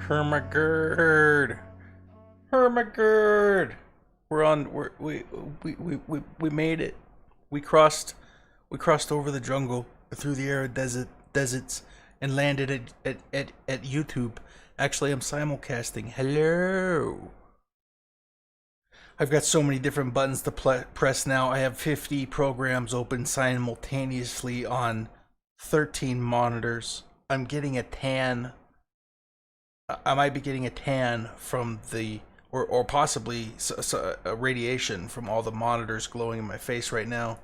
Hermagerd, Hermagerd. We made it. We crossed over the jungle, through the arid deserts, and landed at YouTube. Actually, I'm simulcasting. Hello. I've got so many different buttons to press now. I have 50 programs open simultaneously on 13 monitors. I'm getting a tan. I might be getting a tan from the, or possibly a radiation from all the monitors glowing in my face right now.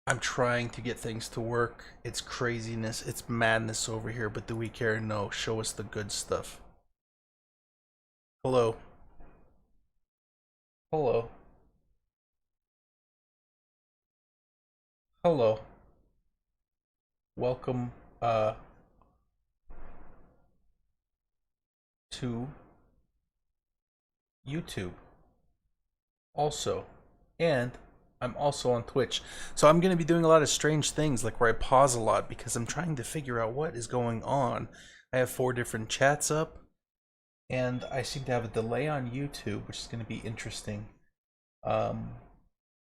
I'm trying to get things to work. It's craziness. It's madness over here, but do we care? No. Show us the good stuff. Hello. Hello. Hello. Welcome, to YouTube. Also. And I'm also on Twitch. So I'm going to be doing a lot of strange things, like where I pause a lot because I'm trying to figure out what is going on. I have 4 different chats up, and I seem to have a delay on YouTube, which is going to be interesting. I'm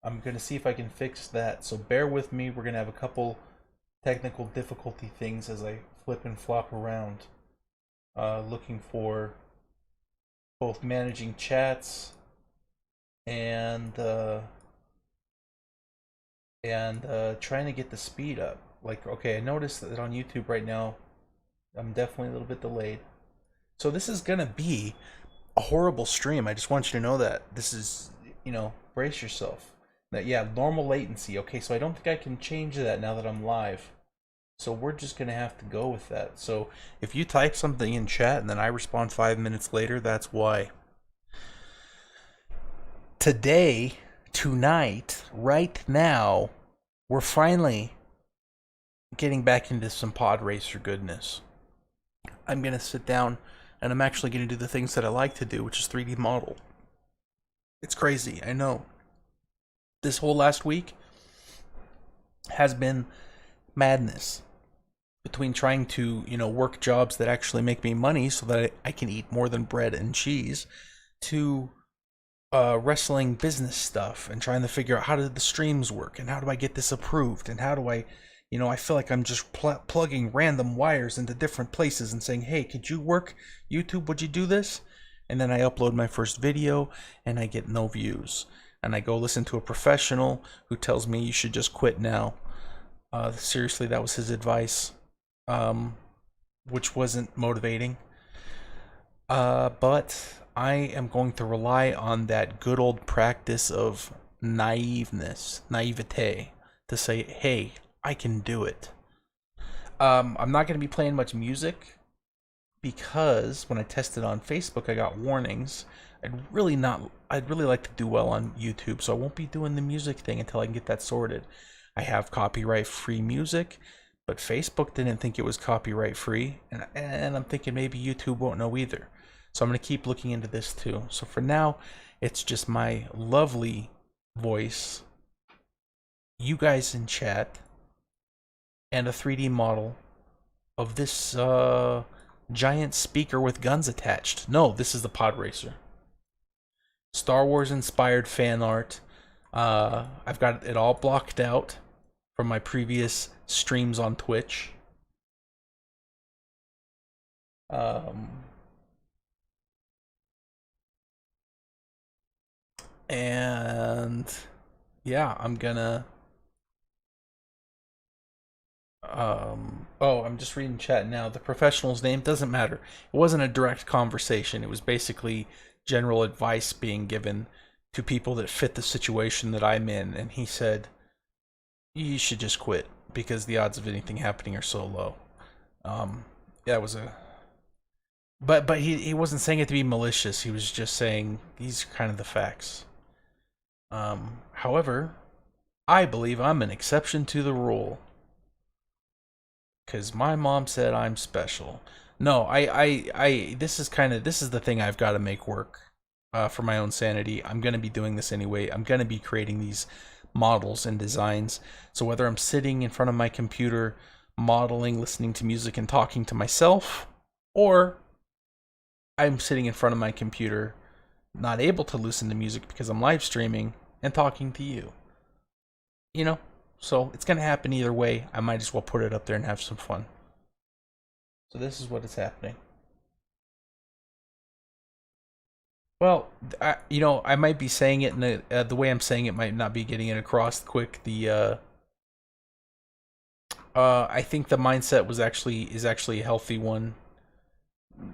going to see if I can fix that. So bear with me. We're going to have a couple technical difficulty things as I flip and flop around, looking for both managing chats and trying to get the speed up. Like, okay, I noticed that on YouTube right now, I'm definitely a little bit delayed. So this is gonna be a horrible stream. I just want you to know that. This is, you know, brace yourself. That, yeah, normal latency. Okay, so I don't think I can change that now that I'm live. So we're just gonna have to go with that. So if you type something in chat and then I respond 5 minutes later, that's why. Today, tonight, right now, we're finally getting back into some pod racer goodness. I'm gonna sit down and I'm actually gonna do the things that I like to do, which is 3D model. It's crazy, I know. This whole last week has been madness. Between trying to, work jobs that actually make me money so that I can eat more than bread and cheese, to wrestling business stuff and trying to figure out how do the streams work and how do I get this approved and how do I, I feel like I'm just plugging random wires into different places and saying, hey, could you work YouTube? Would you do this? And then I upload my first video and I get no views. And I go listen to a professional who tells me you should just quit now. Seriously, that was his advice. Which wasn't motivating. But I am going to rely on that good old practice of naivete, to say, hey, I can do it. I'm not going to be playing much music because when I tested on Facebook, I got warnings. I'd really like to do well on YouTube, so I won't be doing the music thing until I can get that sorted. I have copyright-free music, but Facebook didn't think it was copyright-free, and I'm thinking maybe YouTube won't know either. So I'm going to keep looking into this too. So for now, it's just my lovely voice, you guys in chat, and a 3D model of this giant speaker with guns attached. No, this is the pod racer. Star Wars inspired fan art. I've got it all blocked out from my previous streams on Twitch. And yeah, I'm gonna I'm just reading chat now. The professional's name doesn't matter. It wasn't a direct conversation. It was basically general advice being given to people that fit the situation that I'm in, and he said you should just quit because the odds of anything happening are so low. That was a but he wasn't saying it to be malicious. He was just saying these are kind of the facts. However, I believe I'm an exception to the rule. Because my mom said I'm special. No, this is the thing I've got to make work for my own sanity. I'm going to be doing this anyway. I'm going to be creating these models and designs. So whether I'm sitting in front of my computer, modeling, listening to music, and talking to myself, or I'm sitting in front of my computer, not able to listen to music because I'm live streaming and talking to you. So it's going to happen either way. I might as well put it up there and have some fun. So this is what is happening. Well, I might be saying it in the way I'm saying it might not be getting it across quick. I think the mindset is actually a healthy one.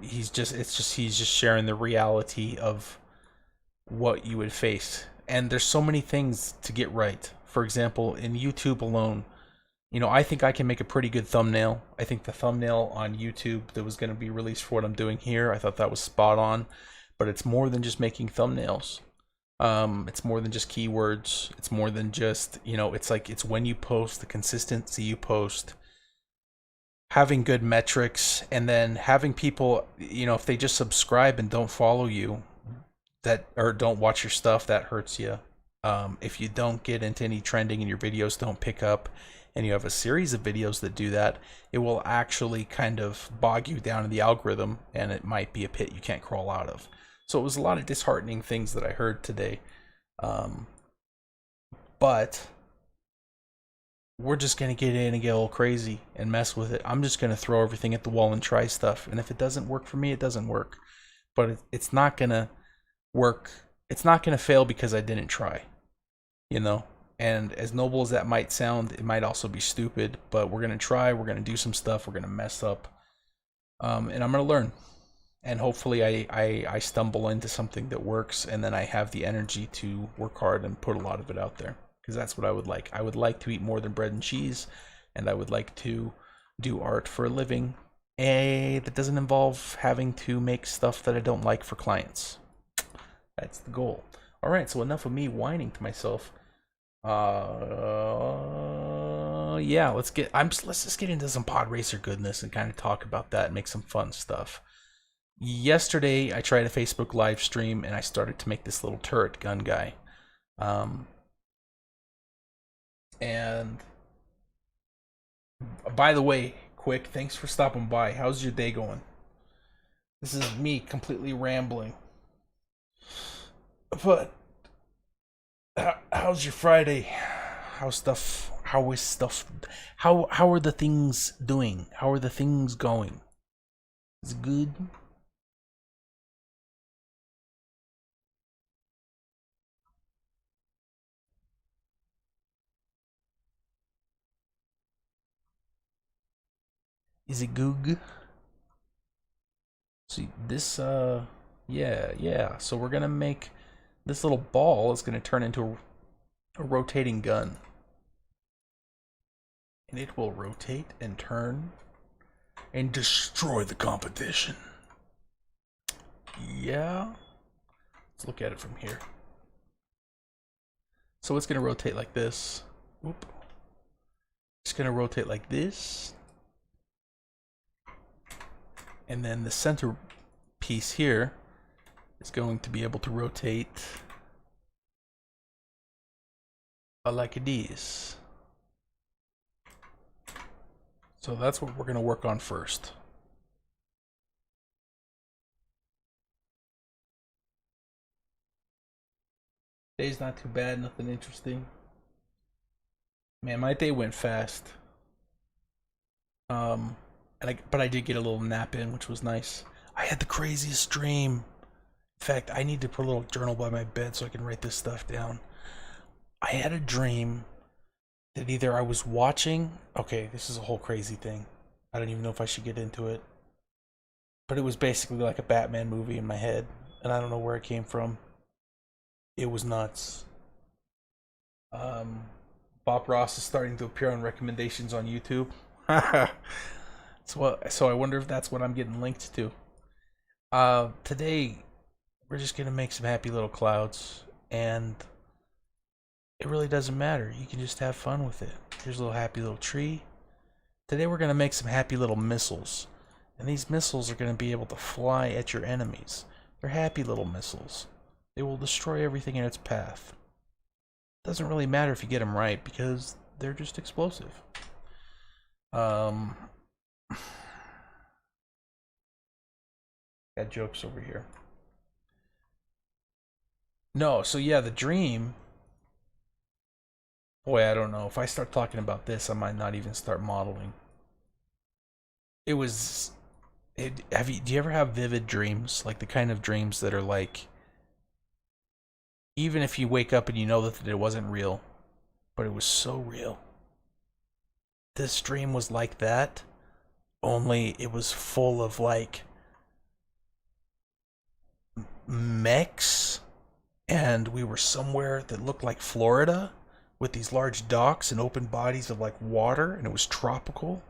He's just sharing the reality of what you would face. And there's so many things to get right. For example, in YouTube alone, I think I can make a pretty good thumbnail. I think the thumbnail on YouTube that was going to be released for what I'm doing here, I thought that was spot on. But it's more than just making thumbnails. It's more than just keywords. It's more than just, it's when you post, the consistency you post, having good metrics, and then having people, if they just subscribe and don't follow you, or don't watch your stuff, that hurts you. If you don't get into any trending and your videos don't pick up, and you have a series of videos that do that, it will actually kind of bog you down in the algorithm, and it might be a pit you can't crawl out of. So it was a lot of disheartening things that I heard today. But we're just going to get in and get a little crazy and mess with it. I'm just going to throw everything at the wall and try stuff. And if it doesn't work for me, it doesn't work. But it's not going to work. It's not going to fail because I didn't try. And as noble as that might sound, it might also be stupid. But we're going to try. We're going to do some stuff. We're going to mess up. And I'm going to learn. And hopefully I stumble into something that works, and then I have the energy to work hard and put a lot of it out there. Because that's what I would like. I would like to eat more than bread and cheese, and I would like to do art for a living, that doesn't involve having to make stuff that I don't like for clients. That's the goal. All right, so enough of me whining to myself. Yeah, let's just get into some pod racer goodness and kind of talk about that and make some fun stuff. Yesterday, I tried a Facebook live stream and I started to make this little turret gun guy. And by the way, quick, thanks for stopping by. How's your day going? This is me completely rambling. But how's your Friday? How is stuff? How are the things doing? How are the things going? Is it good? Is it goog? See this yeah. So we're gonna make this little ball is gonna turn into a rotating gun. And it will rotate and turn and destroy the competition. Yeah. Let's look at it from here. So it's gonna rotate like this. Whoop. It's gonna rotate like this. And then the center piece here is going to be able to rotate like this. So that's what we're going to work on first. Day's not too bad, nothing interesting. Man, my day went fast. But I did get a little nap in, which was nice. I had the craziest dream. In fact, I need to put a little journal by my bed so I can write this stuff down. I had a dream that either I was watching... Okay, this is a whole crazy thing. I don't even know if I should get into it. But it was basically like a Batman movie in my head. And I don't know where it came from. It was nuts. Bob Ross is starting to appear on recommendations on YouTube. So I wonder if that's what I'm getting linked to. Today, we're just going to make some happy little clouds. And it really doesn't matter. You can just have fun with it. Here's a little happy little tree. Today we're going to make some happy little missiles. And these missiles are going to be able to fly at your enemies. They're happy little missiles. They will destroy everything in its path. Doesn't really matter if you get them right because they're just explosive. Got jokes over here. No, so yeah, the dream. Boy, I don't know. If I start talking about this, I might not even start modeling. It was. Do you ever have vivid dreams? Like the kind of dreams that are like. Even if you wake up and you know that it wasn't real, but it was so real. This dream was like that, only it was full of like mechs, and we were somewhere that looked like Florida with these large docks and open bodies of like water, and it was tropical,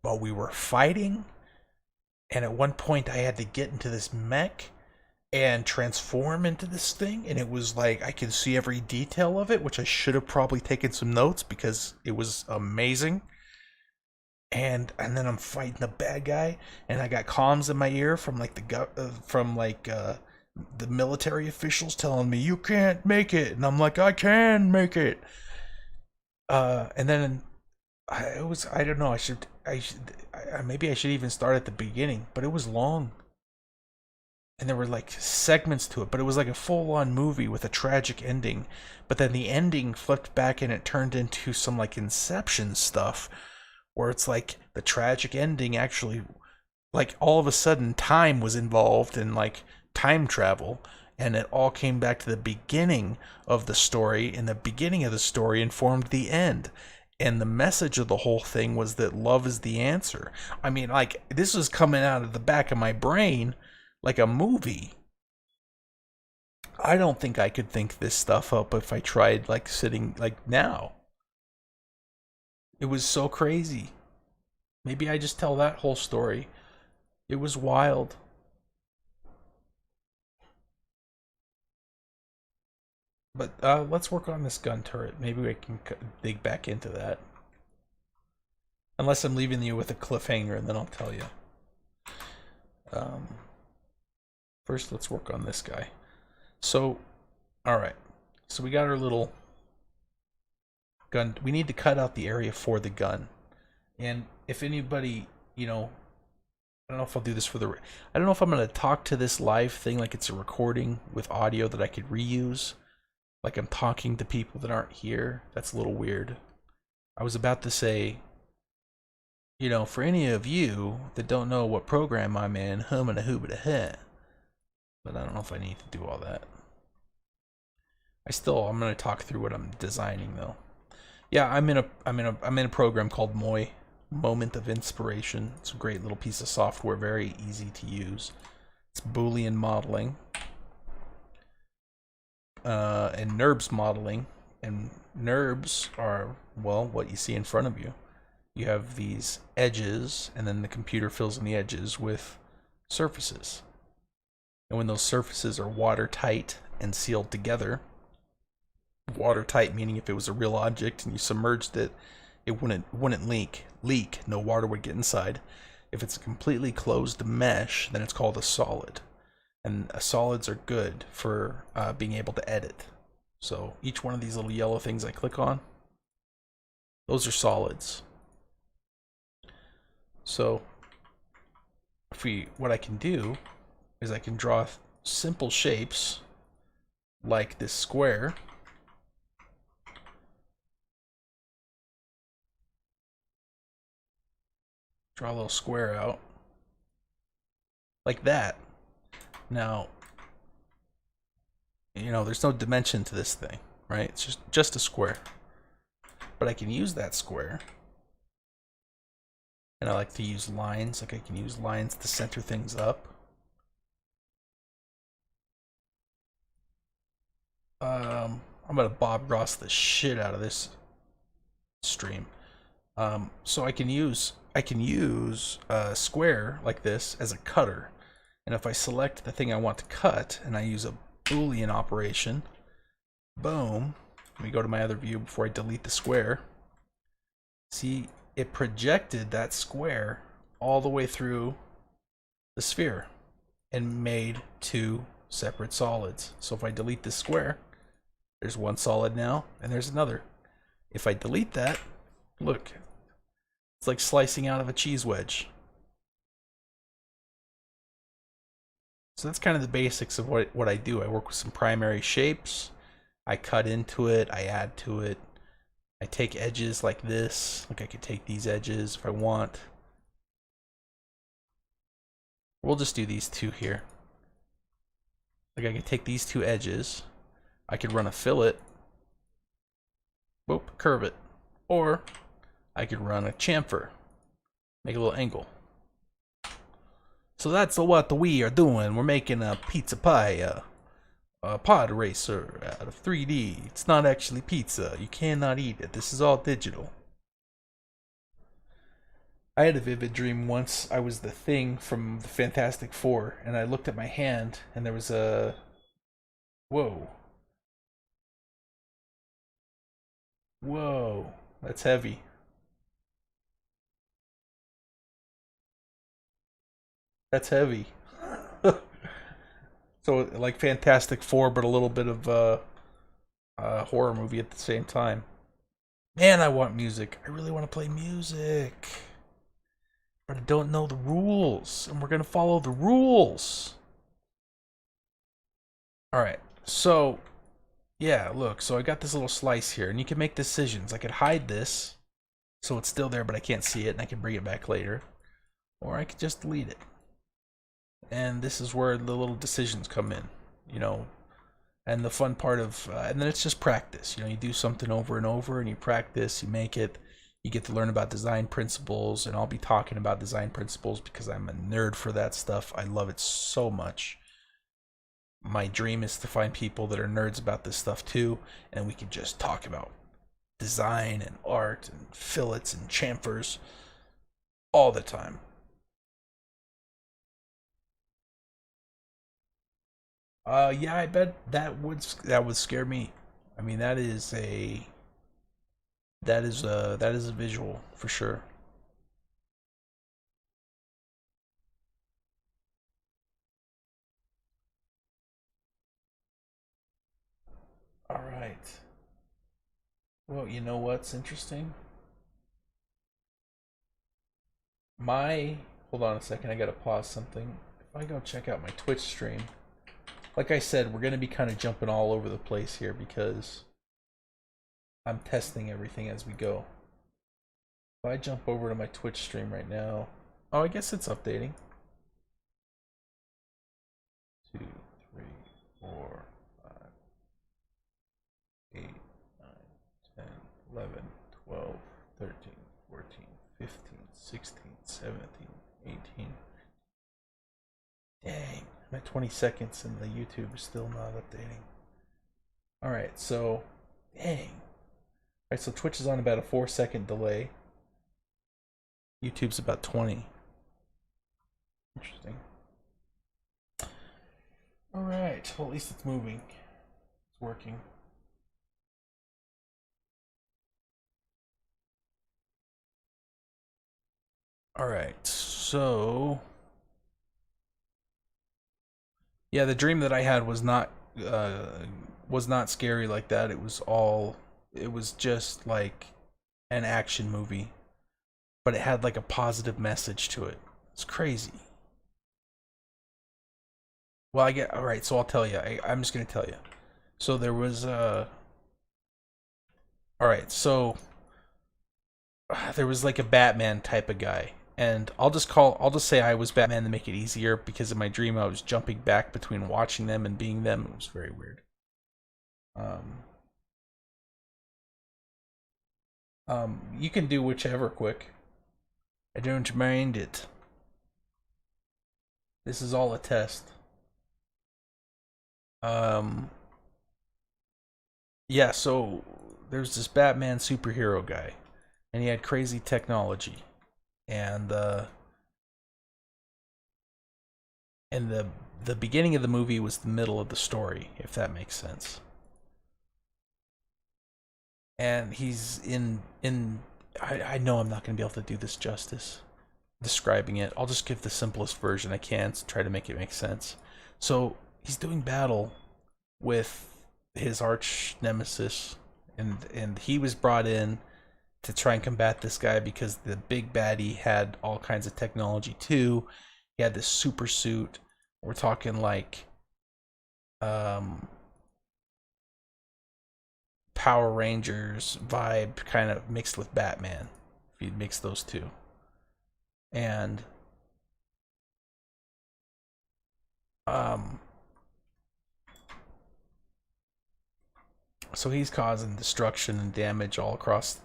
but we were fighting, and at one point I had to get into this mech and transform into this thing, and it was like I could see every detail of it, which I should have probably taken some notes because it was amazing. And then I'm fighting the bad guy, and I got comms in my ear from like the military officials telling me you can't make it, and I'm like I can make it. And then I don't know, maybe I should even start at the beginning, but it was long. And there were like segments to it, but it was like a full-on movie with a tragic ending. But then the ending flipped back and it turned into some like Inception stuff, where it's like the tragic ending actually, like all of a sudden time was involved in like time travel, and it all came back to the beginning of the story, and the beginning of the story informed the end. And the message of the whole thing was that love is the answer. I mean, like, this was coming out of the back of my brain like a movie. I don't think I could think this stuff up if I tried like sitting like now. It was so crazy. Maybe I just tell that whole story. It was wild. But let's work on this gun turret. Maybe we can dig back into that. Unless I'm leaving you with a cliffhanger, and then I'll tell you. Um, First, let's work on this guy. So, alright. So we got our little gun. We need to cut out the area for the gun. And if anybody, you know, I don't know if I'll do this for the... I don't know if I'm going to talk to this live thing like it's a recording with audio that I could reuse. Like I'm talking to people that aren't here. That's a little weird. I was about to say, you know, for any of you that don't know what program I'm in, humma hooba heh. But I don't know if I need to do all that. I'm going to talk through what I'm designing though. Yeah, I'm in a program called Moi, Moment of Inspiration. It's a great little piece of software, very easy to use. It's Boolean modeling. And NURBS modeling. And NURBS are, well, what you see in front of you. You have these edges, and then the computer fills in the edges with surfaces. And when those surfaces are watertight and sealed together, watertight meaning if it was a real object and you submerged it, it wouldn't leak. No water would get inside. If it's a completely closed mesh, then it's called a solid. And solids are good for being able to edit. So each one of these little yellow things I click on, those are solids. So what I can do is I can draw simple shapes like this square. Draw a little square out like that. Now, you know, there's no dimension to this thing, right? It's just a square. But I can use that square. And I like to use lines, like I can use lines to center things up. I'm gonna Bob Ross the shit out of this stream. So I can use a square like this as a cutter. And if I select the thing I want to cut and I use a Boolean operation, boom, let me go to my other view before I delete the square. See, it projected that square all the way through the sphere and made two separate solids. So if I delete this square, there's one solid now and there's another. If I delete that, look, it's like slicing out of a cheese wedge. So that's kind of the basics of what I do. I work with some primary shapes. I cut into it. I add to it. I take edges like this. Like I could take these edges if I want. We'll just do these two here. Like I could take these two edges. I could run a fillet. Boop, curve it. Or I could run a chamfer. Make a little angle. So that's what we are doing. We're making a pizza pie, a pod racer out of 3D. It's not actually pizza. You cannot eat it. This is all digital. I had a vivid dream once. I was the Thing from the Fantastic Four, and I looked at my hand, and there was a... Whoa. Whoa. That's heavy. That's heavy. So like Fantastic Four, but a little bit of a horror movie at the same time. Man, I want music. I really want to play music. But I don't know the rules. And we're going to follow the rules. Alright, so... Yeah, look, so I got this little slice here. And you can make decisions. I could hide this, so it's still there, but I can't see it, and I can bring it back later. Or I could just delete it. And this is where the little decisions come in, you know. And the fun part of, and then it's just practice. You know, you do something over and over, and you practice, you make it. You get to learn about design principles, and I'll be talking about design principles because I'm a nerd for that stuff. I love it so much. My dream is to find people that are nerds about this stuff too, and we can just talk about design and art and fillets and chamfers. all the time. Yeah, I bet that would scare me. I mean, that is a visual for sure. All right. Well, you know what's interesting? My Hold on a second. I gotta pause something. If I go check out my Twitch stream, like I said, we're gonna be kind of jumping all over the place here because I'm testing everything as we go. If I jump over to my Twitch stream right now, oh, I guess it's updating. 2, 3, 4, 5, 8, 9, 10, 11, 12, 13, 14, 15, 16, 17, 18. Dang, I'm at 20 seconds and the YouTube is still not updating. Alright, so, dang. Alright, so Twitch is on about a 4-second delay. YouTube's about 20. Interesting. Alright, well, at least it's moving. It's working. Alright, so yeah, the dream that I had uh was not scary like that. It was just like an action movie, but it had like a positive message to it. It's crazy. Well, I get all right, so I'll tell you. I'm just gonna tell you. So there was all right, so there was like a Batman type of guy, and I'll just say I was Batman to make it easier because in my dream I was jumping back between watching them and being them. It was very weird. Um, you can do whichever quick. I don't mind it. This is all a test. Um, yeah, so there's this Batman superhero guy, and he had crazy technology, and and the beginning of the movie was the middle of the story, if that makes sense. And he's in. I know I'm not gonna be able to do this justice describing it. I'll just give the simplest version I can to try to make it make sense. So he's doing battle with his arch nemesis, and he was brought in to try and combat this guy because the big baddie had all kinds of technology too. He had this super suit. We're talking like um Power Rangers vibe kind of mixed with Batman. If you mix those two. And um so he's causing destruction and damage all across,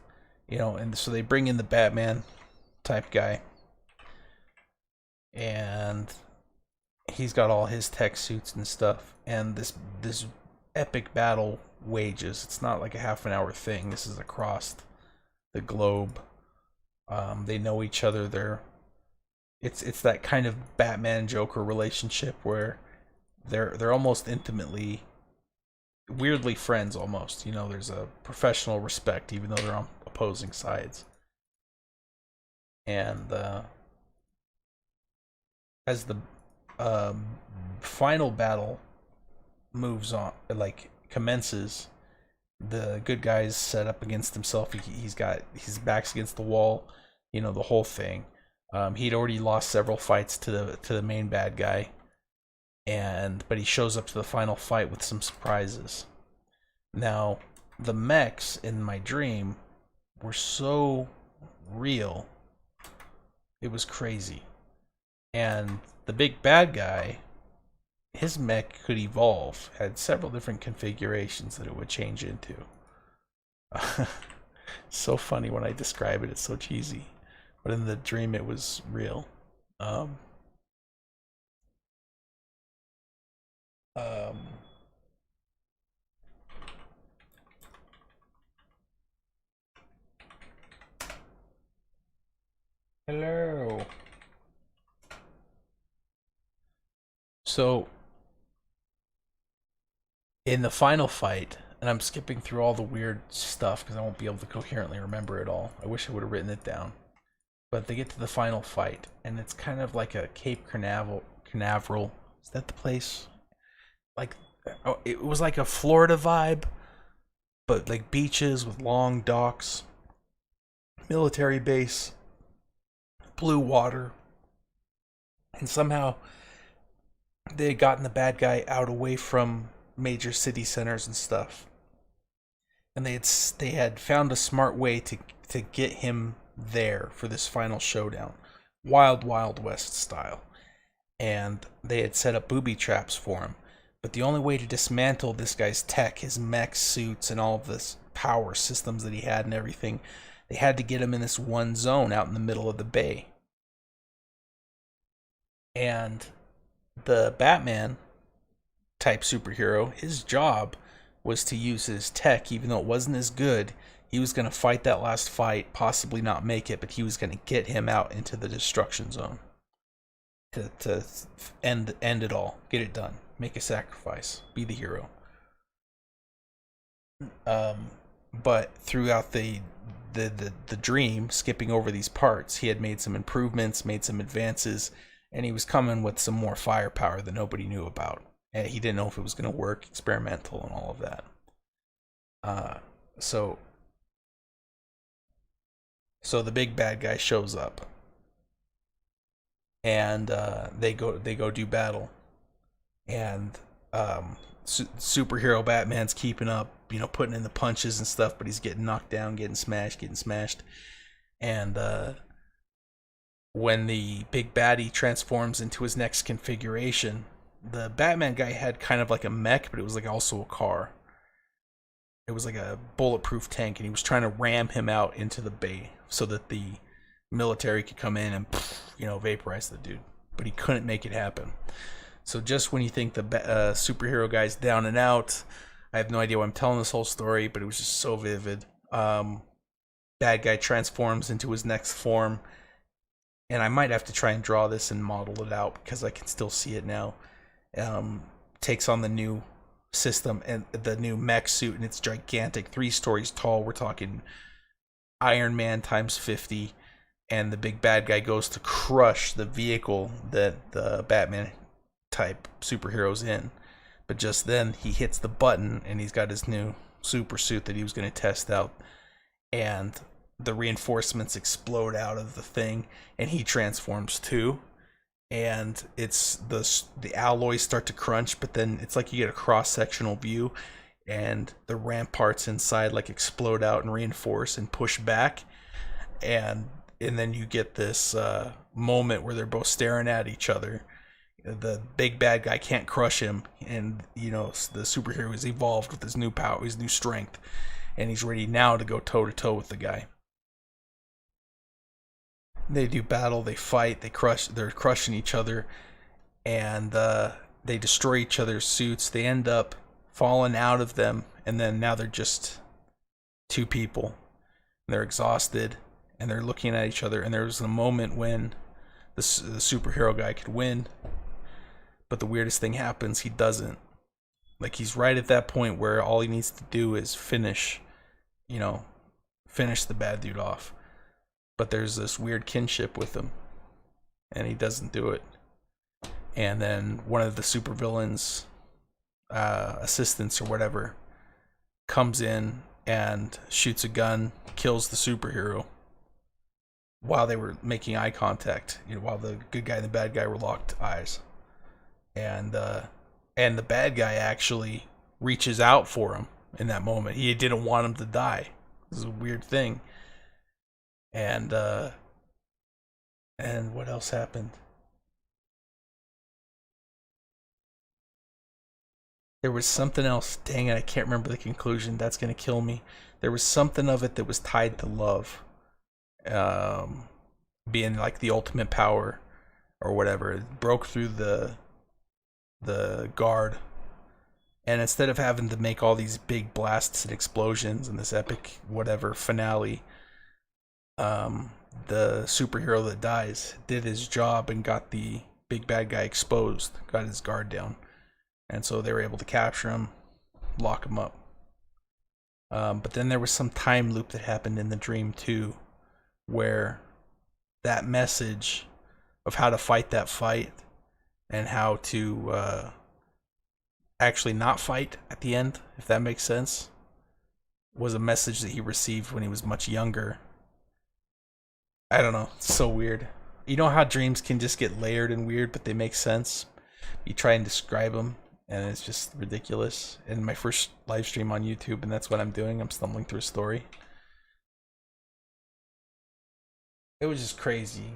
and so they bring in the Batman type guy, and he's got all his tech suits and stuff, and this epic battle wages. It's not like a half an hour thing. This is across the globe. They know each other. It's that kind of Batman Joker relationship where they're almost intimately, weirdly friends almost. There's a professional respect even though they're on opposing sides. And as the um, final battle moves on, like commences, the good guy's set up against himself. He's got his back's against the wall, the whole thing. He'd already lost several fights to the main bad guy, but he shows up to the final fight with some surprises. Now, the mechs in my dream were so real, it was crazy. And the big bad guy, his mech could evolve, had several different configurations that it would change into. So funny when I describe it, it's so cheesy. But in the dream, it was real. Um, um, Hello. So, in the final fight, and I'm skipping through all the weird stuff because I won't be able to coherently remember it all. I wish I would have written it down. But they get to the final fight, and it's kind of like a Cape Canaveral. Is that the place? Like, oh, it was like a Florida vibe, but like beaches with long docks, military base, blue water, and somehow they had gotten the bad guy out away from major city centers and stuff, and they had found a smart way to get him there for this final showdown, Wild West style, and they had set up booby traps for him. But the only way to dismantle this guy's tech, his mech suits, and all of this power systems that he had and everything, they had to get him in this one zone out in the middle of the bay. And the Batman type superhero, his job was to use his tech, even though it wasn't as good. He was going to fight that last fight, possibly not make it, but he was going to get him out into the destruction zone to end it all, get it done, make a sacrifice, be the hero. But throughout the dream, skipping over these parts, he had made some improvements, made some advances, and he was coming with some more firepower that nobody knew about. And he didn't know if it was going to work, experimental, and all of that. So the big bad guy shows up, and they go do battle, and superhero Batman's keeping up, putting in the punches and stuff, but he's getting knocked down, getting smashed, and when the big baddie transforms into his next configuration, the Batman guy had kind of like a mech, but it was like also a car. It was like a bulletproof tank, and he was trying to ram him out into the bay so that the military could come in and vaporize the dude. But he couldn't make it happen. So just when you think the superhero guy's down and out, I have no idea why I'm telling this whole story, but it was just so vivid. Bad guy transforms into his next form, and I might have to try and draw this and model it out because I can still see it now. Takes on the new system and the new mech suit, and it's gigantic, 3 stories tall. We're talking Iron Man times 50, and the big bad guy goes to crush the vehicle that the Batman type superhero's in. But just then he hits the button, and he's got his new super suit that he was going to test out, and the reinforcements explode out of the thing, and he transforms too. And it's the alloys start to crunch, but then it's like you get a cross-sectional view, and the ramparts inside like explode out and reinforce and push back, and then you get this moment where they're both staring at each other. The big bad guy can't crush him, and the superhero is evolved with his new power, his new strength, and he's ready now to go toe to toe with the guy. They do battle, they fight, they're crushing each other, and they destroy each other's suits. They end up falling out of them, and then now they're just 2 people. They're exhausted, and they're looking at each other, and there's a moment when the superhero guy could win, but the weirdest thing happens, he doesn't. Like, he's right at that point where all he needs to do is finish the bad dude off. But there's this weird kinship with him, and he doesn't do it. And then one of the supervillains' assistants or whatever comes in and shoots a gun, kills the superhero while they were making eye contact. While the good guy and the bad guy were locked eyes, and the bad guy actually reaches out for him in that moment. He didn't want him to die. This is a weird thing. And what else happened? There was something else. Dang it, I can't remember the conclusion. That's gonna kill me. There was something of it that was tied to love, being like the ultimate power or whatever. It broke through the guard, and instead of having to make all these big blasts and explosions and this epic whatever finale, the superhero that dies did his job and got the big bad guy exposed, got his guard down, and so they were able to capture him, lock him up. But then there was some time loop that happened in the dream too, where that message of how to fight that fight and how to actually not fight at the end, if that makes sense, was a message that he received when he was much younger. I don't know. It's so weird. You know how dreams can just get layered and weird, but they make sense? You try and describe them, and it's just ridiculous. And my first live stream on YouTube, and that's what I'm doing. I'm stumbling through a story. It was just crazy.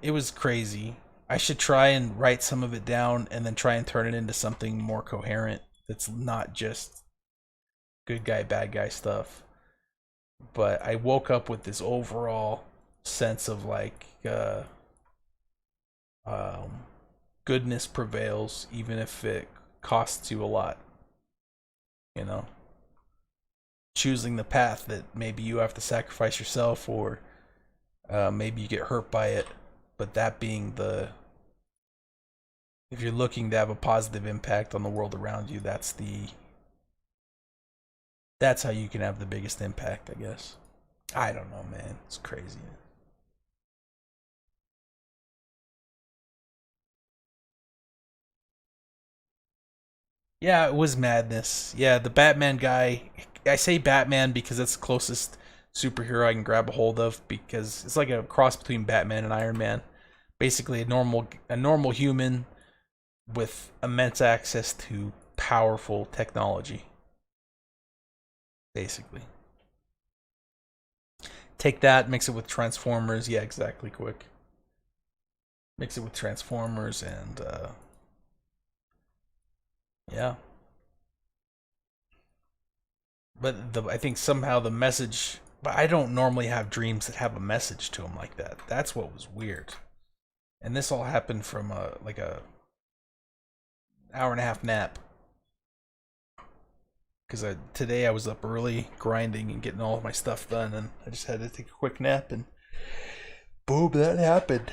It was crazy. I should try and write some of it down and then try and turn it into something more coherent that's not just good guy, bad guy stuff. But I woke up with this overall sense of like goodness prevails even if it costs you a lot, you know, choosing the path that maybe you have to sacrifice yourself, or maybe you get hurt by it, but that being the, if you're looking to have a positive impact on the world around you, that's how you can have the biggest impact, I guess. I don't know, man. It's crazy. Yeah, it was madness. Yeah, the Batman guy. I say Batman because that's the closest superhero I can grab a hold of, because it's like a cross between Batman and Iron Man. Basically, a normal human with immense access to powerful technology. Basically, take that, mix it with Transformers. Yeah, exactly. Quick, mix it with Transformers, and yeah. But I think somehow the message. But I don't normally have dreams that have a message to them like that. That's what was weird. And this all happened from a hour and a half nap, because today I was up early grinding and getting all of my stuff done, and I just had to take a quick nap, and boom, that happened.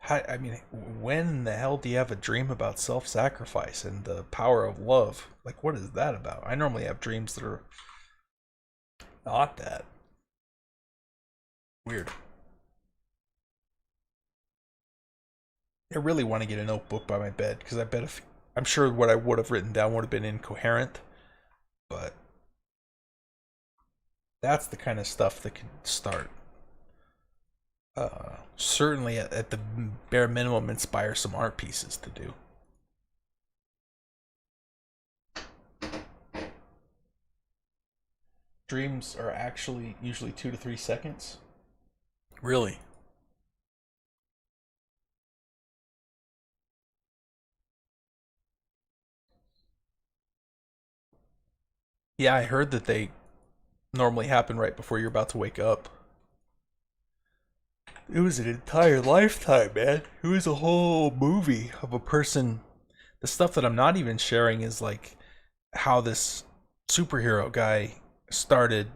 I mean, when the hell do you have a dream about self-sacrifice and the power of love? Like, what is that about? I normally have dreams that are not that. Weird. I really want to get a notebook by my bed, because I bet if I'm sure what I would have written down would have been incoherent, but that's the kind of stuff that can start. Certainly, at the bare minimum, inspire some art pieces to do. Dreams are actually usually 2 to 3 seconds. Really? Yeah, I heard that they normally happen right before you're about to wake up. It was an entire lifetime, man. It was a whole movie of a person. The stuff that I'm not even sharing is like how this superhero guy started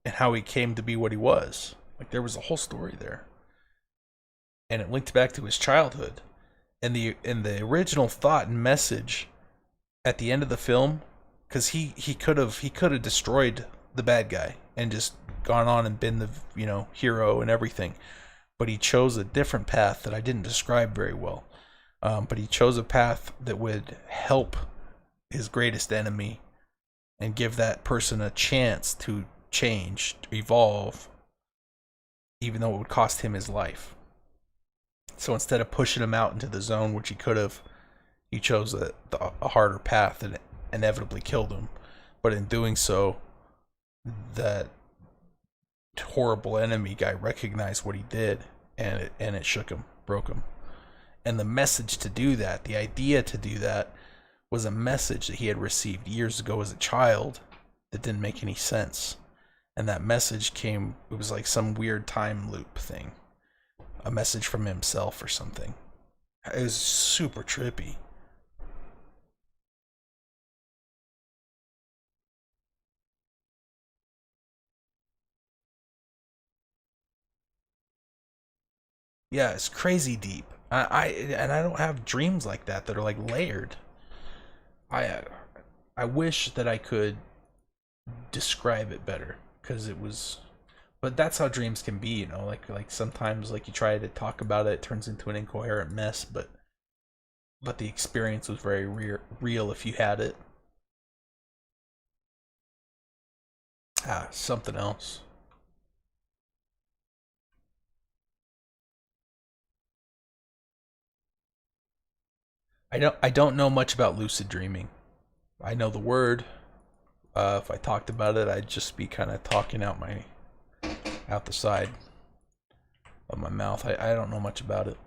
and how he came to be what he was. Like, there was a whole story there, and it linked back to his childhood. And the original thought and message at the end of the film, because he could have destroyed the bad guy and just gone on and been the hero and everything, but he chose a different path that I didn't describe very well. But he chose a path that would help his greatest enemy and give that person a chance to change, to evolve, even though it would cost him his life. So instead of pushing him out into the zone, which he could have, he chose a harder path and inevitably killed him. But in doing so, that horrible enemy guy recognized what he did, and it shook him, broke him. And the message to do that, the idea to do that, was a message that he had received years ago as a child that didn't make any sense. And that message came, it was like some weird time loop thing. A message from himself or something. It was super trippy. Yeah, it's crazy deep. I don't have dreams like that that are like layered. I I wish that I could describe it better because it was, but that's how dreams can be, you know. Like sometimes like you try to talk about it, it turns into an incoherent mess, but the experience was very real if you had it. Ah, something else. I don't know much about lucid dreaming. I know the word. If I talked about it, I'd just be kind of talking out the side of my mouth. I don't know much about it.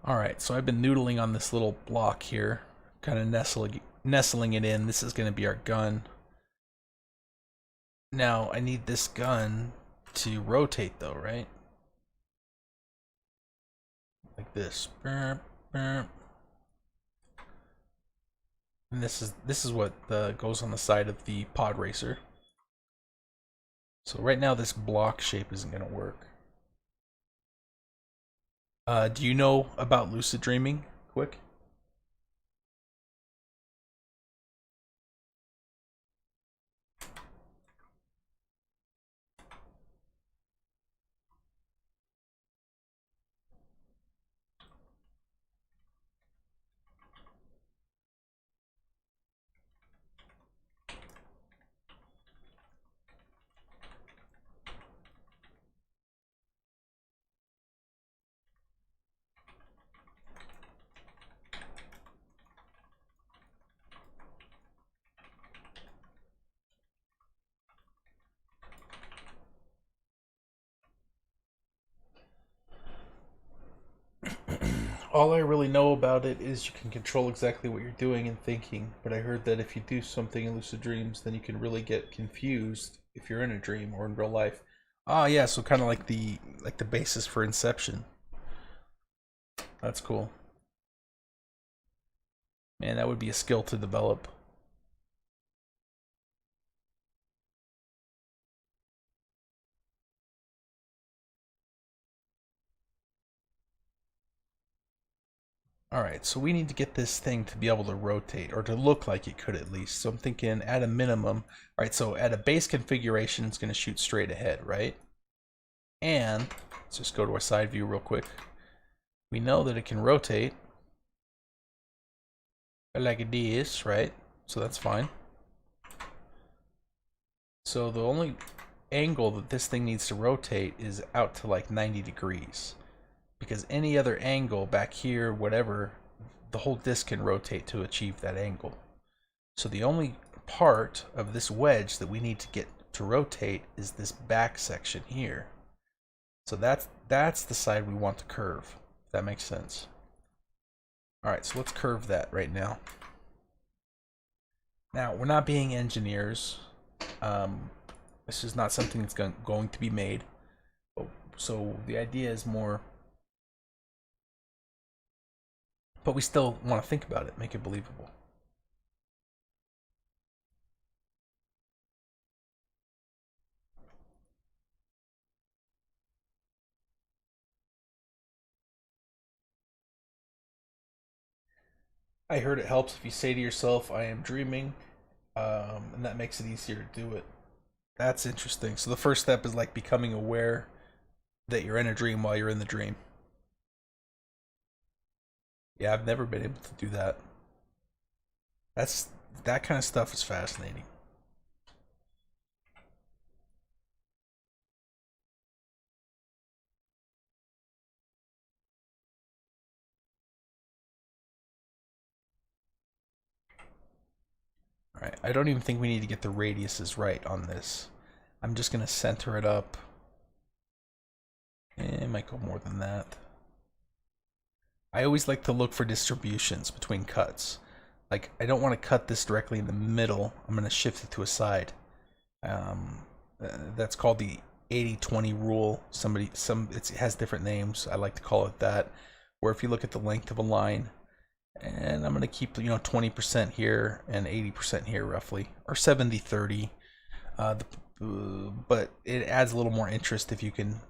All right, so I've been noodling on this little block here, kind of nestling it in. This is going to be our gun. Now I need this gun to rotate though, right? Like this. And this is what goes on the side of the pod racer. So right now this block shape isn't going to work. Do you know about lucid dreaming? Quick. All I really know about it is you can control exactly what you're doing and thinking, but I heard that if you do something in lucid dreams, then you can really get confused if you're in a dream or in real life. Ah, yeah, so kind of like the basis for Inception. That's cool. Man, that would be a skill to develop. Alright, so we need to get this thing to be able to rotate, or to look like it could at least. So I'm thinking at a minimum, alright, so at a base configuration, it's going to shoot straight ahead, right? And, let's just go to our side view real quick. We know that it can rotate like this, right? So that's fine. So the only angle that this thing needs to rotate is out to like 90 degrees. Because any other angle back here, whatever, the whole disc can rotate to achieve that angle. So the only part of this wedge that we need to get to rotate is this back section here. So that's the side we want to curve, if that makes sense. Alright, so let's curve that right now. Now, we're not being engineers. This is not something that's going to be made. So the idea is more, but we still want to think about it, make it believable. I heard it helps if you say to yourself, I am dreaming, and that makes it easier to do it. That's interesting. So the first step is like becoming aware that you're in a dream while you're in the dream. Yeah, I've never been able to do that. That's that kind of stuff is fascinating. All right, I don't even think we need to get the radiuses right on this. I'm just gonna center it up. It might go more than that. I always like to look for distributions between cuts. Like, I don't want to cut this directly in the middle. I'm going to shift it to a side. That's called the 80-20 rule. It has different names. I like to call it that. Where if you look at the length of a line, And I'm going to keep, 20% here and 80% here roughly, or 70-30. But it adds a little more interest if you can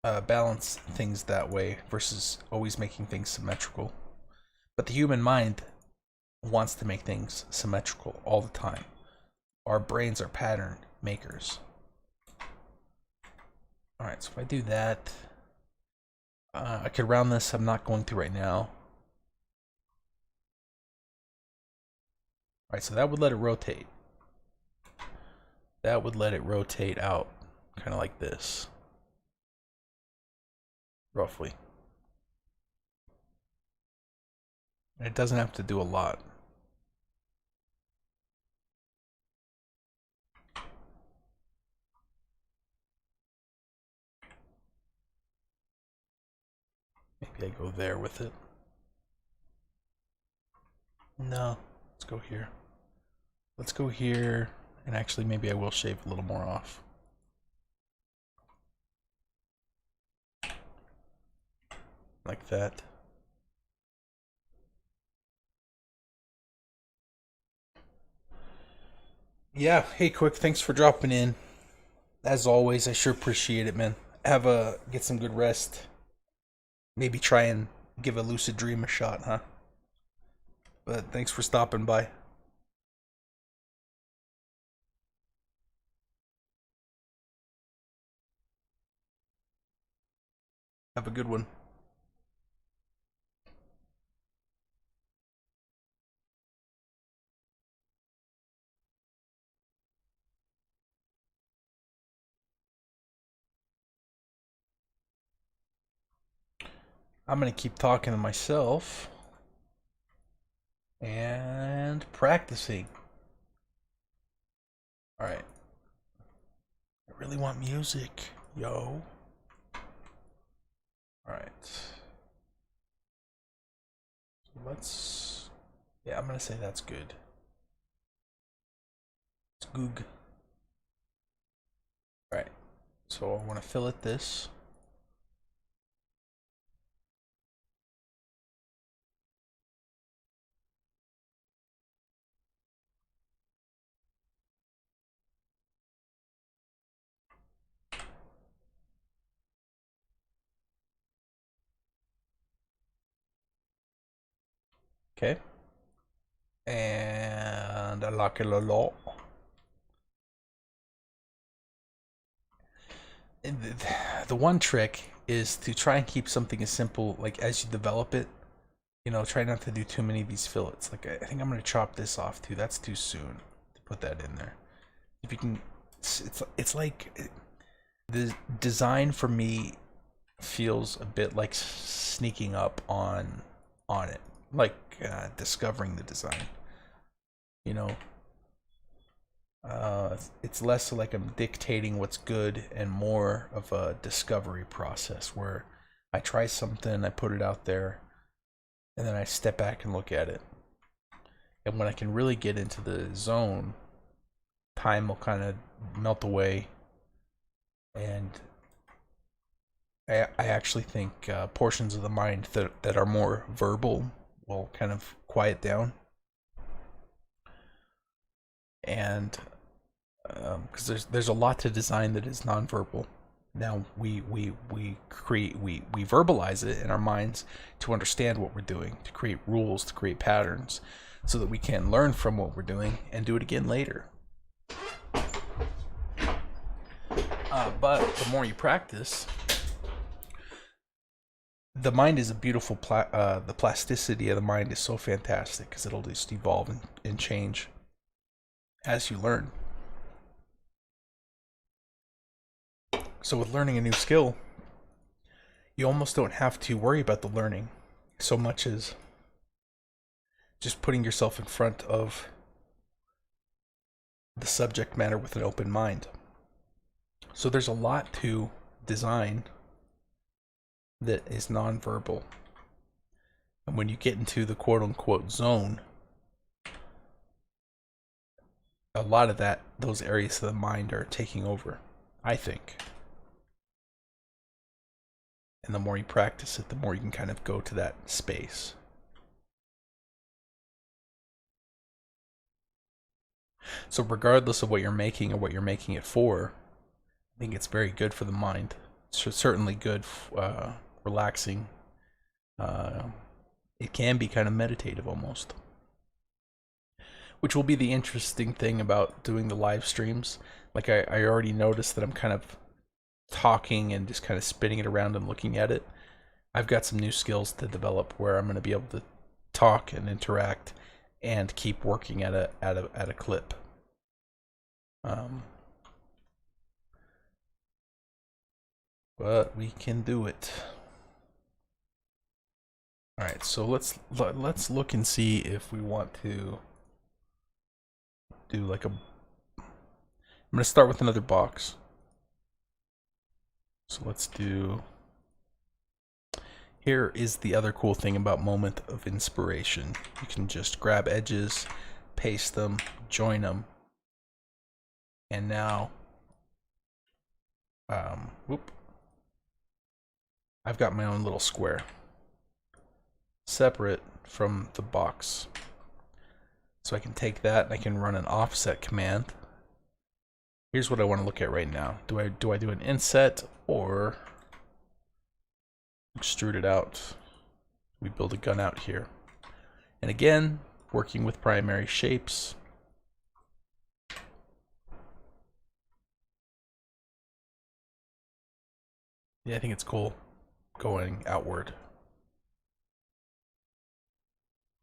balance things that way versus always making things symmetrical. But the human mind wants to make things symmetrical all the time. Our brains are pattern makers. Alright, so if I do that, I could round this. I'm not going to right now. Alright, so that would let it rotate. That would let it rotate out, kind of like this. Roughly. And it doesn't have to do a lot. Maybe I go there with it. No, let's go here. Let's go here, and actually maybe I will shave a little more off. Like that. Yeah, hey Quick, thanks for dropping in. As always, I sure appreciate it, man. Get some good rest. Maybe try and give a lucid dream a shot, huh? But thanks for stopping by. Have a good one. I'm gonna keep talking to myself and practicing. Alright. I really want music, yo. Alright. So let's... Yeah, I'm gonna say that's good. It's goog. Alright. So I want to fill it this. Okay. And I like it a lot. The one trick is to try and keep something as simple, like as you develop it, try not to do too many of these fillets. Like I think I'm going to chop this off too. That's too soon to put that in there. If you can, it's like the design for me feels a bit like sneaking up on it, like discovering the design. It's less like I'm dictating what's good and more of a discovery process where I try something, I put it out there, and then I step back and look at it. And when I can really get into the zone, time will kind of melt away, and I actually think portions of the mind that are more verbal will kind of quiet down. And because there's a lot to design that is nonverbal. Now we verbalize it in our minds to understand what we're doing, to create rules, to create patterns, so that we can learn from what we're doing and do it again later. But the more you practice, the mind is a beautiful. The plasticity of the mind is so fantastic because it'll just evolve and change as you learn. So with learning a new skill, you almost don't have to worry about the learning so much as just putting yourself in front of the subject matter with an open mind. So there's a lot to design that is nonverbal. And when you get into the quote-unquote zone, a lot of those areas of the mind are taking over, I think. And the more you practice it, the more you can kind of go to that space. So regardless of what you're making or what you're making it for, I think it's very good for the mind. It's certainly good, relaxing. Uh, it can be kind of meditative almost. Which will be the interesting thing about doing the live streams. Like I already noticed that I'm kind of talking and just kind of spinning it around and looking at it. I've got some new skills to develop where I'm going to be able to talk and interact and keep working at a clip. But we can do it. All right, so let's look and see if we want to do like a. I'm gonna start with another box. So let's do. Here is the other cool thing about Moment of Inspiration. You can just grab edges, paste them, join them, and now, whoop, I've got my own little square, separate from the box. So I can take that and I can run an offset command. Here's what I want to look at right now. Do I do an inset or extrude it out? We build a gun out here. And again, working with primary shapes. Yeah, I think it's cool going outward.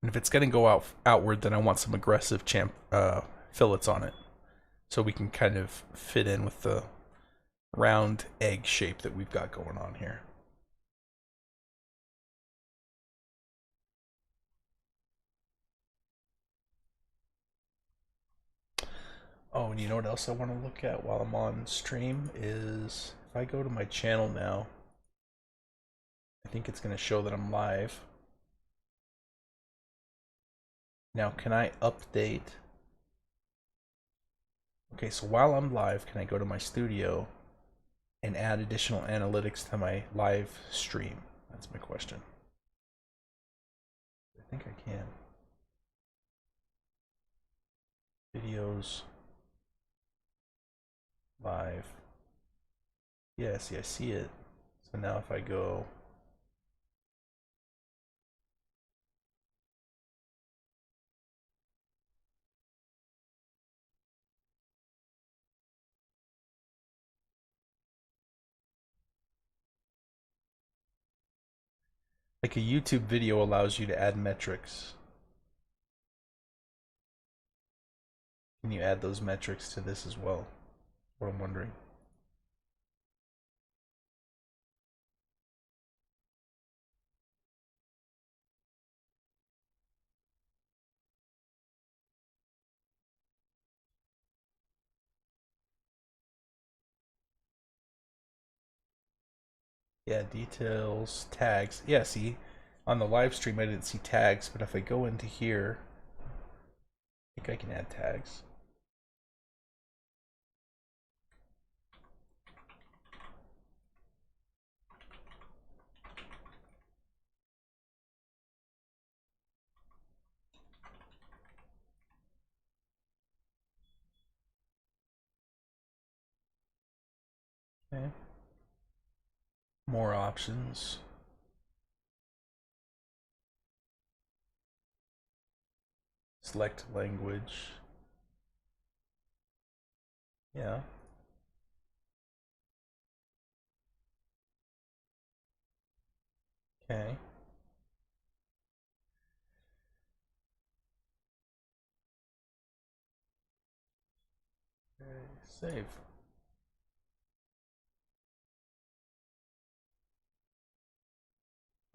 And if it's going to go outward, then I want some aggressive fillets on it. So we can kind of fit in with the round egg shape that we've got going on here. Oh, and you know what else I want to look at while I'm on stream is if I go to my channel now, I think it's going to show that I'm live. Now, can I update? Okay, so while I'm live, can I go to my studio and add additional analytics to my live stream? That's my question. I think I can. Videos. Live. Yeah, see, I see it. So now if I go... Like a YouTube video allows you to add metrics. Can you add those metrics to this as well? What I'm wondering. Yeah, details, tags. Yeah, see, on the live stream I didn't see tags, but if I go into here, I think I can add tags. Okay. More options. Select language. Yeah. Okay. Okay. Save.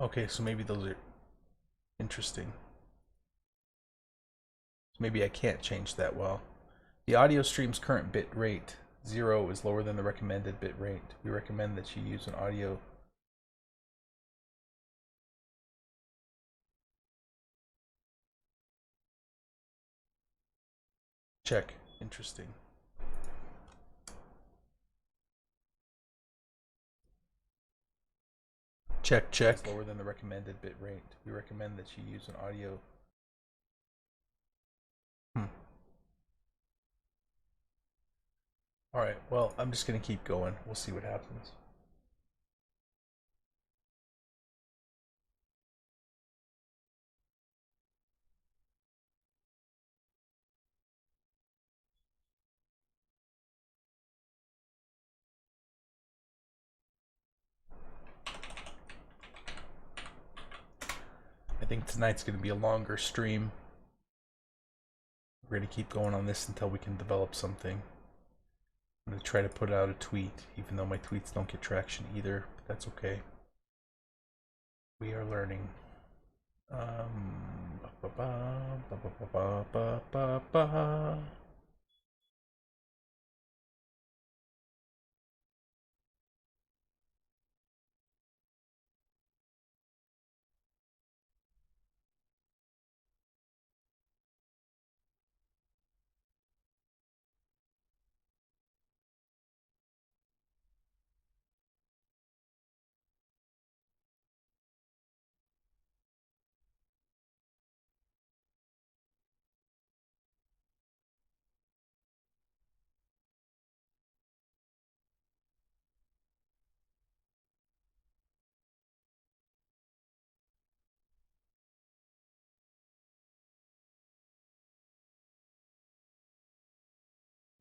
Okay, so maybe those are interesting. Maybe I can't change that well. The audio stream's current bit rate 0 is lower than the recommended bit rate. We recommend that you use an audio. Check. Interesting. Check, check. It's lower than the recommended bit rate. We recommend that you use an audio. Alright, well, I'm just gonna keep going. We'll see what happens. I think tonight's gonna be a longer stream. We're gonna keep going on this until we can develop something. I'm gonna try to put out a tweet, even though my tweets don't get traction either, but that's okay. We are learning.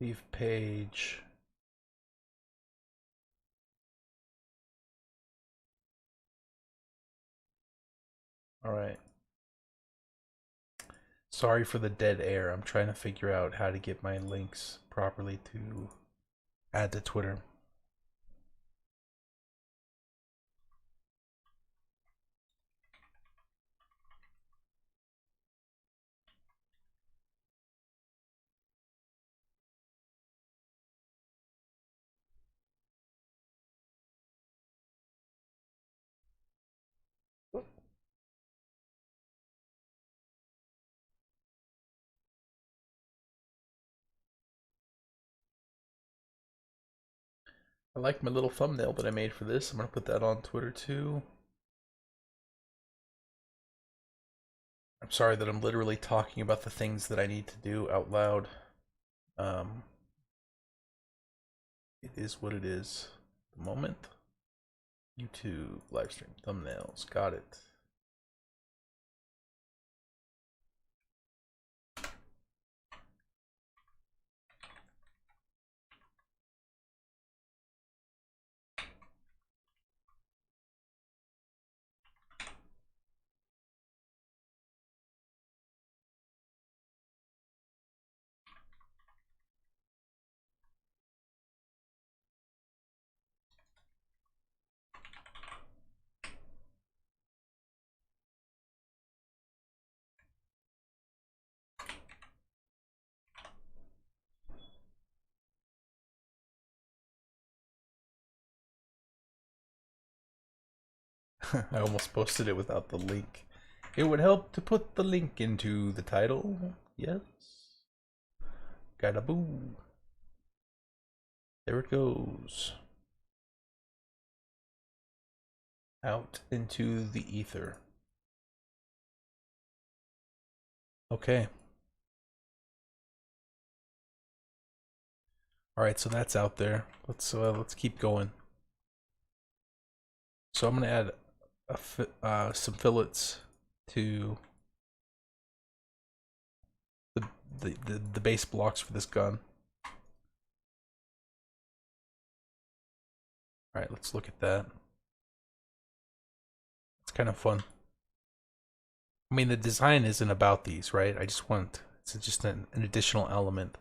Leave page. Alright. Sorry for the dead air. I'm trying to figure out how to get my links properly to add to Twitter. I like my little thumbnail that I made for this. I'm going to put that on Twitter too. I'm sorry that I'm literally talking about the things that I need to do out loud. It is what it is. The moment. YouTube, live stream, thumbnails. Got it. I almost posted it without the link. It would help to put the link into the title. Yes. Gotta boo. There it goes. Out into the ether. Okay. All right, so that's out there. Let's keep going. So I'm gonna add some fillets to the base blocks for this gun. All right, let's look at that. It's kind of fun. I mean, the design isn't about these, right? I just want it's just an additional element.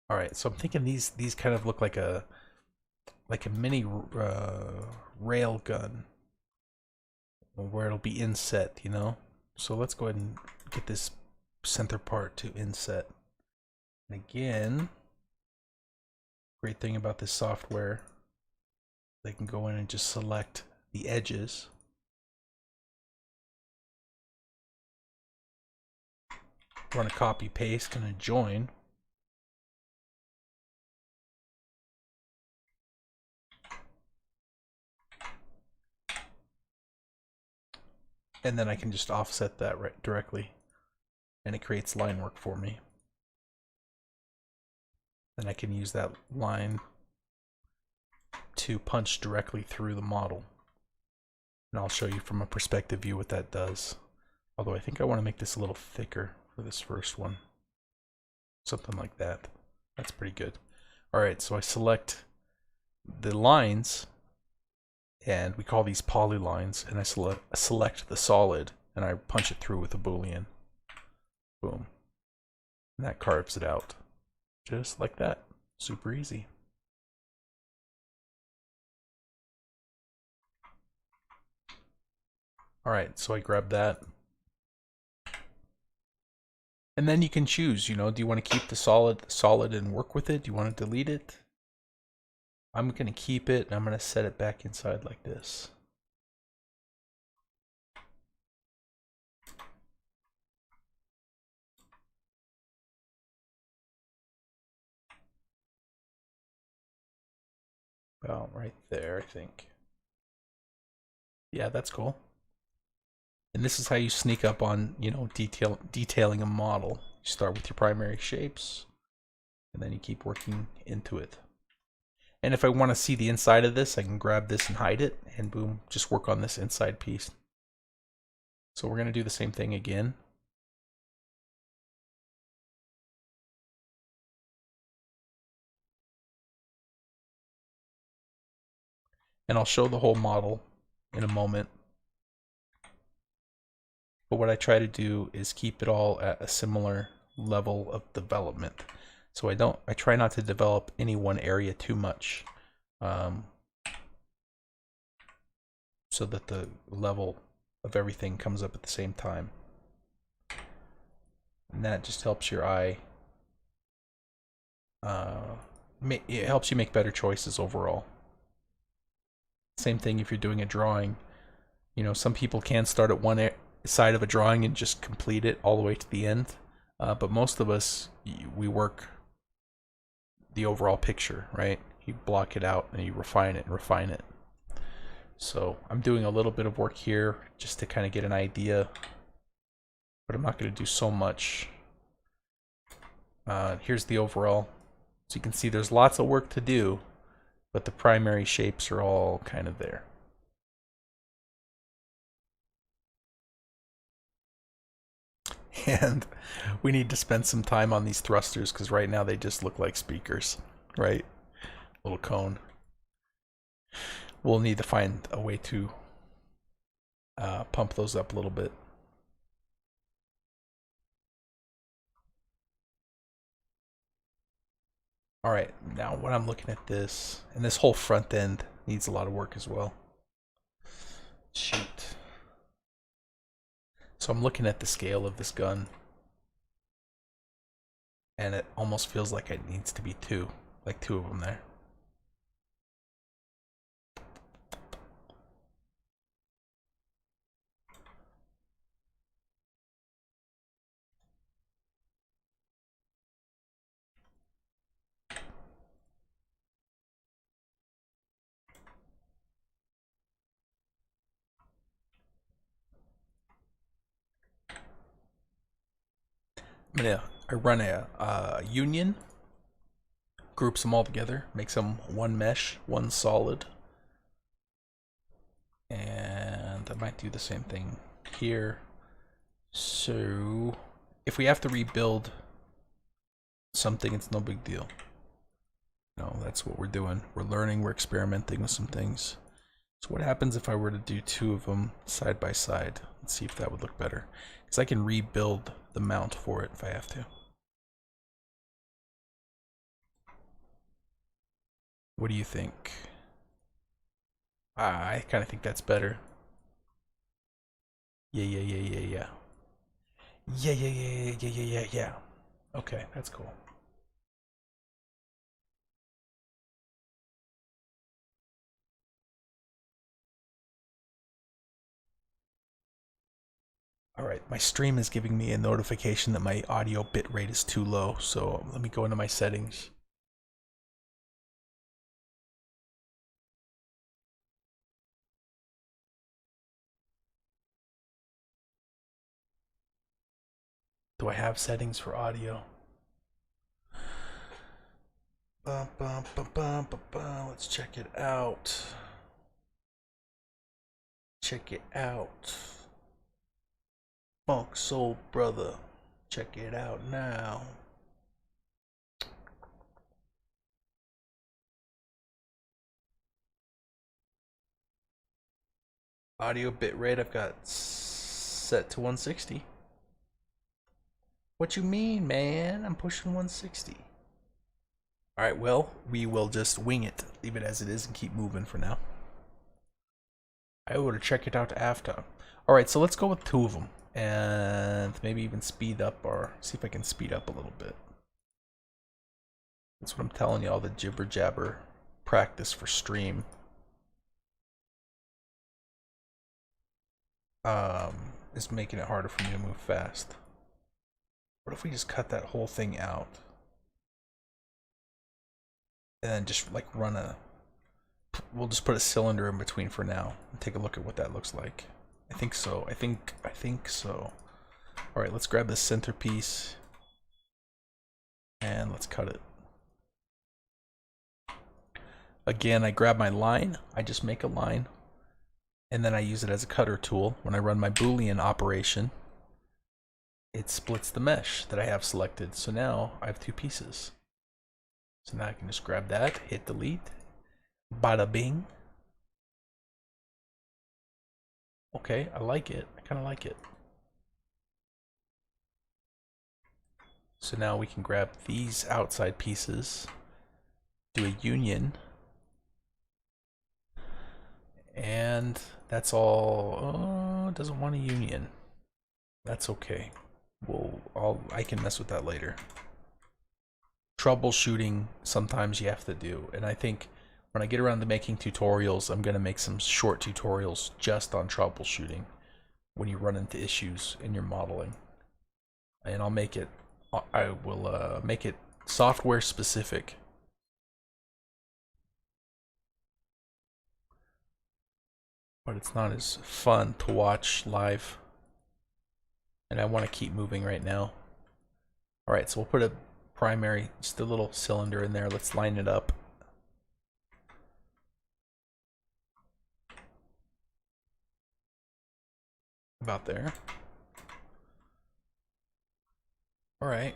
All right, so I'm thinking these kind of look like a mini rail gun where it'll be inset, you know. So let's go ahead and get this center part to inset. And again, great thing about this software, they can go in and just select the edges. Run a copy paste and a join. And then I can just offset that right directly, and it creates line work for me. Then I can use that line to punch directly through the model. And I'll show you from a perspective view what that does. Although I think I want to make this a little thicker for this first one. Something like that. That's pretty good. Alright, so I select the lines, and we call these polylines, and I select the solid, and I punch it through with a Boolean. Boom. And that carves it out. Just like that. Super easy. Alright, so I grab that. And then you can choose, do you want to keep the solid and work with it? Do you want to delete it? I'm going to keep it, and I'm going to set it back inside like this. About right there, I think. Yeah, that's cool. And this is how you sneak up on, detailing a model. You start with your primary shapes, and then you keep working into it. And if I want to see the inside of this, I can grab this and hide it, and boom, just work on this inside piece. So we're going to do the same thing again. And I'll show the whole model in a moment. But what I try to do is keep it all at a similar level of development. So I try not to develop any one area too much, so that the level of everything comes up at the same time. And that just helps your eye, it helps you make better choices overall. Same thing if you're doing a drawing. Some people can start at one side of a drawing and just complete it all the way to the end. But most of us, we work the overall picture, right? You block it out and you refine it and refine it. So I'm doing a little bit of work here just to kind of get an idea, but I'm not going to do so much. Here's the overall. So you can see there's lots of work to do, but the primary shapes are all kind of there. And we need to spend some time on these thrusters because right now they just look like speakers, right? Little cone. We'll need to find a way to pump those up a little bit. Alright, now when I'm looking at this, and this whole front end needs a lot of work as well. Shoot. So I'm looking at the scale of this gun, and it almost feels like it needs to be two of them there. I run a union, groups them all together, makes them one mesh, one solid. And I might do the same thing here. So if we have to rebuild something, it's no big deal. No, that's what we're doing. We're learning, we're experimenting with some things. So what happens if I were to do two of them side by side? Let's see if that would look better. Because I can rebuild the mount for it if I have to. What do you think? I kind of think that's better. Yeah. Yeah. Okay, that's cool. Alright, my stream is giving me a notification that my audio bitrate is too low, so let me go into my settings. Do I have settings for audio? Let's check it out. Check it out. Funk Soul Brother. Check it out now. Audio bitrate I've got set to 160. What you mean, man? I'm pushing 160. Alright, well, we will just wing it. Leave it as it is and keep moving for now. I will check it out after. Alright, so let's go with 2 of them. And maybe even speed up, or see if I can speed up a little bit. That's what I'm telling you, all the jibber jabber practice for stream. Is making it harder for me to move fast. What if we just cut that whole thing out? And then just like run a... We'll just put a cylinder in between for now and take a look at what that looks like. I think so. I think so. Alright, let's grab this centerpiece. And let's cut it. Again, I grab my line. I just make a line. And then I use it as a cutter tool. When I run my Boolean operation, it splits the mesh that I have selected. So now I have 2 pieces. So now I can just grab that, hit delete, bada bing. Okay, I like it. I kind of like it. So now we can grab these outside pieces, do a union, and that's all. Oh, it doesn't want a union. That's okay. I can mess with that later. Troubleshooting sometimes you have to do, and I think when I get around to making tutorials, I'm gonna make some short tutorials just on troubleshooting when you run into issues in your modeling, and I will make it software specific. But it's not as fun to watch live, and I want to keep moving right now. Alright, so we'll put a primary, just a little cylinder in there. Let's line it up. About there. Alright.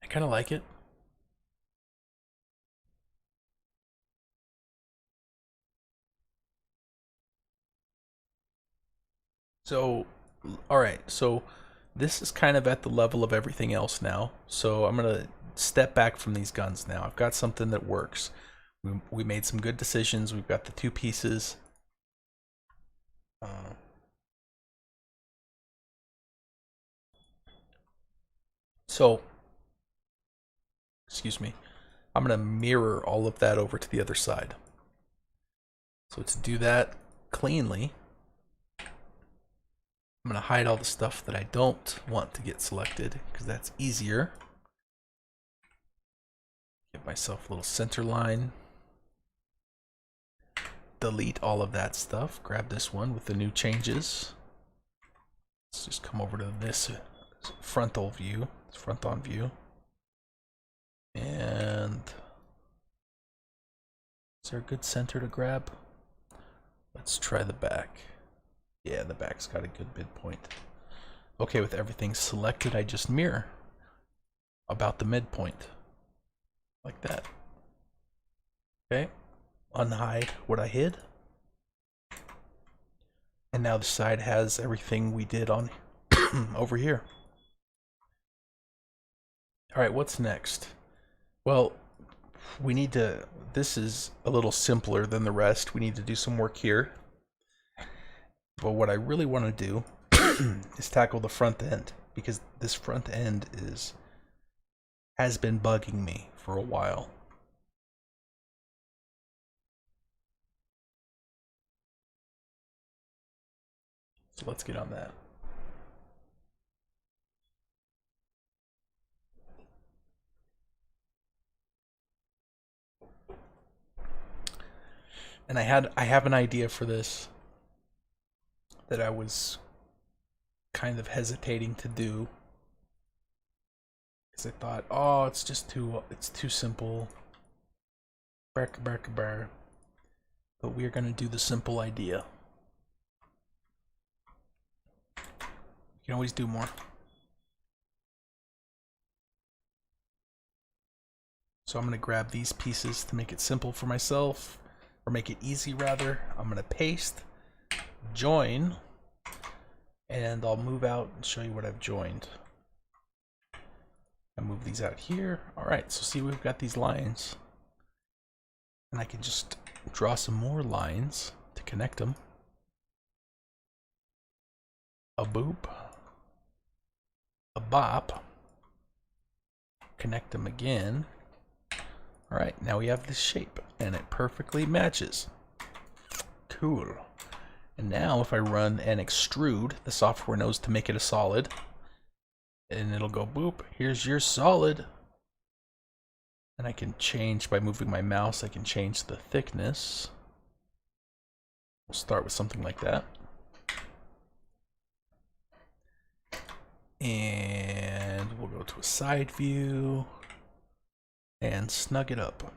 I kind of like it. So, alright, so this is kind of at the level of everything else now. So I'm going to step back from these guns now. I've got something that works. We made some good decisions. We've got the 2 pieces. So, excuse me, I'm going to mirror all of that over to the other side. So to do that cleanly, I'm going to hide all the stuff that I don't want to get selected, because that's easier. Give myself a little center line. Delete all of that stuff. Grab this one with the new changes. Let's just come over to this frontal view, front on view. And is there a good center to grab? Let's try the back. Yeah, the back's got a good midpoint. Okay, with everything selected, I just mirror about the midpoint. Like that. Okay. Unhide what I hid. And now the side has everything we did on over here. Alright, what's next? Well, we need to... This is a little simpler than the rest. We need to do some work here. But what I really want to do is tackle the front end, because this front end has been bugging me for a while. So let's get on that. And I have an idea for this that I was kind of hesitating to do. Because I thought, oh, it's too simple. But we're going to do the simple idea. You can always do more. So I'm going to grab these pieces to make it simple for myself, or make it easy rather. I'm going to paste, join, and I'll move out and show you what I've joined. I move these out here. All right, so see, we've got these lines, and I can just draw some more lines to connect them. A boop, a bop, connect them again. All right, now we have this shape, and it perfectly matches. Cool. And now if I run and extrude, the software knows to make it a solid, and it'll go boop, here's your solid. And I can change by moving my mouse, I can change the thickness. We'll start with something like that. And we'll go to a side view and snug it up.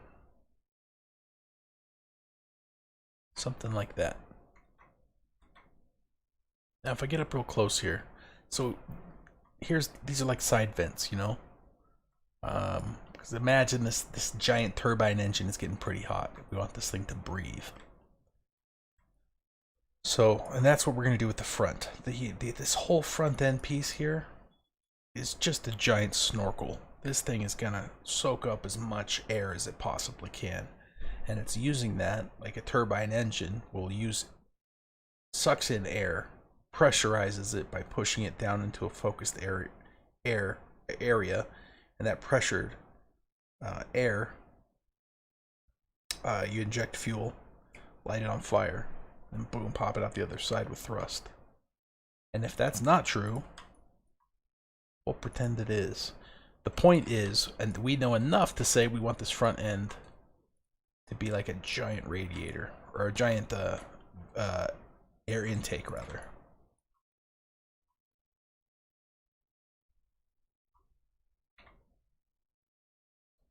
Something like that. Now if I get up real close here, so these are like side vents, you know? Because imagine this giant turbine engine is getting pretty hot. We want this thing to breathe. So, and that's what we're going to do with the front. This whole front end piece here is just a giant snorkel. This thing is going to soak up as much air as it possibly can. And it's using that, like a turbine engine will use, sucks in air, pressurizes it by pushing it down into a focused area, and that pressured air, you inject fuel, light it on fire, and boom, pop it out the other side with thrust. And if that's not true, we'll pretend it is. The point is, and we know enough to say we want this front end to be like a giant radiator, or a giant air intake rather.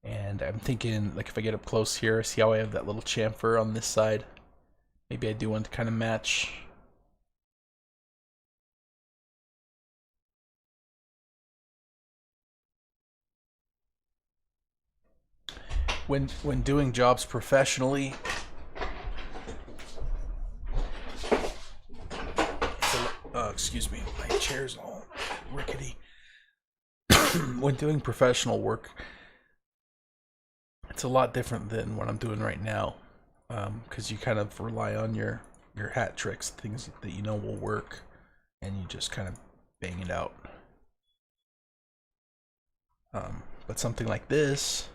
And I'm thinking, like, if I get up close here, see how I have that little chamfer on this side? Maybe I do want to kind of match. When doing jobs professionally, excuse me, my chair's all rickety. When doing professional work, it's a lot different than what I'm doing right now, because you kind of rely on your hat tricks, things that you know will work, and you just kind of bang it out. But something like this,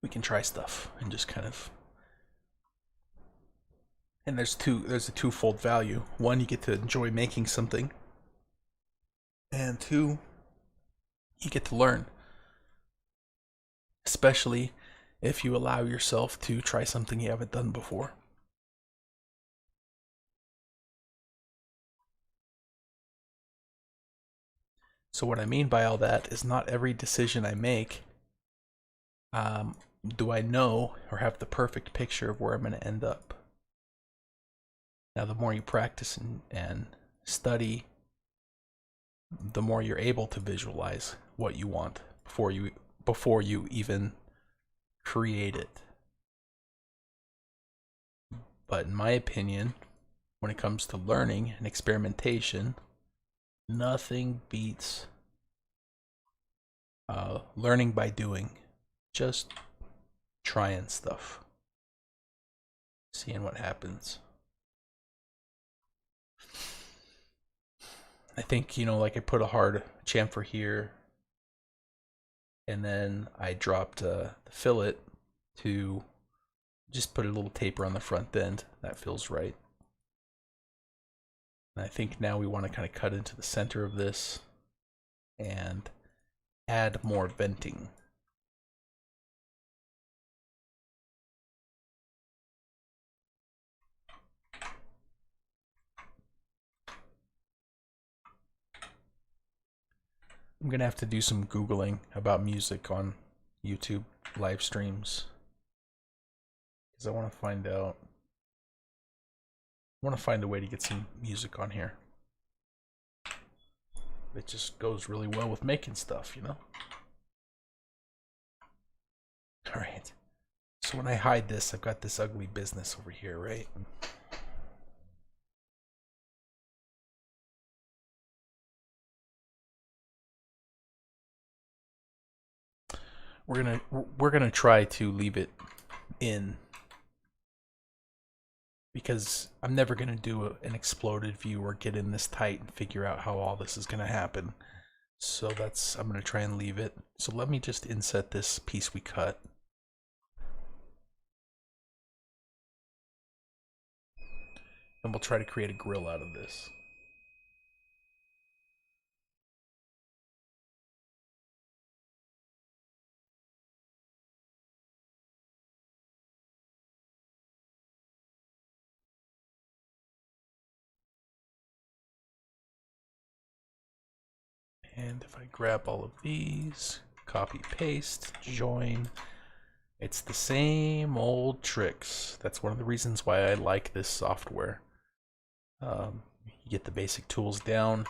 we can try stuff and just kind of. And there's a twofold value. One, you get to enjoy making something, and two, you get to learn. Especially if you allow yourself to try something you haven't done before. So what I mean by all that is not every decision I make do I know or have the perfect picture of where I'm going to end up. Now, the more you practice and study, the more you're able to visualize what you want before you even create it. But in my opinion, when it comes to learning and experimentation, nothing beats learning by doing. Just trying stuff, seeing what happens. I think, like I put a hard chamfer here, and then I dropped the fillet to just put a little taper on the front end. That feels right. And I think now we want to kind of cut into the center of this and add more venting. I'm gonna have to do some Googling about music on YouTube live streams. Because I want to find out. I want to find a way to get some music on here. It just goes really well with making stuff, you know? Alright. So when I hide this, I've got this ugly business over here, right? We're gonna try to leave it in, because I'm never gonna do an exploded view or get in this tight and figure out how all this is gonna happen. So I'm gonna try and leave it. So let me just inset this piece we cut. And we'll try to create a grill out of this. And if I grab all of these, copy, paste, join, it's the same old tricks. That's one of the reasons why I like this software. You get the basic tools down,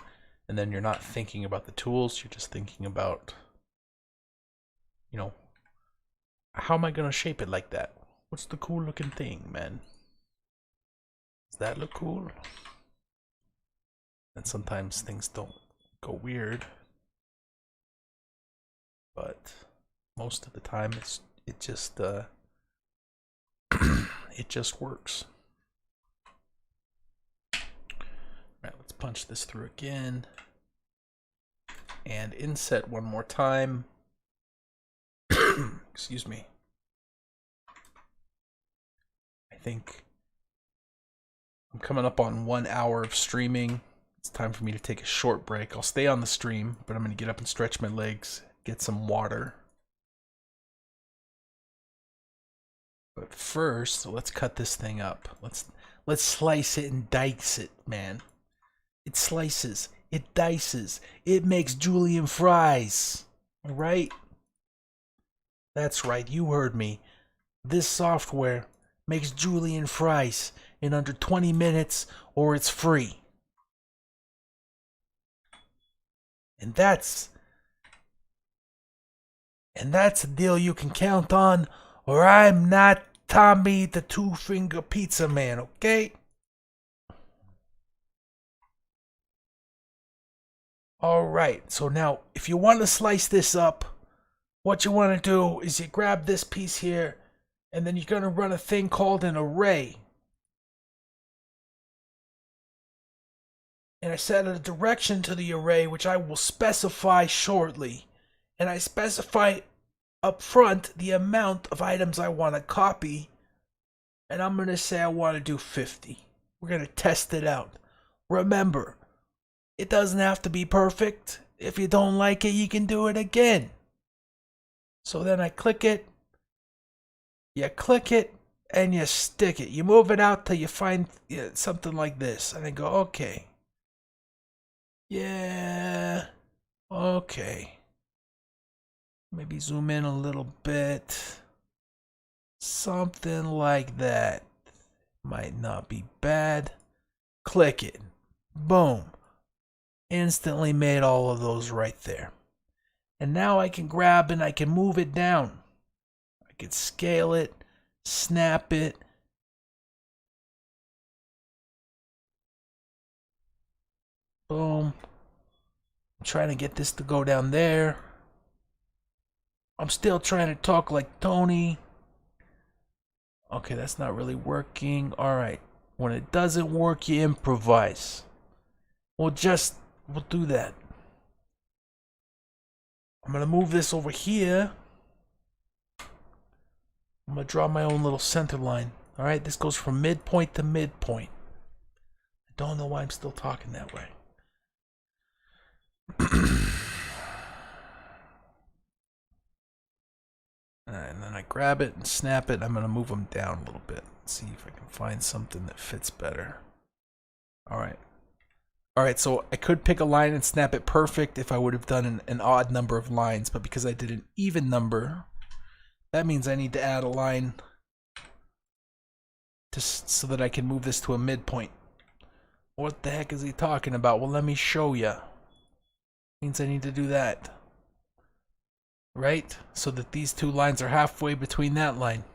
and then you're not thinking about the tools, you're just thinking about, you know, how am I going to shape it like that? What's the cool looking thing, man? Does that look cool? And sometimes things don't go weird, but most of the time it just it just works. Alright, let's punch this through again and inset one more time. Excuse me. I think I'm coming up on 1 hour of streaming. It's time for me to take a short break. I'll stay on the stream, but I'm going to get up and stretch my legs, get some water. But first, let's cut this thing up. Let's slice it and dice it, man. It slices, it dices, it makes julienne fries. All right? That's right, you heard me. This software makes julienne fries in under 20 minutes, or it's free. And that's a deal you can count on, or I'm not Tommy the Two-Finger Pizza Man, okay? Alright, so now, if you want to slice this up, what you want to do is you grab this piece here, and then you're going to run a thing called an array. And I set a direction to the array, which I will specify shortly. And I specify up front the amount of items I want to copy. And I'm going to say I want to do 50. We're going to test it out. Remember, it doesn't have to be perfect. If you don't like it, you can do it again. So then I click it. You click it and you stick it. You move it out till you find something like this. And I go, okay. Yeah. Okay. Maybe zoom in a little bit. Something like that. Might not be bad. Click it. Boom. Instantly made all of those right there. And now I can grab and I can move it down. I can scale it, snap it. Boom. I'm trying to get this to go down there. I'm still trying to talk like Tony. Okay, that's not really working. Alright. When it doesn't work, you improvise. We'll do that. I'm going to move this over here. I'm going to draw my own little center line. Alright, this goes from midpoint to midpoint. I don't know why I'm still talking that way. Alright, and then I grab it and snap it. I'm going to move them down a little bit. See if I can find something that fits better. Alright. Alright, so I could pick a line and snap it perfect if I would have done an odd number of lines, but because I did an even number, that means I need to add a line so that I can move this to a midpoint. What the heck is he talking about? Well, let me show ya. Means I need to do that. Right? So that these two lines are halfway between that line.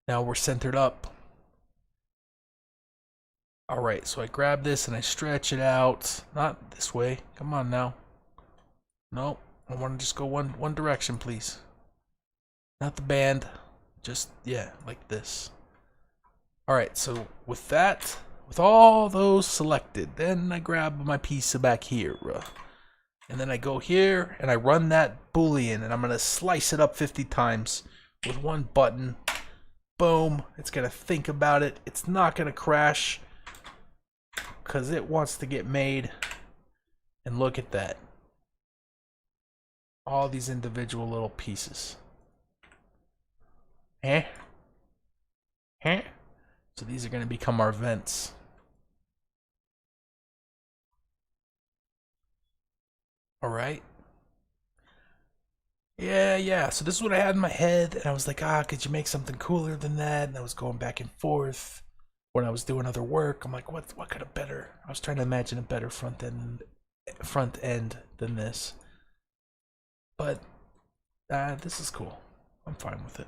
Now we're centered up. Alright, so I grab this and I stretch it out. Not this way. Come on now. Nope. I want to just go one direction, please. Not the band. Just, yeah, like this. Alright, so with that, with all those selected, then I grab my piece back here. And then I go here and I run that boolean and I'm going to slice it up 50 times with one button. Boom. It's going to think about it. It's not going to crash because it wants to get made. And look at that. All these individual little pieces. Eh? Eh? So these are going to become our vents. Alright. Yeah. So this is what I had in my head. And I was like, could you make something cooler than that? And I was going back and forth. When I was doing other work, I'm like, what could a better... I was trying to imagine a better front end than this. But this is cool. I'm fine with it.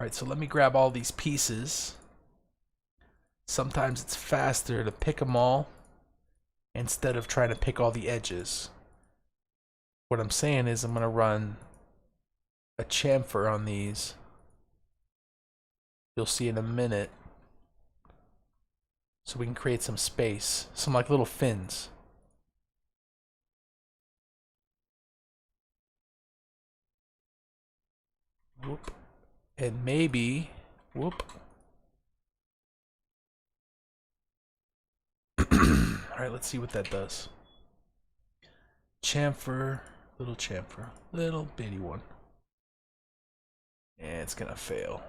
Alright, so let me grab all these pieces. Sometimes it's faster to pick them all instead of trying to pick all the edges. What I'm saying is I'm going to run a chamfer on these. You'll see in a minute. So we can create some space. Some like little fins. Whoop. And maybe... Whoop. Alright, let's see what that does. Chamfer. Little chamfer. Little bitty one. And it's gonna fail.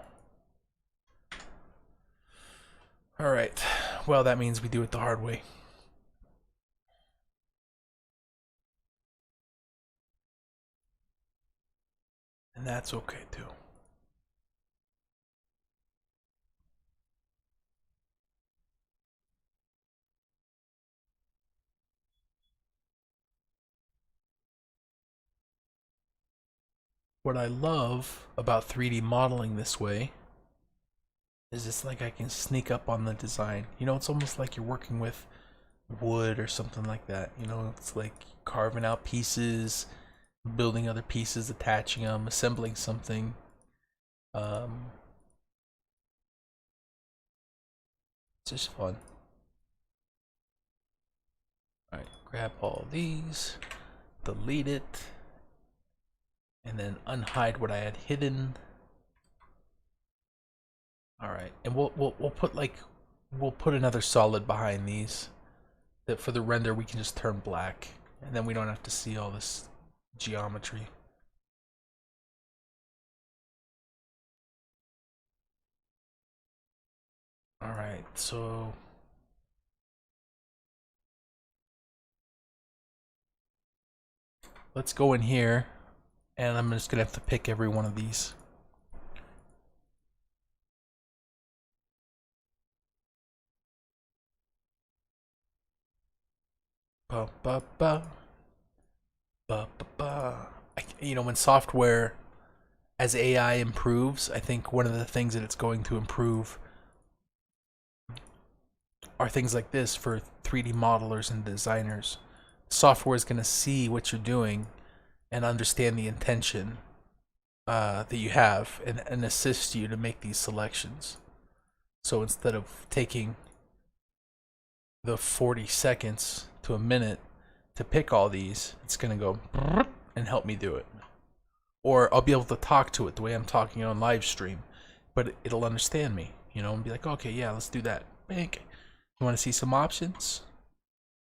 Alright. Well, that means we do it the hard way. And that's okay too. What I love about 3D modeling this way is it's like I can sneak up on the design. You know, it's almost like you're working with wood or something like that. You know, it's like carving out pieces, building other pieces, attaching them, assembling something. It's just fun. Alright, grab all these, delete it, and then unhide what I had hidden. Alright, and we'll put another solid behind these. That for the render we can just turn black. And then we don't have to see all this geometry. Alright, so let's go in here and I'm just gonna have to pick every one of these. Ba ba ba. Ba ba ba. You know, when software as AI improves, I think one of the things that it's going to improve are things like this for 3D modelers and designers. Software is going to see what you're doing and understand the intention that you have and assist you to make these selections. So instead of taking the 40 seconds to a minute to pick all these, it's going to go and help me do it. Or I'll be able to talk to it the way I'm talking on live stream, but it'll understand me, you know, and be like, okay, yeah, let's do that. Bank. You want to see some options?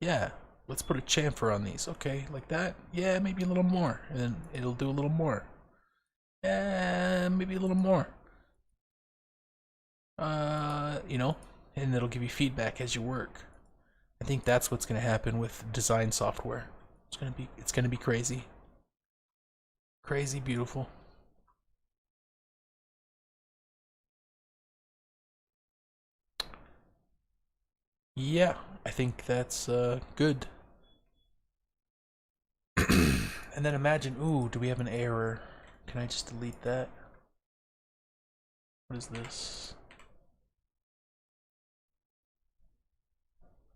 Yeah, let's put a chamfer on these. Okay, like that? Yeah, maybe a little more. And then it'll do a little more. Maybe a little more. You know, and it'll give you feedback as you work. I think that's what's going to happen with design software. It's going to be crazy. Crazy beautiful. Yeah, I think that's good. And then imagine, ooh, do we have an error? Can I just delete that? What is this?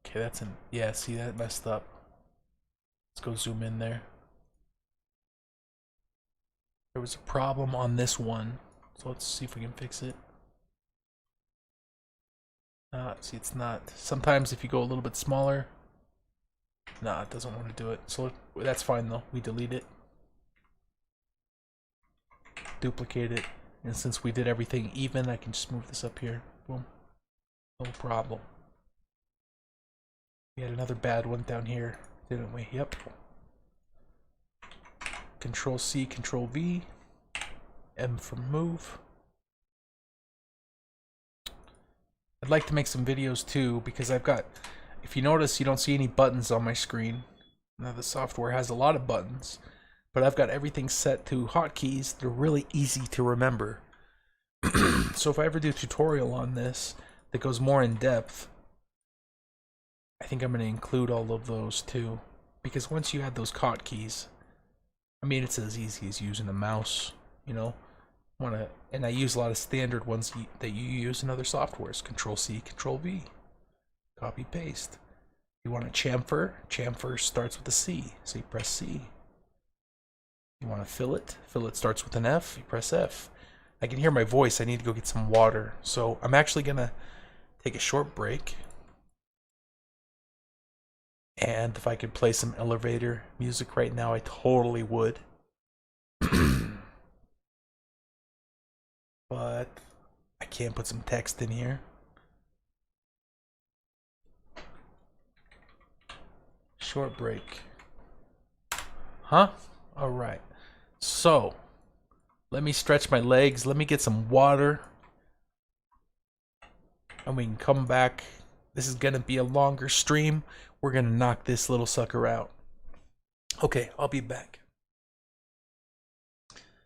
Okay, that's an, yeah, see that messed up. Let's go zoom in there. There was a problem on this one, so let's see if we can fix it. See, it's not. Sometimes if you go a little bit smaller, nah, it doesn't want to do it. So that's fine though. We delete it, duplicate it, and since we did everything even, I can just move this up here. Boom, no problem. We had another bad one down here, didn't we? Yep. Control C, Control V, M for move. I'd like to make some videos too, because I've got, if you notice, you don't see any buttons on my screen. Now the software has a lot of buttons, but I've got everything set to hotkeys. They're really easy to remember. So if I ever do a tutorial on this that goes more in depth, I think I'm going to include all of those too. Because once you add those hotkeys, I mean, it's as easy as using a mouse, you know. And I use a lot of standard ones that you use in other softwares. Control C, Control V, copy paste. You want a chamfer? Chamfer starts with a C, so you press C. You want to fillet? Fillet starts with an F, you press F. I can hear my voice. I need to go get some water, so I'm actually gonna take a short break. And if I could play some elevator music right now, I totally would. But I can't put some text in here. Short break. Huh? Alright. So, let me stretch my legs. Let me get some water. And we can come back. This is going to be a longer stream. We're going to knock this little sucker out. Okay, I'll be back.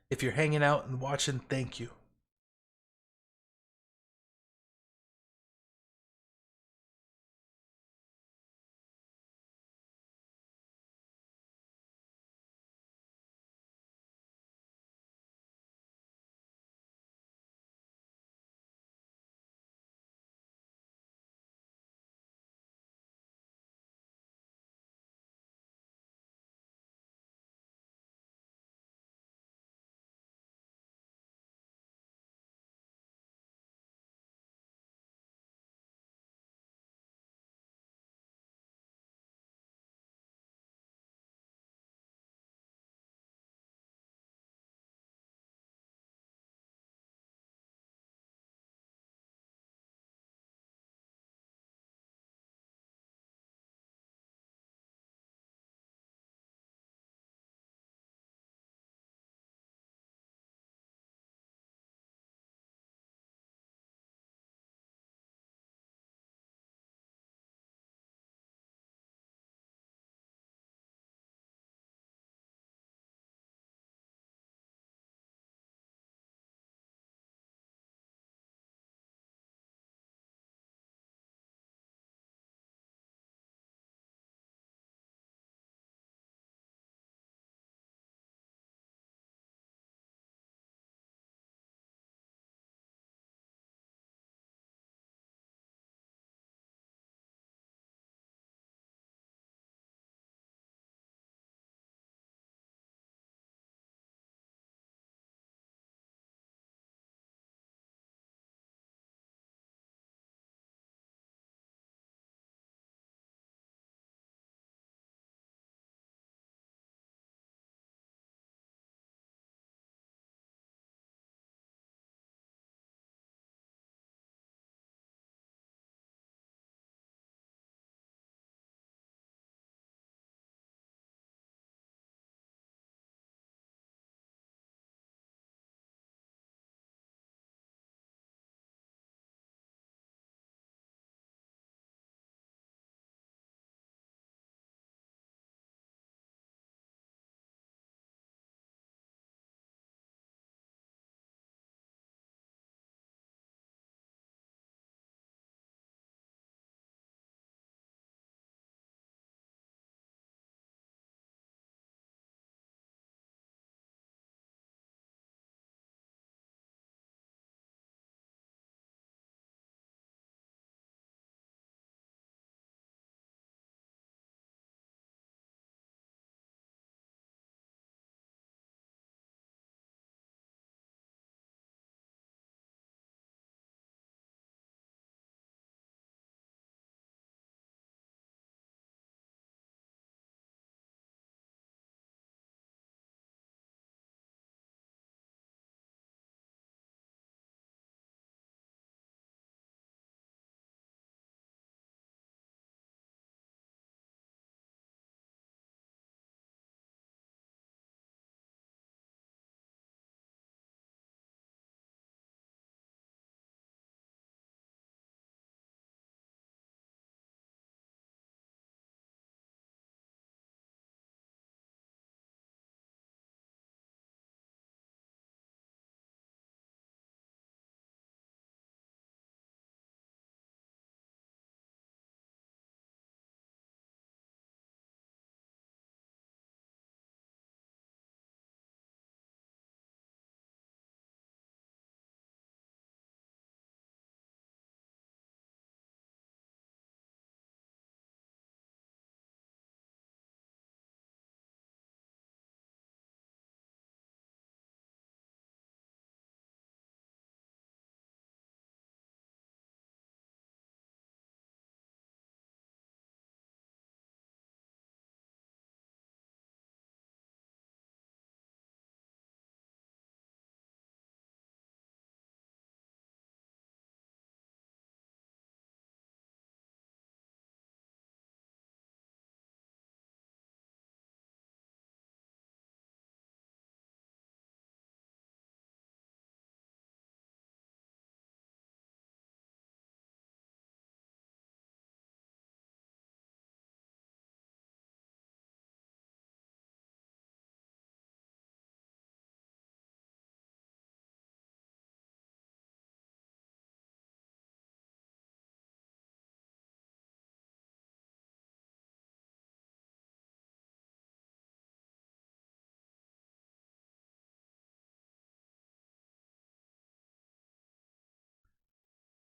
If you're hanging out and watching, thank you.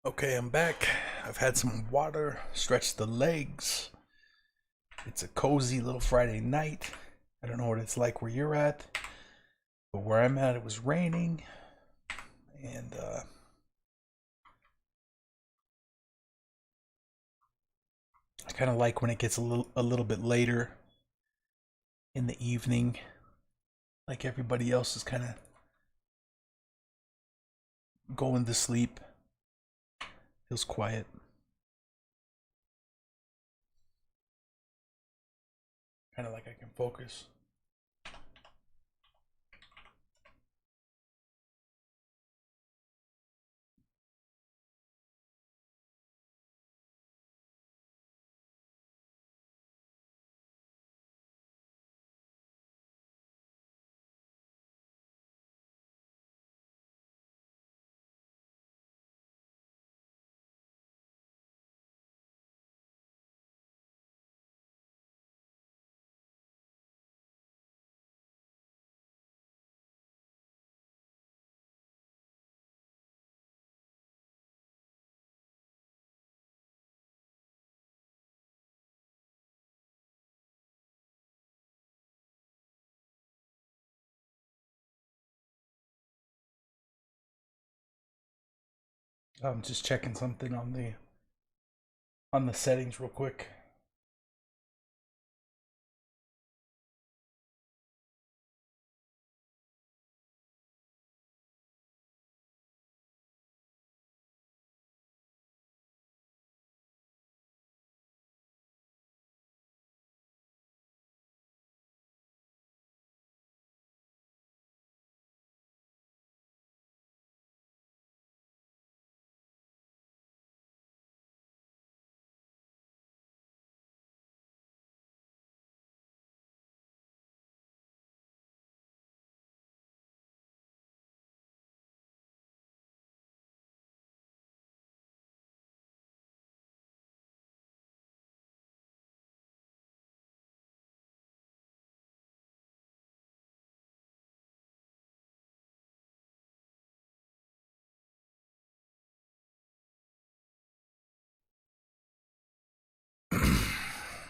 Okay, I'm back. I've had some water, stretched the legs. It's a cozy little Friday night. I don't know what it's like where you're at, but where I'm at, it was raining, and I kind of like when it gets a little bit later in the evening, like everybody else is kind of going to sleep. Feels quiet. Kind of like I can focus. I'm just checking something on the settings real quick.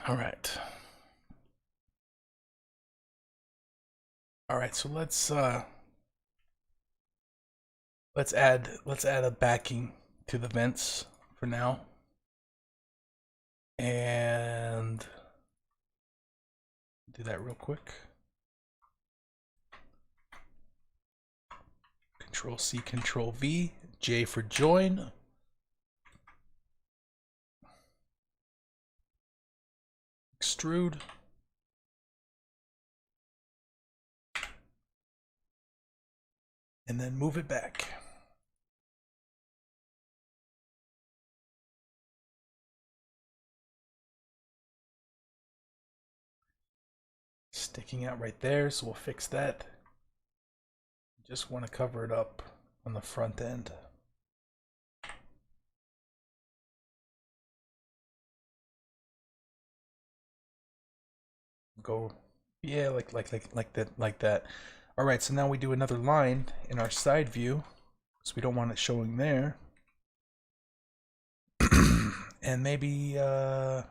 All right. All right, so let's add a backing to the vents for now. And do that real quick. Control C, Control V, J for join. Extrude. And then move it back. Sticking out right there, so we'll fix that. Just want to cover it up on the front end. Go, yeah, like that. All right, so now we do another line in our side view, so we don't want it showing there. And maybe yeah,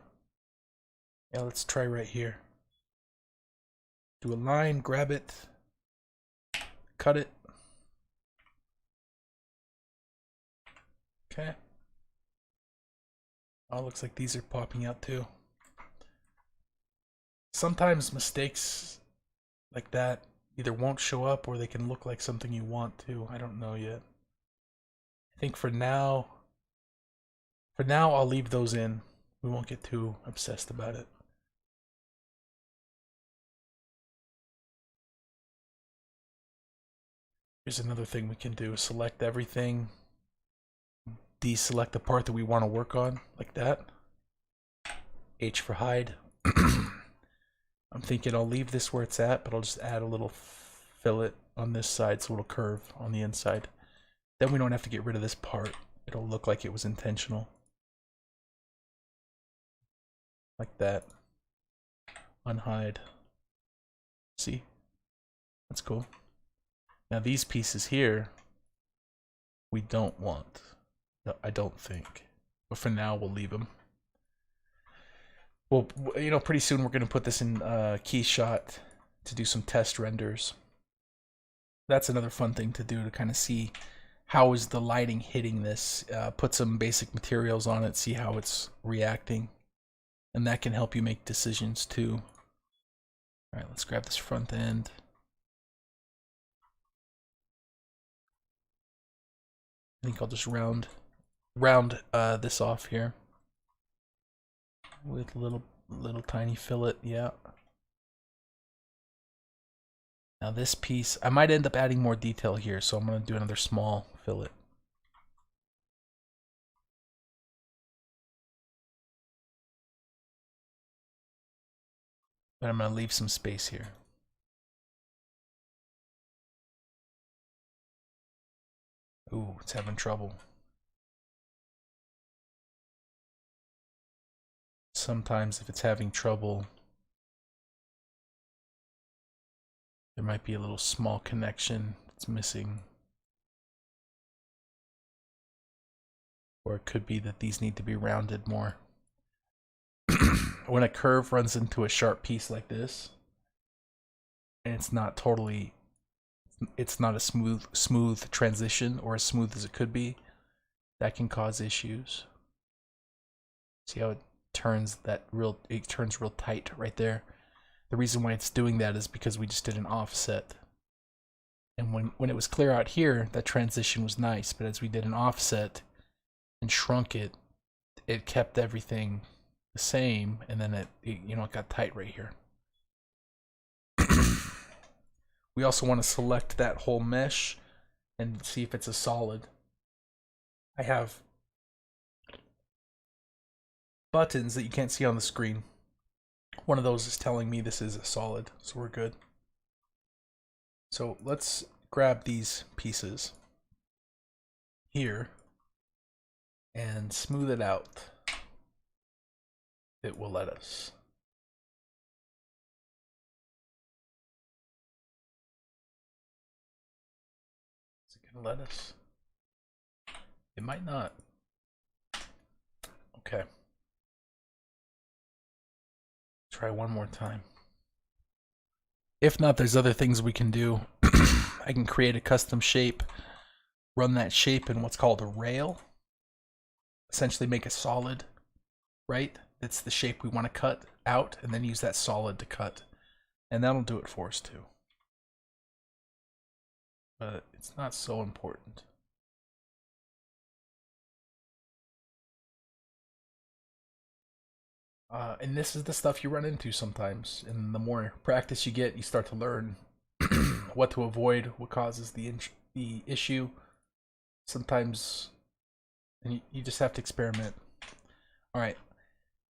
let's try right here. Do a line, grab it, cut it. Okay. Oh, looks like these are popping out too. Sometimes mistakes like that either won't show up or they can look like something you want to. I don't know yet. I think for now I'll leave those in. We won't get too obsessed about it. Here's another thing we can do. Select everything. Deselect the part that we want to work on, like that. H for hide. I'm thinking I'll leave this where it's at, but I'll just add a little fillet on this side so it'll curve on the inside. Then we don't have to get rid of this part. It'll look like it was intentional. Like that. Unhide. See? That's cool. Now these pieces here, we don't want. No, I don't think. But for now, we'll leave them. Well, you know, pretty soon we're going to put this in Keyshot to do some test renders. That's another fun thing to do, to kind of see how is the lighting hitting this. Put some basic materials on it, see how it's reacting. And that can help you make decisions too. All right, let's grab this front end. I think I'll just round this off here with little tiny fillet. Yeah. Now this piece, I might end up adding more detail here, so I'm going to do another small fillet. But I'm going to leave some space here. Ooh, it's having trouble. Sometimes if it's having trouble, there might be a little small connection that's missing. Or it could be that these need to be rounded more. When a curve runs into a sharp piece like this, and it's not a smooth transition, or as smooth as it could be, that can cause issues. See how it turns real tight right there. The reason why it's doing that is because we just did an offset. And when it was clear out here, that transition was nice, but as we did an offset and shrunk it, it kept everything the same, and then it got tight right here. We also want to select that whole mesh and see if it's a solid. I have buttons that you can't see on the screen. One of those is telling me this is a solid, so we're good. So let's grab these pieces here and smooth it out. It will let us. Is it gonna let us? It might not. Okay. Try one more time. If not, there's other things we can do. I can create a custom shape, run that shape in what's called a rail, essentially make a solid, right? It's the shape we want to cut out, and then use that solid to cut. And that'll do it for us too. But it's not so important. And this is the stuff you run into sometimes. And the more practice you get, you start to learn what to avoid, what causes the issue. Sometimes, and you just have to experiment. All right,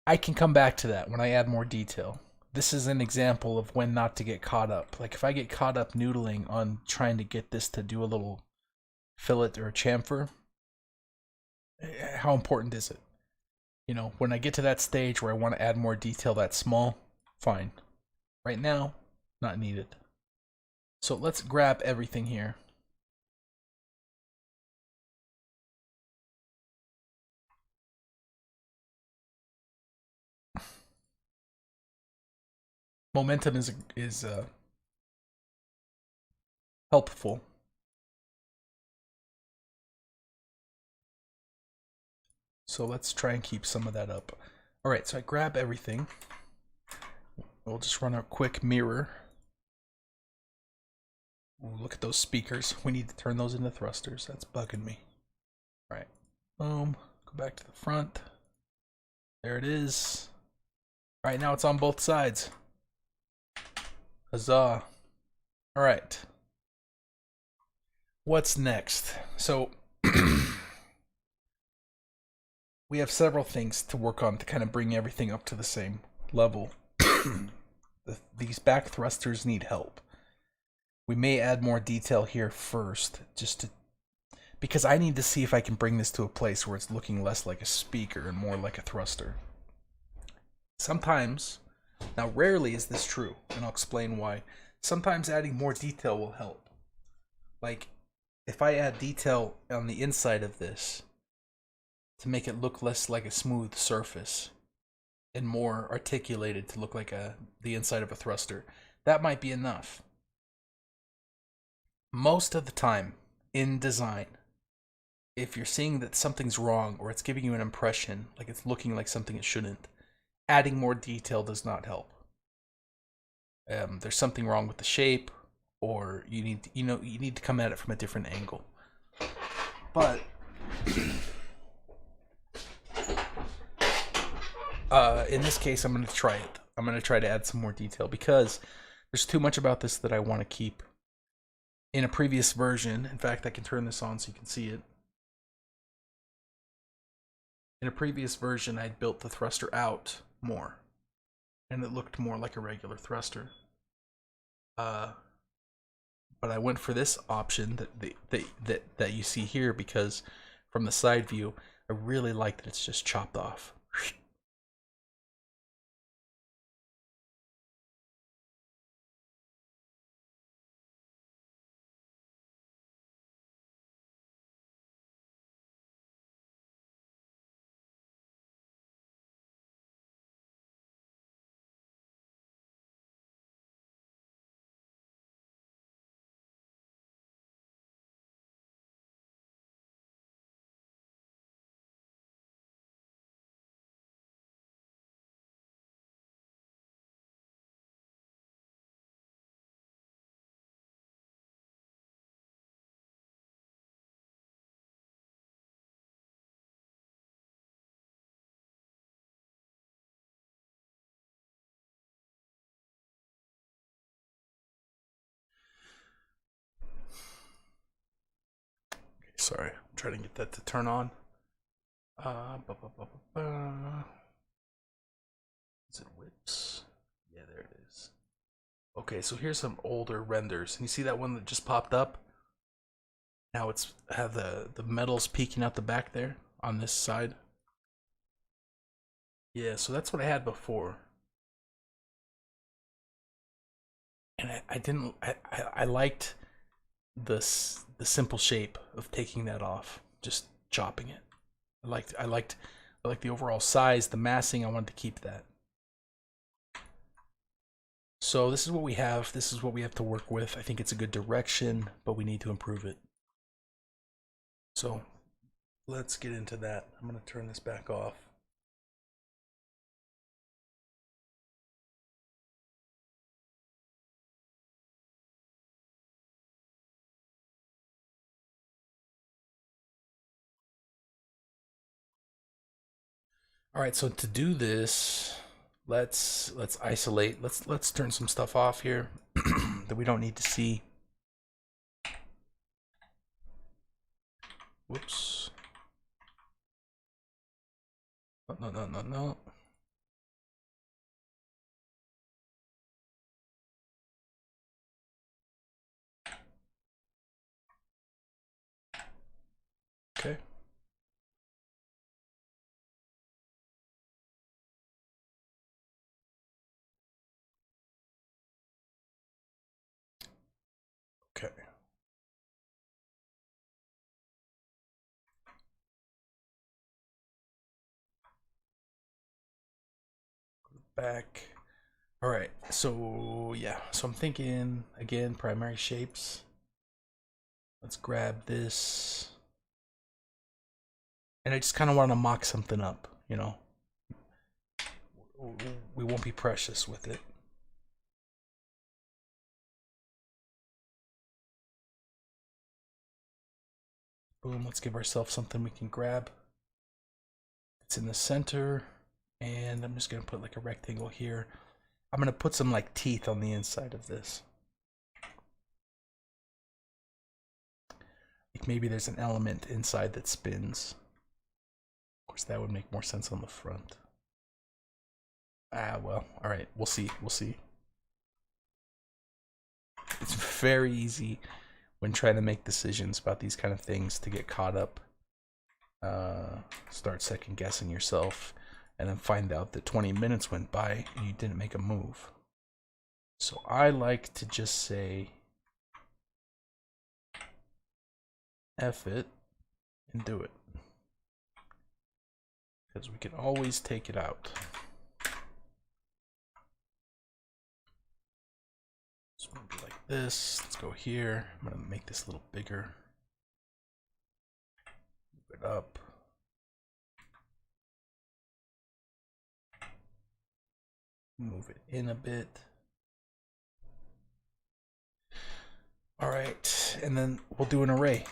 I can come back to that when I add more detail. This is an example of when not to get caught up. Like if I get caught up noodling on trying to get this to do a little fillet or a chamfer, how important is it? You know, when I get to that stage where I want to add more detail that's small, fine. Right now, not needed. So let's grab everything here. Momentum is helpful. So let's try and keep some of that up. All right, so I grab everything. We'll just run a quick mirror. Ooh, look at those speakers. We need to turn those into thrusters. That's bugging me. All right, boom. Go back to the front. There it is. All right, now it's on both sides. Huzzah. All right. What's next? So we have several things to work on to kind of bring everything up to the same level. These back thrusters need help. We may add more detail here first, because I need to see if I can bring this to a place where it's looking less like a speaker and more like a thruster. Sometimes, now rarely is this true, and I'll explain why. Sometimes adding more detail will help. Like, if I add detail on the inside of this, to make it look less like a smooth surface and more articulated to look like the inside of a thruster. That might be enough. Most of the time in design, if you're seeing that something's wrong or it's giving you an impression like it's looking like something it shouldn't, adding more detail does not help. There's something wrong with the shape, or you need to come at it from a different angle. But in this case, I'm going to try it. I'm going to try to add some more detail because there's too much about this that I want to keep. In a previous version, in fact, I can turn this on so you can see it. In a previous version, I'd built the thruster out more, and it looked more like a regular thruster. But I went for this option that you see here because from the side view, I really like that it's just chopped off. Sorry, I'm trying to get that to turn on. Is it whips? Yeah, there it is. Okay, so here's some older renders. And you see that one that just popped up? Now it's have the metals peeking out the back there on this side. Yeah, so that's what I had before. And I didn't I liked the simple shape of taking that off, just chopping it. I liked the overall size, the massing. I wanted to keep that. So this is what we have. This is what we have to work with. I think it's a good direction, but we need to improve it. So let's get into that. I'm going to turn this back off. All right, so to do this, let's isolate. Let's turn some stuff off here that we don't need to see. Whoops. No. Okay. Okay. Back. All right. So yeah. So I'm thinking again, primary shapes. Let's grab this. And I just kind of want to mock something up, you know. We won't be precious with it. Boom, let's give ourselves something we can grab. It's in the center, and I'm just gonna put like a rectangle here. I'm gonna put some like teeth on the inside of this. Like maybe there's an element inside that spins. Of course, that would make more sense on the front. Ah, well, all right, we'll see. We'll see. It's very easy when trying to make decisions about these kind of things to get caught up. Start second guessing yourself, and then find out that 20 minutes went by and you didn't make a move. So I like to just say F it and do it. because we can always take it out. So we'll be like this. Let's go here. I'm gonna make this a little bigger. Move it up. Move it in a bit. All right, and then we'll do an array.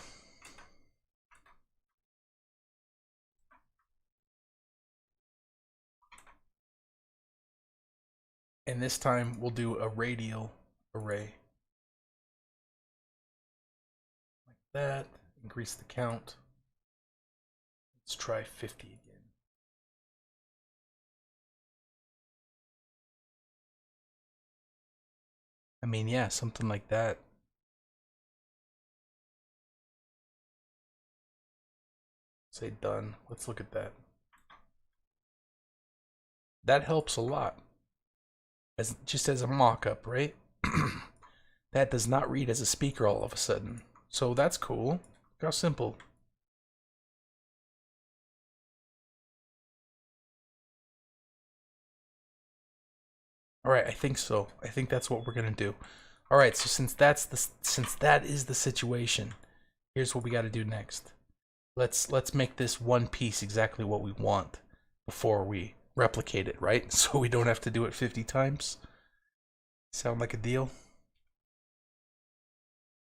And this time we'll do a radial array. Like that. Increase the count. Let's try 50 again. I mean, yeah, something like that. Say done. Let's look at that. That helps a lot. Just as a mock-up, right? That does not read as a speaker all of a sudden. So that's cool. Look how simple. Alright, I think so. I think that's what we're gonna do. Alright, so since that is the situation, here's what we gotta do next. Let's make this one piece exactly what we want before we replicate it, right? So we don't have to do it 50 times. Sound like a deal?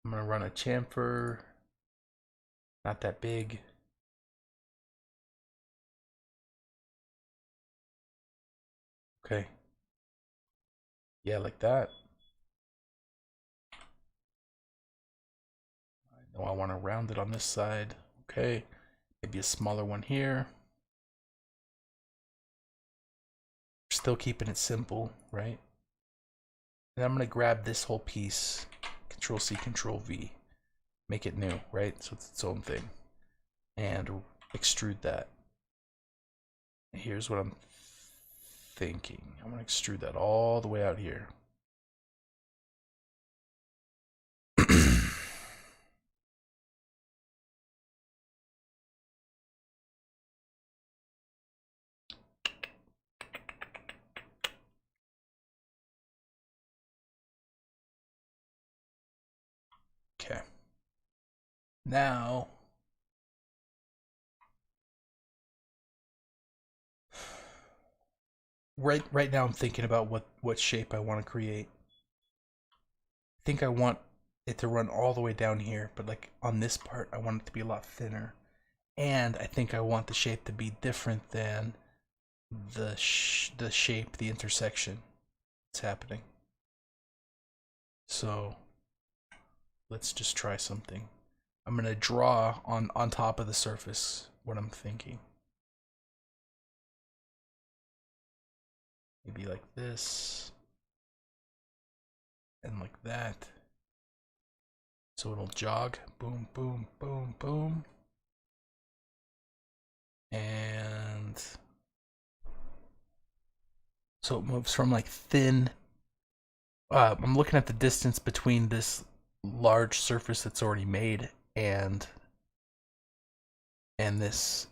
I'm gonna run a chamfer. Not that big. Okay. Yeah, like that. I know I want to round it on this side. Okay. Maybe a smaller one here. Still keeping it simple, right? And I'm going to grab this whole piece, Control C, Control V, make it new, right? So it's its own thing. And extrude that. Here's what I'm thinking. I'm going to extrude that all the way out here. Okay. Now, right now I'm thinking about what shape I want to create. I think I want it to run all the way down here, but like on this part I want it to be a lot thinner. And I think I want the shape to be different than the shape, the intersection that's happening. So let's just try something. I'm gonna draw on top of the surface what I'm thinking. Maybe like this. And like that. So it'll jog. Boom, boom, boom, boom. And so it moves from like thin. I'm looking at the distance between this large surface that's already made and this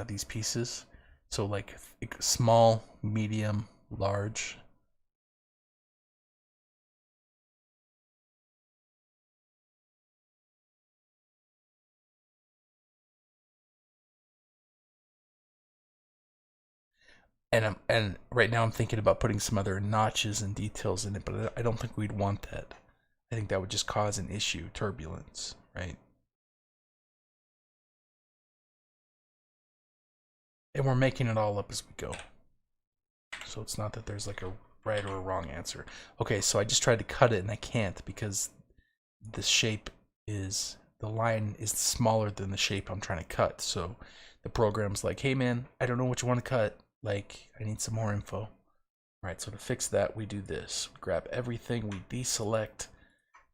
these pieces. So like small, medium, large. And right now I'm thinking about putting some other notches and details in it, but I don't think we'd want that. I think that would just cause an issue, turbulence, right? And we're making it all up as we go. So it's not that there's like a right or a wrong answer. Okay, so I just tried to cut it and I can't because the shape is, the line is smaller than the shape I'm trying to cut. So the program's like, hey man, I don't know what you want to cut. Like, I need some more info. All right, so to fix that, we do this. We grab everything, we deselect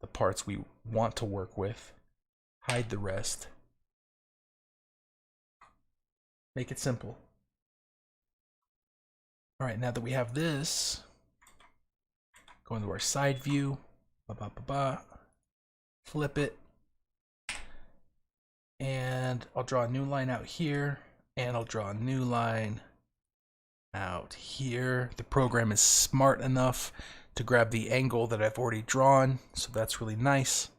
the parts we want to work with, hide the rest. Make it simple. All right, now that we have this, go into our side view, flip it, and I'll draw a new line out here, And I'll draw a new line out here. The program is smart enough to grab the angle that I've already drawn, so that's really nice.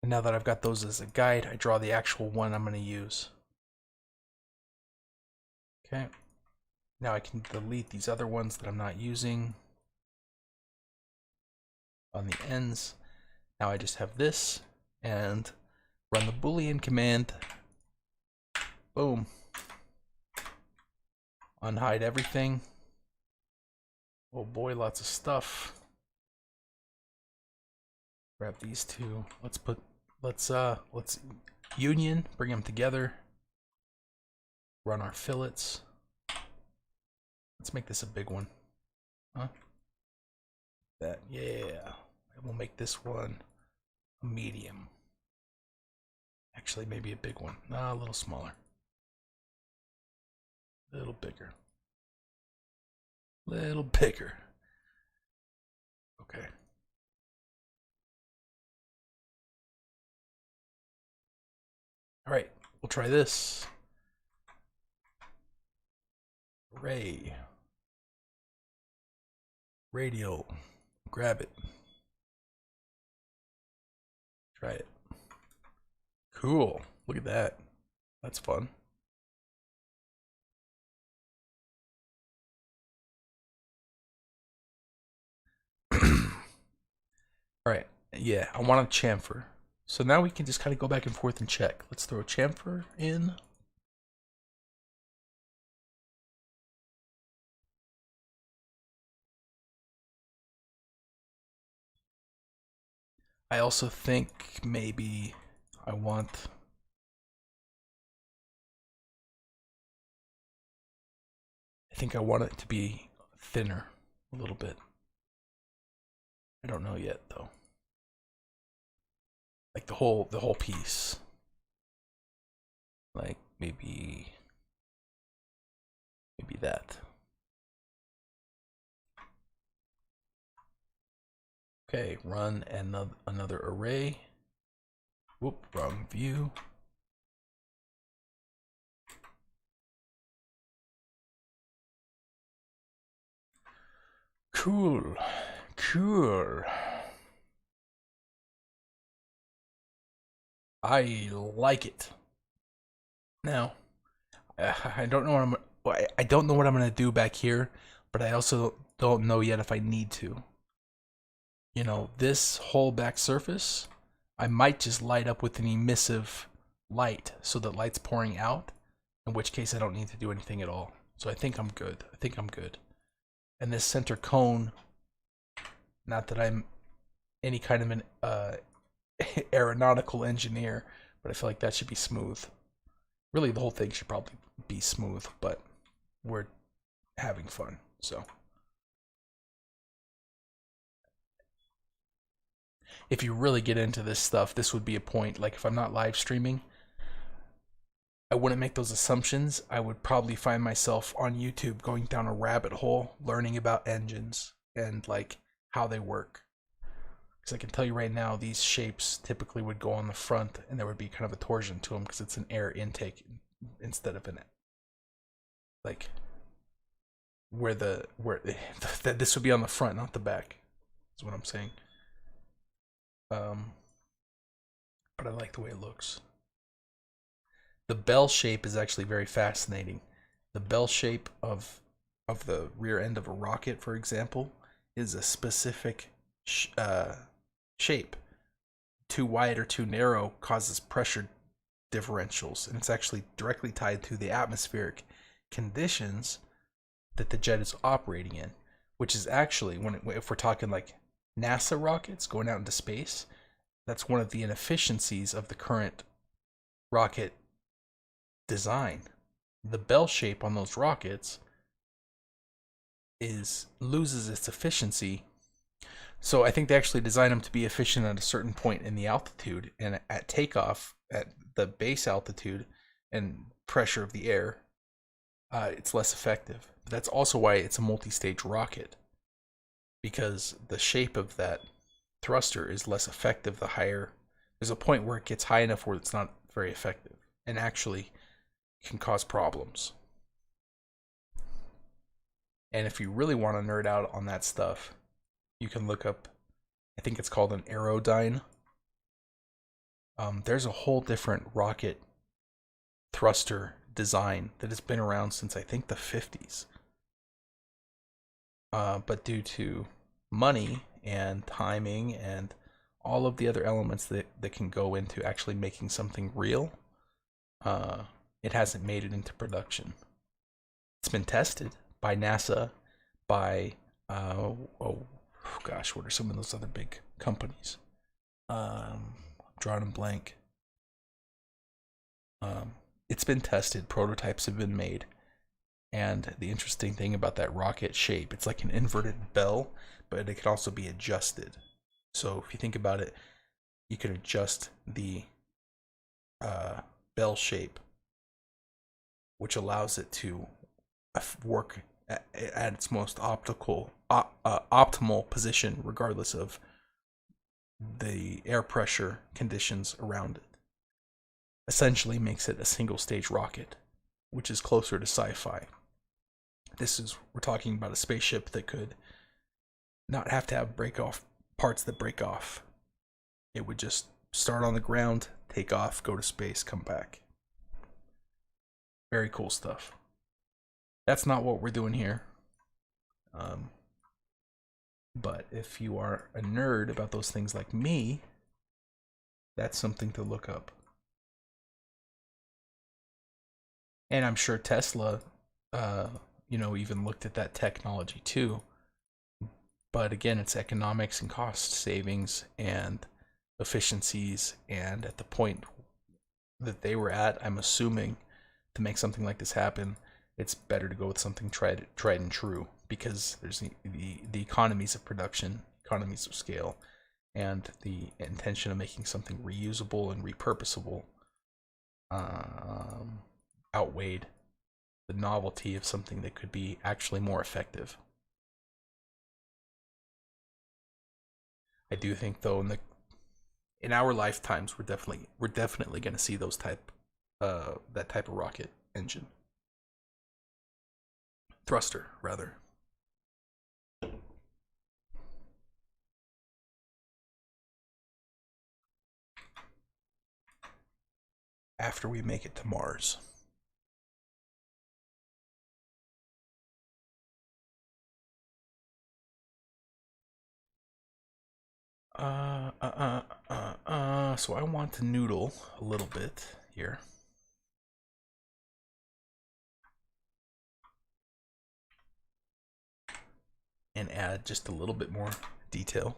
And now that I've got those as a guide, I draw the actual one I'm going to use. Okay. Now I can delete these other ones that I'm not using on the ends. Now I just have this and run the Boolean command. Boom. Unhide everything. Oh boy, lots of stuff. Grab these two. Let's union, bring them together. Run our fillets. Let's make this a big one. Huh? That, yeah. And we'll make this one a medium. Actually, maybe a big one. Nah, a little smaller. A little bigger. Little bigger. Okay. All right, we'll try this. Array. Radial. Grab it. Try it. Cool. Look at that. That's fun. Alright. Yeah, I want a chamfer. So now we can just kind of go back and forth and check. Let's throw a chamfer in. I also think maybe I want... I think I want it to be thinner a little bit. I don't know yet though. Like the whole piece. Like maybe that. Okay, run another array. Whoop, wrong view. Cool. Cool. I like it. Now, I don't know I don't know what I'm gonna do back here, but I also don't know yet if I need to. You know, this whole back surface, I might just light up with an emissive light so that light's pouring out, in which case I don't need to do anything at all. So I think I'm good. I think I'm good. And this center cone, not that I'm any kind of an aeronautical engineer, but I feel like that should be smooth. Really, the whole thing should probably be smooth, but we're having fun, so. If you really get into this stuff, this would be a point. Like if I'm not live streaming, I wouldn't make those assumptions. I would probably find myself on YouTube going down a rabbit hole, learning about engines and like how they work. Because I can tell you right now, these shapes typically would go on the front, and there would be kind of a torsion to them because it's an air intake instead of an like where this would be on the front, not the back. That's what I'm saying. But I like the way it looks. The bell shape is actually very fascinating. The bell shape of the rear end of a rocket, for example, is a specific shape. Too wide or too narrow causes pressure differentials, and it's actually directly tied to the atmospheric conditions that the jet is operating in, which is actually, if we're talking like NASA rockets going out into space, that's one of the inefficiencies of the current rocket design. The bell shape on those rockets loses its efficiency. So I think they actually design them to be efficient at a certain point in the altitude, and at takeoff, at the base altitude and pressure of the air, it's less effective. But that's also why it's a multi-stage rocket, because the shape of that thruster is less effective the higher. There's a point where it gets high enough where it's not very effective. And actually, can cause problems. And if you really want to nerd out on that stuff, you can look up, I think it's called an aerodyne. There's a whole different rocket thruster design that has been around since I think the 50s. But due to money and timing and all of the other elements that can go into actually making something real, it hasn't made it into production. It's been tested by NASA, by, oh gosh, what are some of those other big companies? Drawing a blank. It's been tested, prototypes have been made, and the interesting thing about that rocket shape, it's like an inverted bell, but it can also be adjusted. So if you think about it, you can adjust the bell shape, which allows it to work at its most optimal position, regardless of the air pressure conditions around it. Essentially makes it a single stage rocket, which is closer to sci-fi. We're talking about a spaceship that could not have to have parts that break off. It would just start on the ground, take off, go to space, come back. Very cool stuff. That's not what we're doing here. But if you are a nerd about those things like me, that's something to look up. And I'm sure Tesla, even looked at that technology too. But again, it's economics and cost savings and efficiencies. And at the point that they were at, I'm assuming to make something like this happen, it's better to go with something tried and true, because there's the economies of production, economies of scale, and the intention of making something reusable and repurposable outweighed the novelty of something that could be actually more effective. I do think, though, in our lifetimes, we're definitely going to see that type of rocket engine, thruster rather. After we make it to Mars. So I want to noodle a little bit here. And add just a little bit more detail.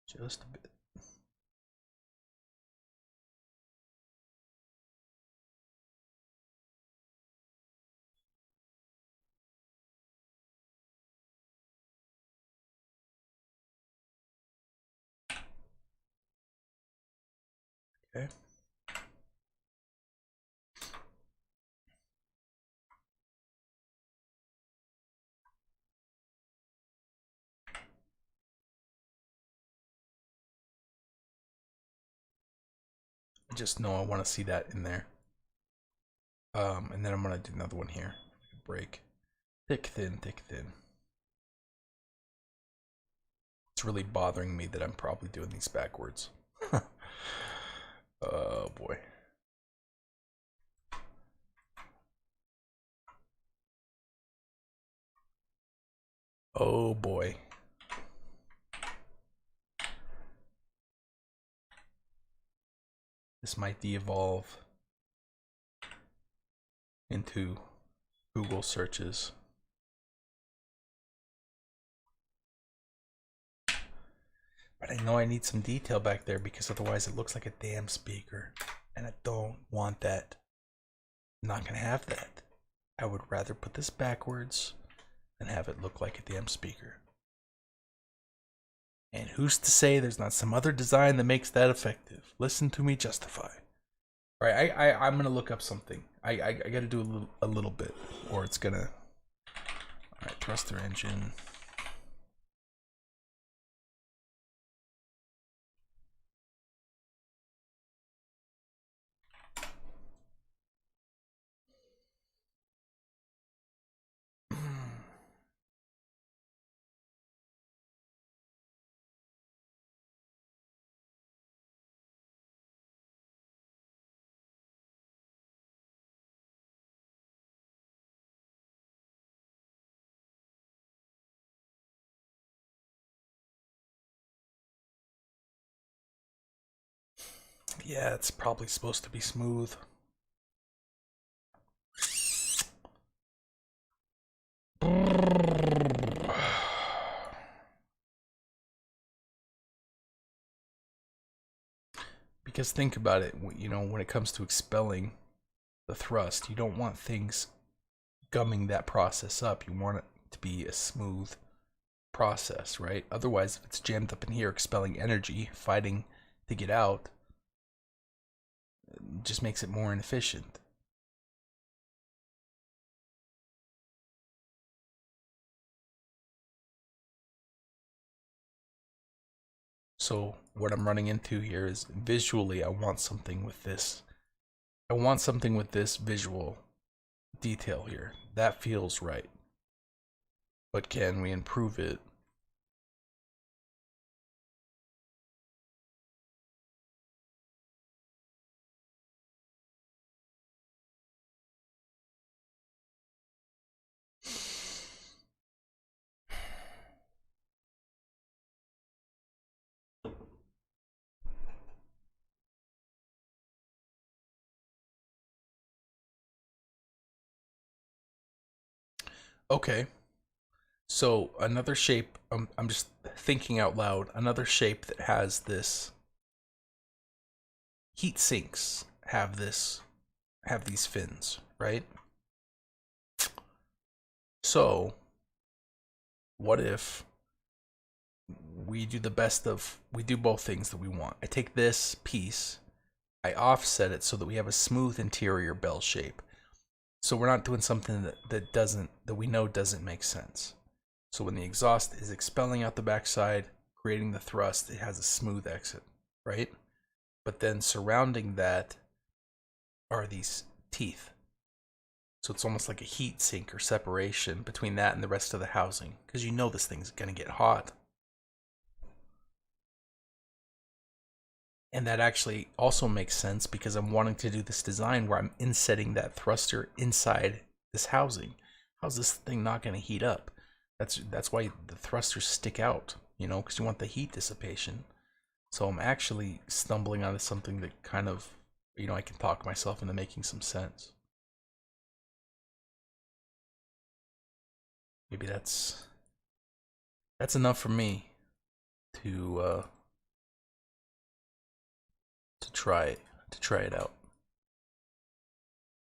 Just a bit. Okay. I just know I want to see that in there. And then I'm gonna do another one here. Break. Thick, thin, thick, thin. It's really bothering me that I'm probably doing these backwards. Oh boy. Oh boy. This might de-evolve into Google searches. But I know I need some detail back there, because otherwise it looks like a damn speaker. And I don't want that. I'm not gonna have that. I would rather put this backwards than have it look like a damn speaker. And who's to say there's not some other design that makes that effective? Listen to me justify. All right, I'm gonna look up something. I gotta do a little bit, or it's gonna. All right, thruster engine. Yeah, it's probably supposed to be smooth. Because think about it, you know, when it comes to expelling the thrust, you don't want things gumming that process up. You want it to be a smooth process, right? Otherwise, if it's jammed up in here, expelling energy, fighting to get out, it just makes it more inefficient. So what I'm running into here is visually, I want something with this. I want something with this visual detail here. That feels right. But can we improve it? Okay. So another shape, I'm just thinking out loud, another shape that has this heat sinks have these fins, right? So what if we do both things that we want. I take this piece, I offset it so that we have a smooth interior bell shape. So we're not doing something that we know doesn't make sense. So when the exhaust is expelling out the backside, creating the thrust, it has a smooth exit, right? But then surrounding that are these teeth. So it's almost like a heat sink or separation between that and the rest of the housing, because you know this thing's gonna get hot. And that actually also makes sense because I'm wanting to do this design where I'm insetting that thruster inside this housing. How's this thing not going to heat up? That's why the thrusters stick out, you know, because you want the heat dissipation. So I'm actually stumbling onto something that kind of, you know, I can talk myself into making some sense. Maybe that's enough for me to to try it to try it out.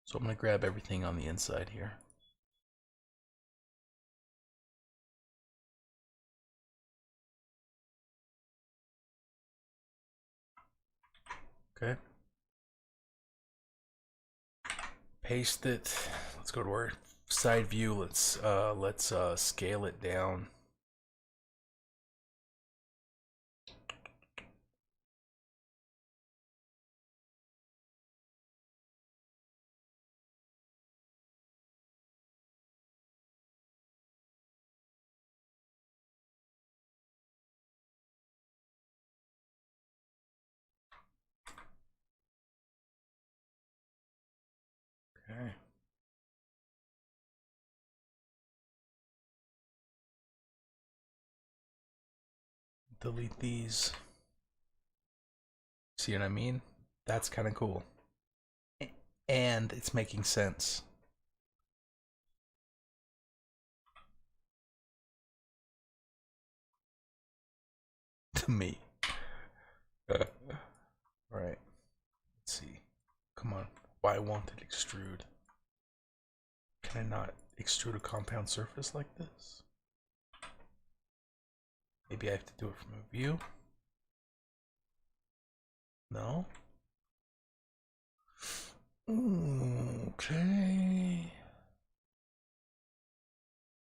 So I'm gonna grab everything on the inside here. Okay. Paste it. Let's go to our side view. Let's scale it down. Okay. Delete these. See what I mean? That's kind of cool. And it's making sense to me. All right. Let's see. Come on. Why won't it extrude? Can I not extrude a compound surface like this? Maybe I have to do it from a view. No? Okay.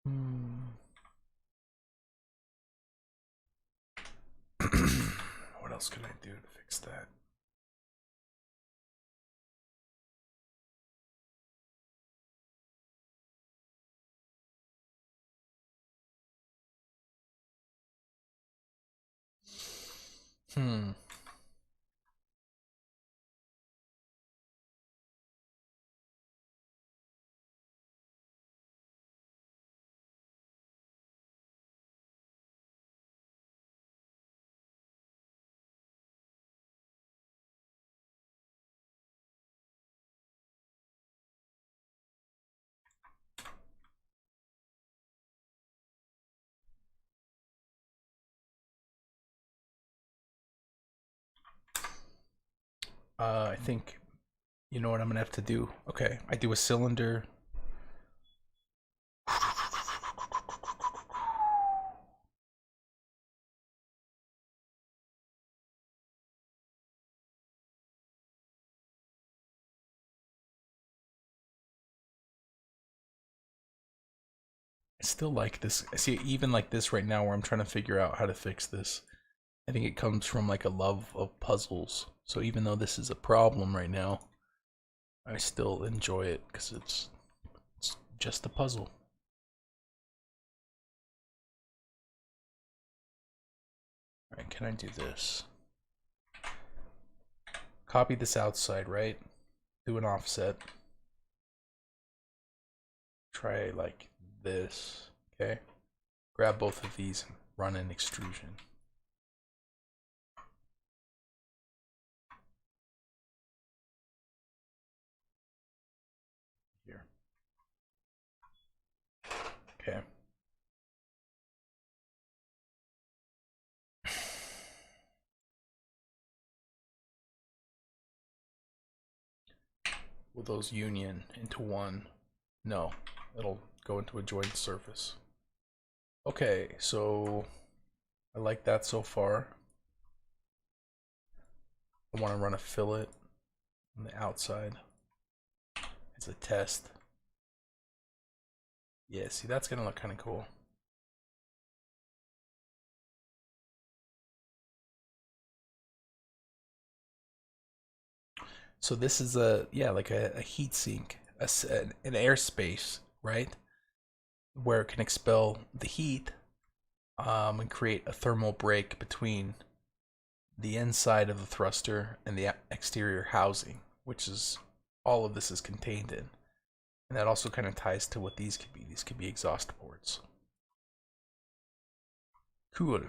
Hmm. What else can I do to fix that? Hmm. I think, you know what I'm gonna have to do? Okay, I do a cylinder. I still like this. See, even like this right now, where I'm trying to figure out how to fix this. I think it comes from like a love of puzzles. So even though this is a problem right now, I still enjoy it because it's just a puzzle. All right, can I do this? Copy this outside, right? Do an offset. Try like this, okay? Grab both of these and run an extrusion. Here. Okay. Will those union into one? No, it'll go into a joint surface. Okay, so I like that so far. I want to run a fillet on the outside as a test. Yeah, see, that's gonna look kind of cool. So this is like a heat sink, an airspace, right? Where it can expel the heat and create a thermal break between the inside of the thruster and the exterior housing, which is all of this is contained in. And that also kind of ties to what these could be. These could be exhaust ports. Cool.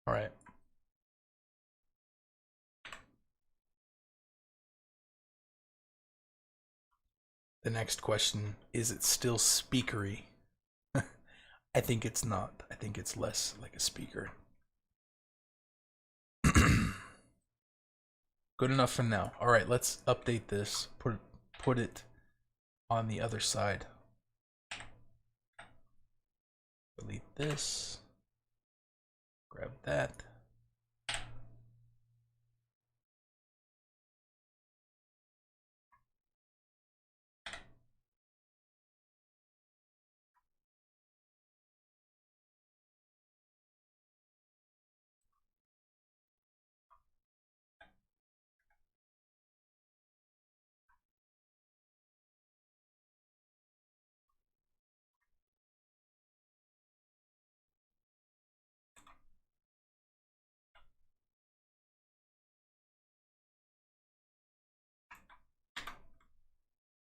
All right. The next question, is it still speakery? I think it's not. I think it's less like a speaker. Good enough for now. All right, let's update this. Put it on the other side. Delete this. Grab that.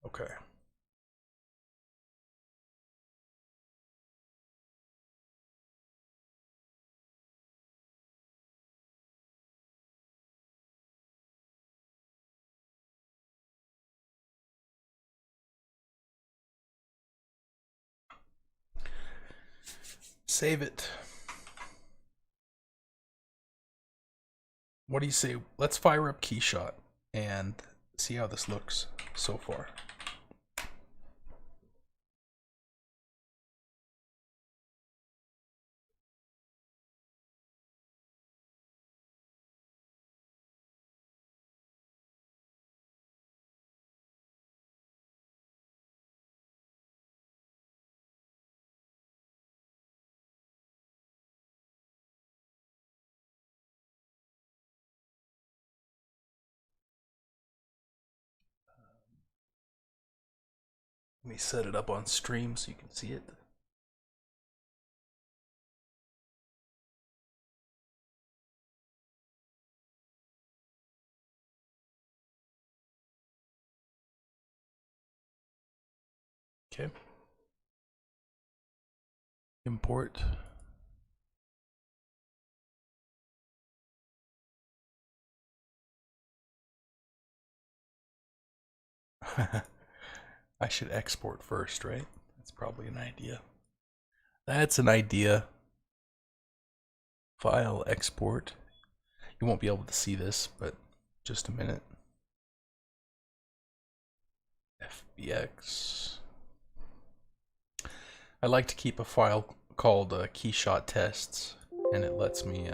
Okay. Save it. What do you say? Let's fire up Keyshot and see how this looks so far. Let me set it up on stream so you can see it. Okay. Import. I should export first, right? That's probably an idea. That's an idea. File export. You won't be able to see this, but just a minute. FBX. I like to keep a file called keyshot tests, and it lets me,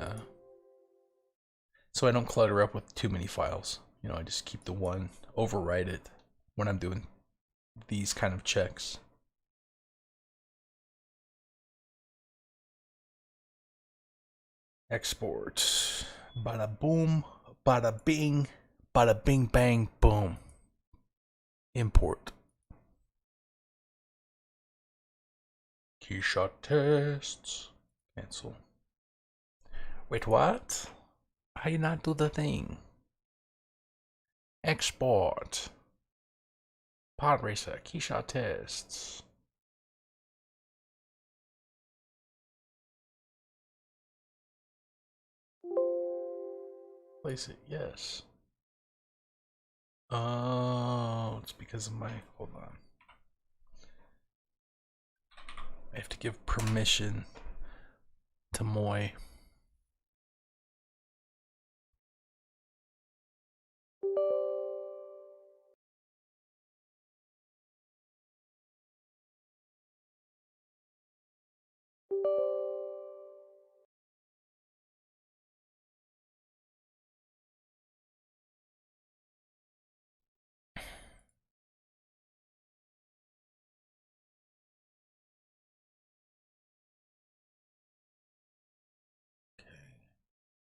so I don't clutter up with too many files. You know, I just keep the one, overwrite it when I'm doing these kind of checks. Export. Bada boom, bada bing, bada bing bang boom. Import. Keyshot tests. Cancel. Wait, what? How you not do the thing? Export. Pod racer. Keyshot tests. Place it. Yes. Oh, it's because of my. Hold on. I have to give permission to Moy.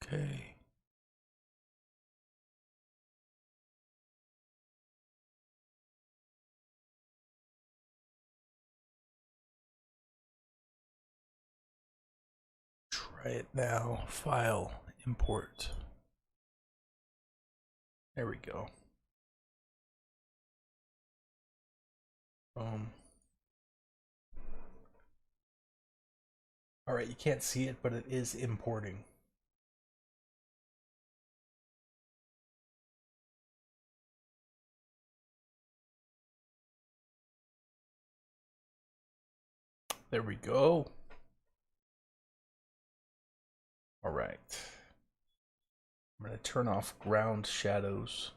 Okay. Try it now. File. Import. There we go. Alright, you can't see it, but it is importing. There we go. Alright. I'm going to turn off ground shadows.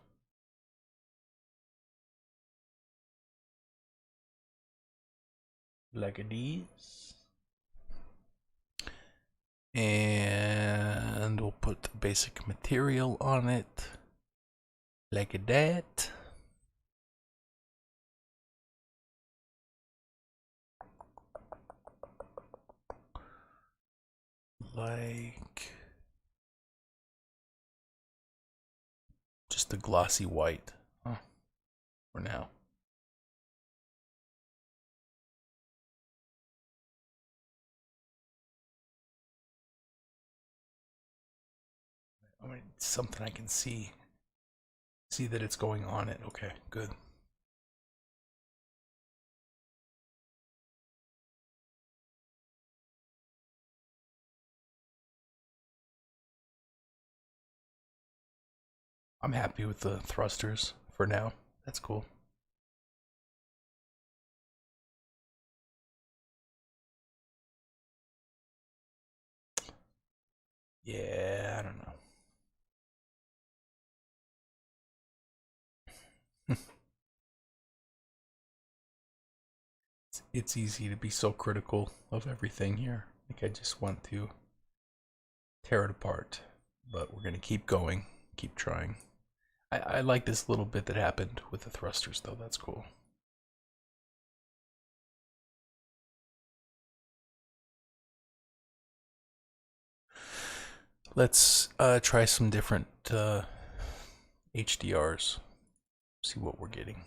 Like these. And we'll put the basic material on it. Like that. Like just a glossy white. For now. I mean, something I can see. See that it's going on it. Okay, good. I'm happy with the thrusters for now. That's cool. Yeah, I don't know. It's easy to be so critical of everything here. Like I just want to tear it apart. But we're gonna keep going, keep trying. I like this little bit that happened with the thrusters though, that's cool. Let's try some different HDRs. See what we're getting.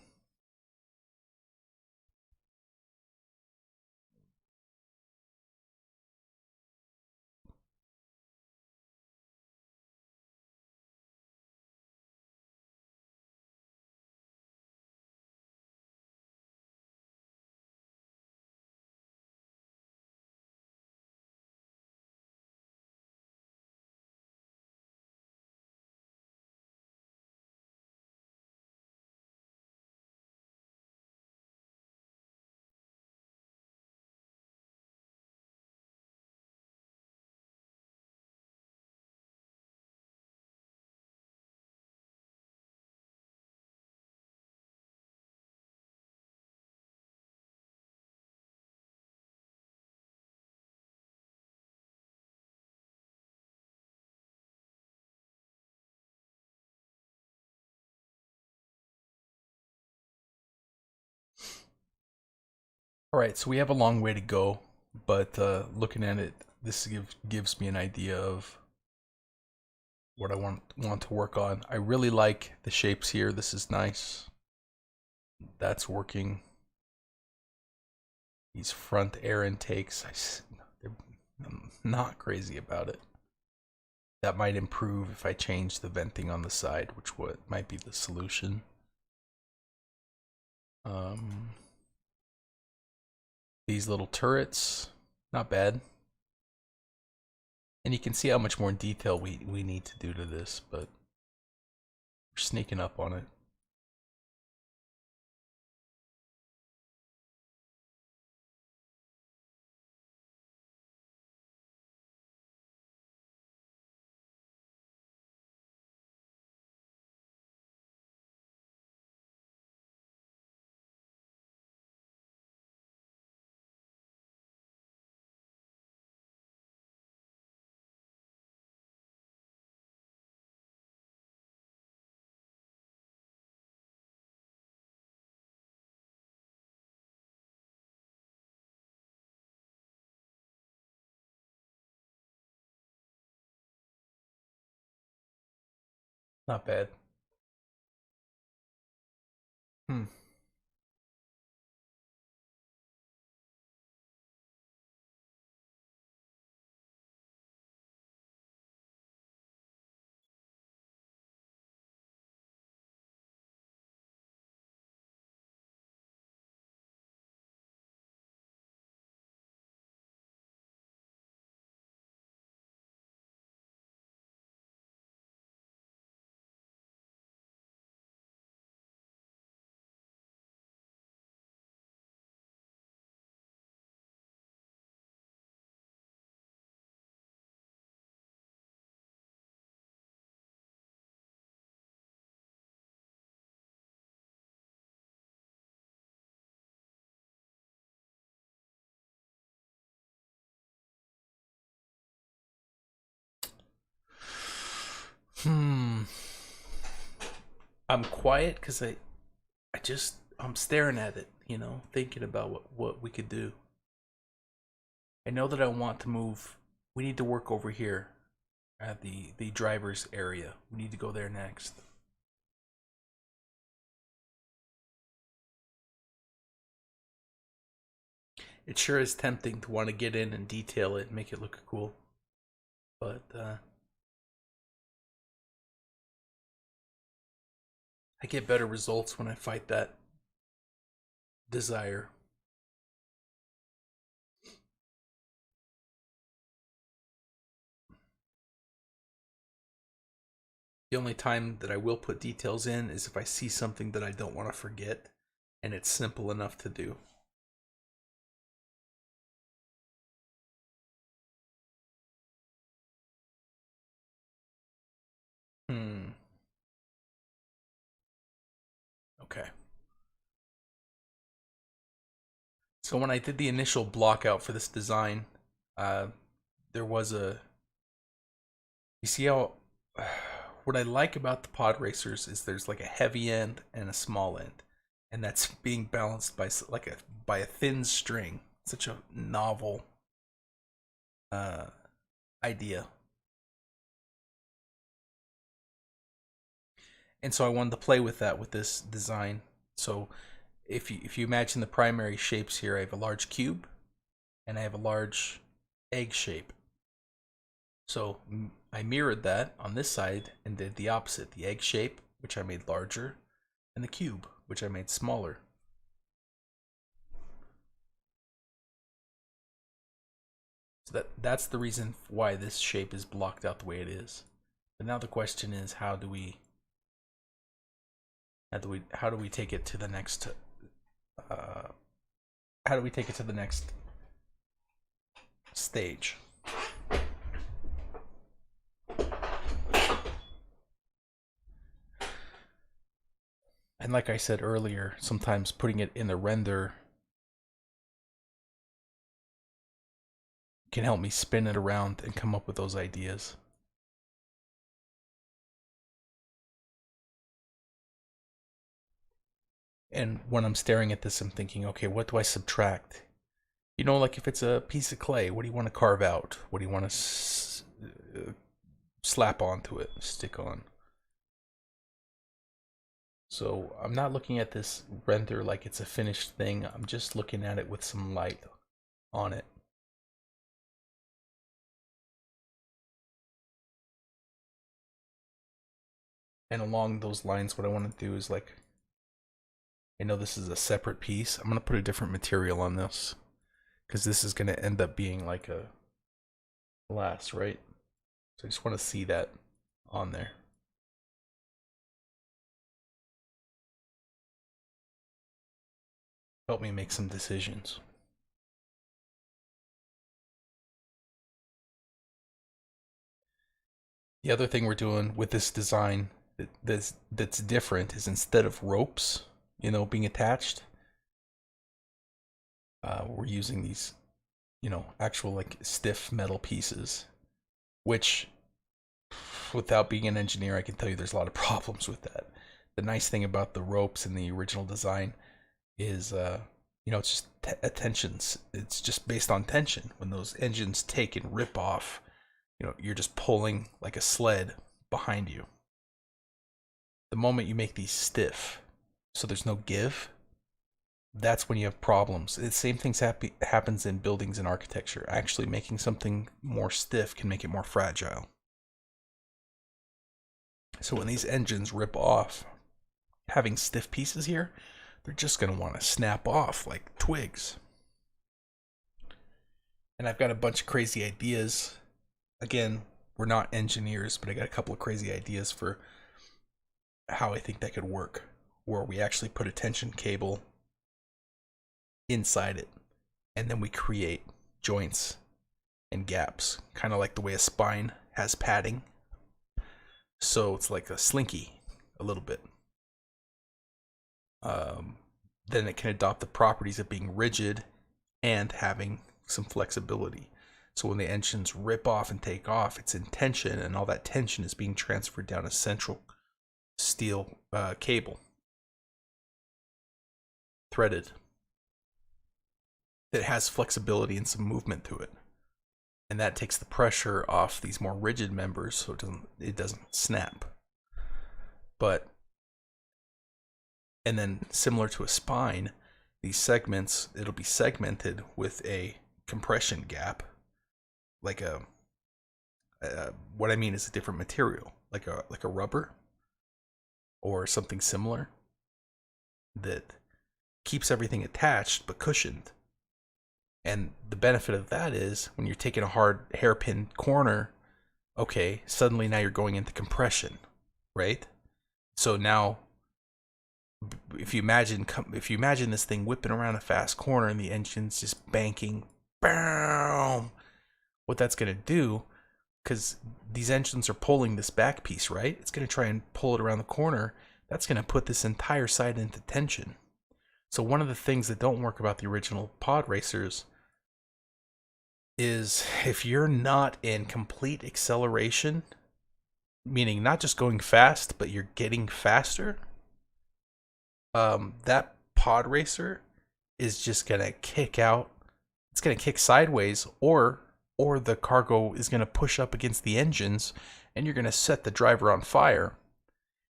All right, so we have a long way to go, but looking at it, this gives me an idea of what I want to work on. I really like the shapes here. This is nice. That's working. These front air intakes, I'm not crazy about it. That might improve if I change the venting on the side, which might be the solution. These little turrets, not bad. And you can see how much more detail we need to do to this, but we're sneaking up on it. Not bad. Hmm. Hmm. I'm quiet because I'm staring at it, thinking about what we could do. I know that I want to move. We need to work over here at the driver's area. We need to go there next. It sure is tempting to want to get in and detail it and make it look cool. But I get better results when I fight that desire. The only time that I will put details in is if I see something that I don't want to forget and it's simple enough to do. Hmm. Okay. So when I did the initial block out for this design, uh, there was a. You see how. What I like about the pod racers is there's like a heavy end and a small end, and that's being balanced by a thin string. Such a novel uh, idea, and so I wanted to play with that with this design. So if you imagine the primary shapes here, I have a large cube, and I have a large egg shape. So I mirrored that on this side and did the opposite, the egg shape, which I made larger, and the cube, which I made smaller. So that's the reason why this shape is blocked out the way it is. But now the question is, how do we take it to the next uh, how do we take it to the next stage? And like I said earlier, sometimes putting it in the render can help me spin it around and come up with those ideas. And when I'm staring at this, I'm thinking, okay, what do I subtract? You know, like if it's a piece of clay, what do you want to carve out? What do you want to slap onto it, stick on? So I'm not looking at this render like it's a finished thing. I'm just looking at it with some light on it. And along those lines, what I want to do is like, I know this is a separate piece. I'm going to put a different material on this because this is going to end up being like a glass, right? So I just want to see that on there. Help me make some decisions. The other thing we're doing with this design that's different is instead of ropes, you know, being attached, we're using these, you know, actual like stiff metal pieces, which without being an engineer, I can tell you there's a lot of problems with that. The nice thing about the ropes in the original design is, you know, it's just tensions. It's just based on tension. When those engines take and rip off, you know, you're just pulling like a sled behind you. The moment you make these stiff, so there's no give, that's when you have problems. The same thing happens in buildings and architecture. Actually, making something more stiff can make it more fragile. So when these engines rip off, having stiff pieces here, they're just going to want to snap off like twigs. And I've got a bunch of crazy ideas. Again, we're not engineers, but I got a couple of crazy ideas for how I think that could work, where we actually put a tension cable inside it, and then we create joints and gaps, kind of like the way a spine has padding. So it's like a slinky, a little bit. Then it can adopt the properties of being rigid and having some flexibility. So when the engines rip off and take off, it's in tension, and all that tension is being transferred down a central steel cable, threaded, that has flexibility and some movement to it. And that takes the pressure off these more rigid members, so it doesn't snap. But, and then similar to a spine, these segments, it'll be segmented with a compression gap, like what I mean is a different material, like a rubber or something similar that keeps everything attached but cushioned. And the benefit of that is when you're taking a hard hairpin corner, okay, suddenly now you're going into compression, right? So now if you imagine this thing whipping around a fast corner and the engine's just banking, bam, what that's going to do, because these engines are pulling this back piece, right? It's going to try and pull it around the corner. That's going to put this entire side into tension. So one of the things that don't work about the original pod racers is if you're not in complete acceleration, meaning not just going fast, but you're getting faster, that pod racer is just going to kick out. It's going to kick sideways, or the cargo is going to push up against the engines, and you're going to set the driver on fire.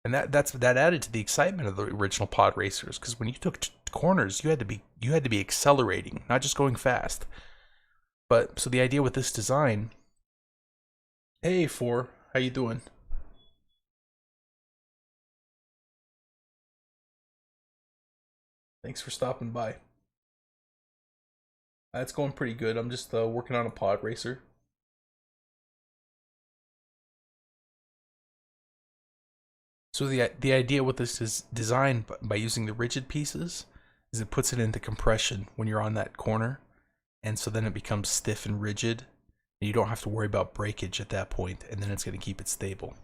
And that added to the excitement of the original pod racers, because when you took corners, you had to be accelerating, not just going fast. But so the idea with this design, hey four, how you doing? Thanks for stopping by. It's going pretty good. I'm just working on a pod racer. So the idea with this is design by using the rigid pieces is it puts it into compression when you're on that corner, and so then it becomes stiff and rigid, and you don't have to worry about breakage at that point, and then it's going to keep it stable.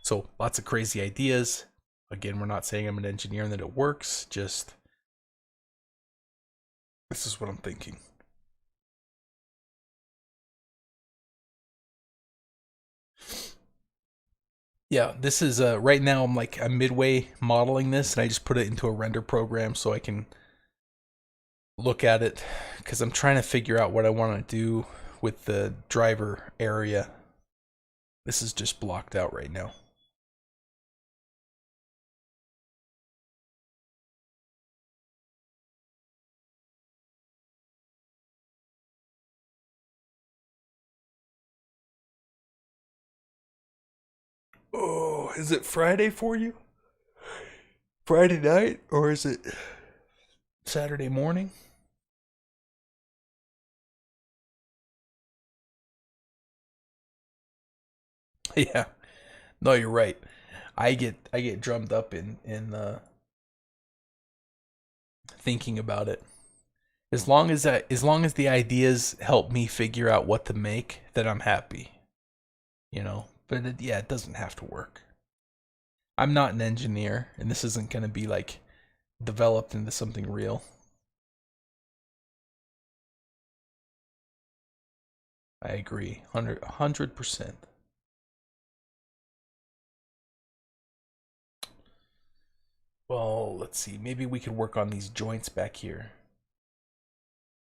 So lots of crazy ideas. Again, we're not saying I'm an engineer and that it works, just this is what I'm thinking. Yeah, this is right now I'm midway modeling this and I just put it into a render program so I can look at it because I'm trying to figure out what I want to do with the driver area. This is just blocked out right now. Oh, is it Friday for you? Friday night or is it Saturday morning? Yeah. No, you're right. I get drummed up in thinking about it. As long as the ideas help me figure out what to make, then I'm happy. But yeah, it doesn't have to work. I'm not an engineer, and this isn't going to be like developed into something real. I agree, 100%. Well, let's see. Maybe we could work on these joints back here.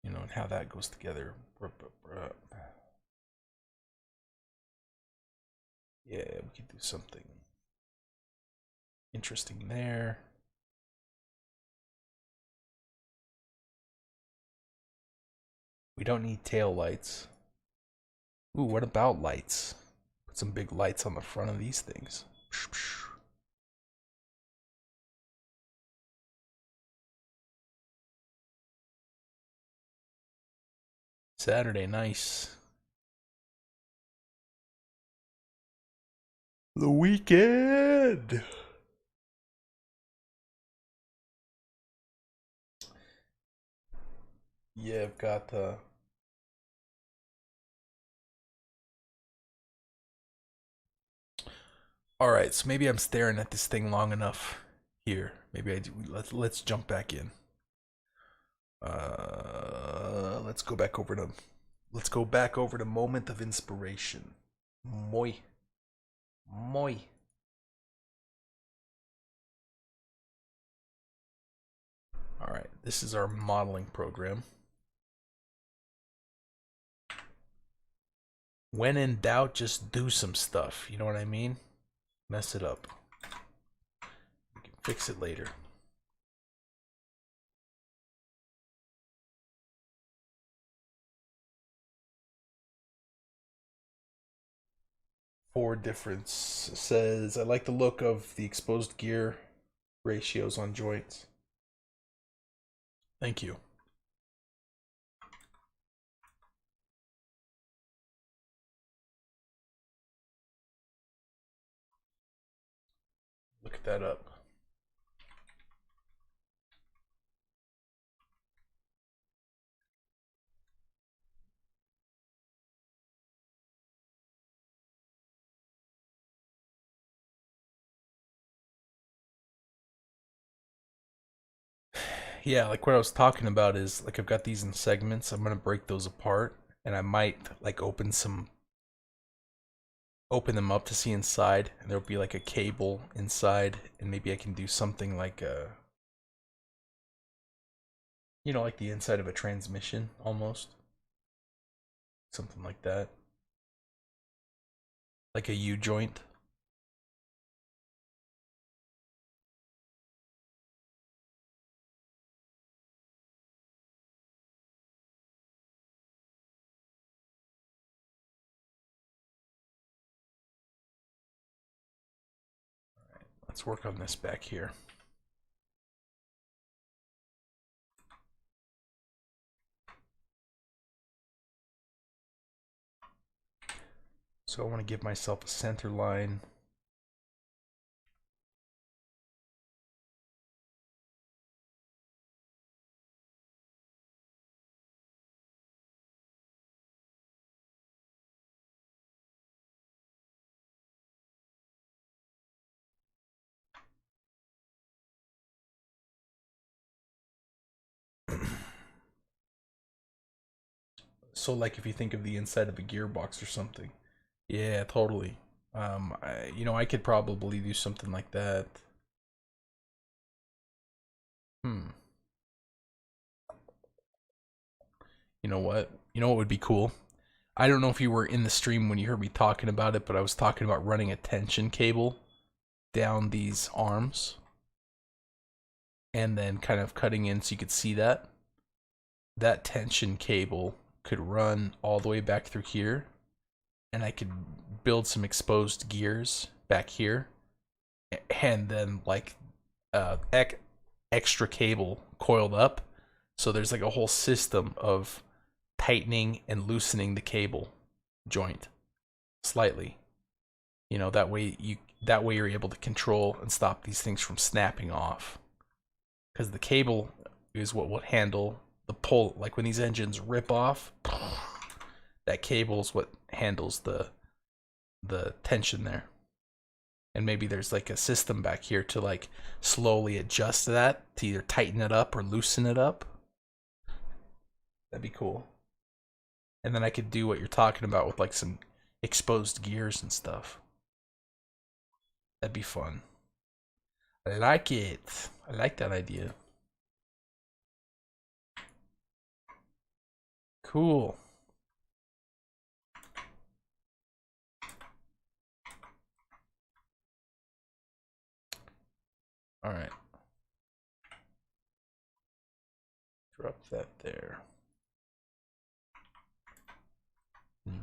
And how that goes together. Yeah, we could do something interesting there. We don't need tail lights. Ooh, what about lights? Put some big lights on the front of these things. Saturday, nice. The weekend. Yeah, I've got all right, so maybe I'm staring at this thing long enough here. Maybe I do. Let's jump back in. Let's go back over to moment of inspiration. Moi. Moi. All right, this is our modeling program. When in doubt, just do some stuff. You know what I mean? Mess it up. You can fix it later. Four difference says I like the look of the exposed gear ratios on joints. Thank you. Look that up. Yeah, like what I was talking about is like I've got these in segments. I'm gonna break those apart, and I might like open them up to see inside, and there'll be like a cable inside, and maybe I can do something like like the inside of a transmission almost, something like that, like a U joint. Let's work on this back here. So I want to give myself a center line. So like if you think of the inside of a gearbox or something. Yeah, totally. I could probably do something like that. Hmm. You know what? You know what would be cool? I don't know if you were in the stream when you heard me talking about it, but I was talking about running a tension cable down these arms and then kind of cutting in so you could see that. That tension cable could run all the way back through here, and I could build some exposed gears back here, and then like extra cable coiled up. So there's like a whole system of tightening and loosening the cable joint slightly. That way you're able to control and stop these things from snapping off. Because the cable is what will handle the pull. Like when these engines rip off, that cable is what handles the tension there. And maybe there's like a system back here to like slowly adjust that to either tighten it up or loosen it up. That'd be cool. And then I could do what you're talking about with like some exposed gears and stuff. That'd be fun. I like it. I like that idea. Cool. All right. Drop that there. Mm.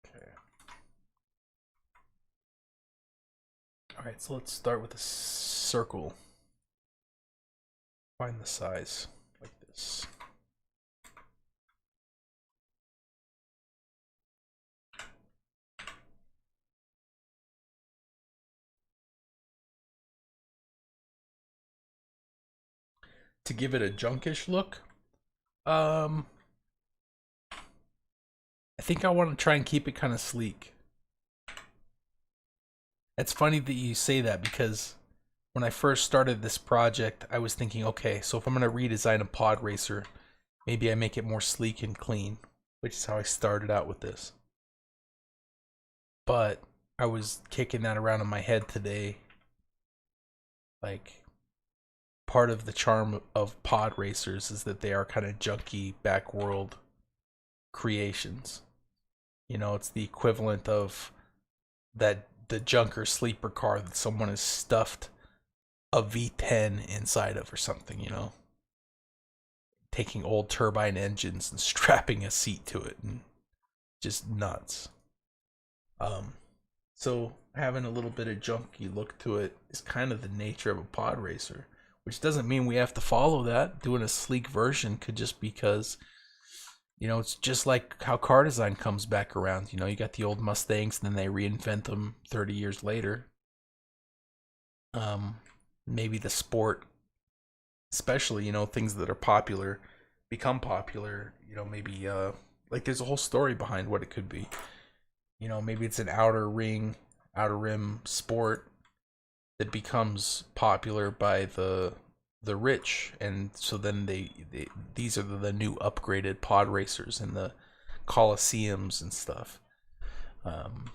Okay. All right, so let's start with a circle. Find the size like this. To give it a junkish look, I think I want to try and keep it kind of sleek. It's funny that you say that because when I first started this project, I was thinking, okay, so if I'm going to redesign a pod racer, maybe I make it more sleek and clean, which is how I started out with this. But I was kicking that around in my head today. Like, part of the charm of pod racers is that they are kind of junky backworld creations. It's the equivalent of that the junker sleeper car that someone has stuffed a V10 inside of or something. Taking old turbine engines and strapping a seat to it and just nuts. So having a little bit of junky look to it is kind of the nature of a pod racer, which doesn't mean we have to follow that. Doing a sleek version could just because it's just like how car design comes back around. You got the old Mustangs and then they reinvent them 30 years later. Maybe the sport, especially, things that are popular become popular. Maybe like there's a whole story behind what it could be. Maybe it's an outer rim sport that becomes popular by the rich, and so then these are the new upgraded pod racers in the coliseums and stuff. Um,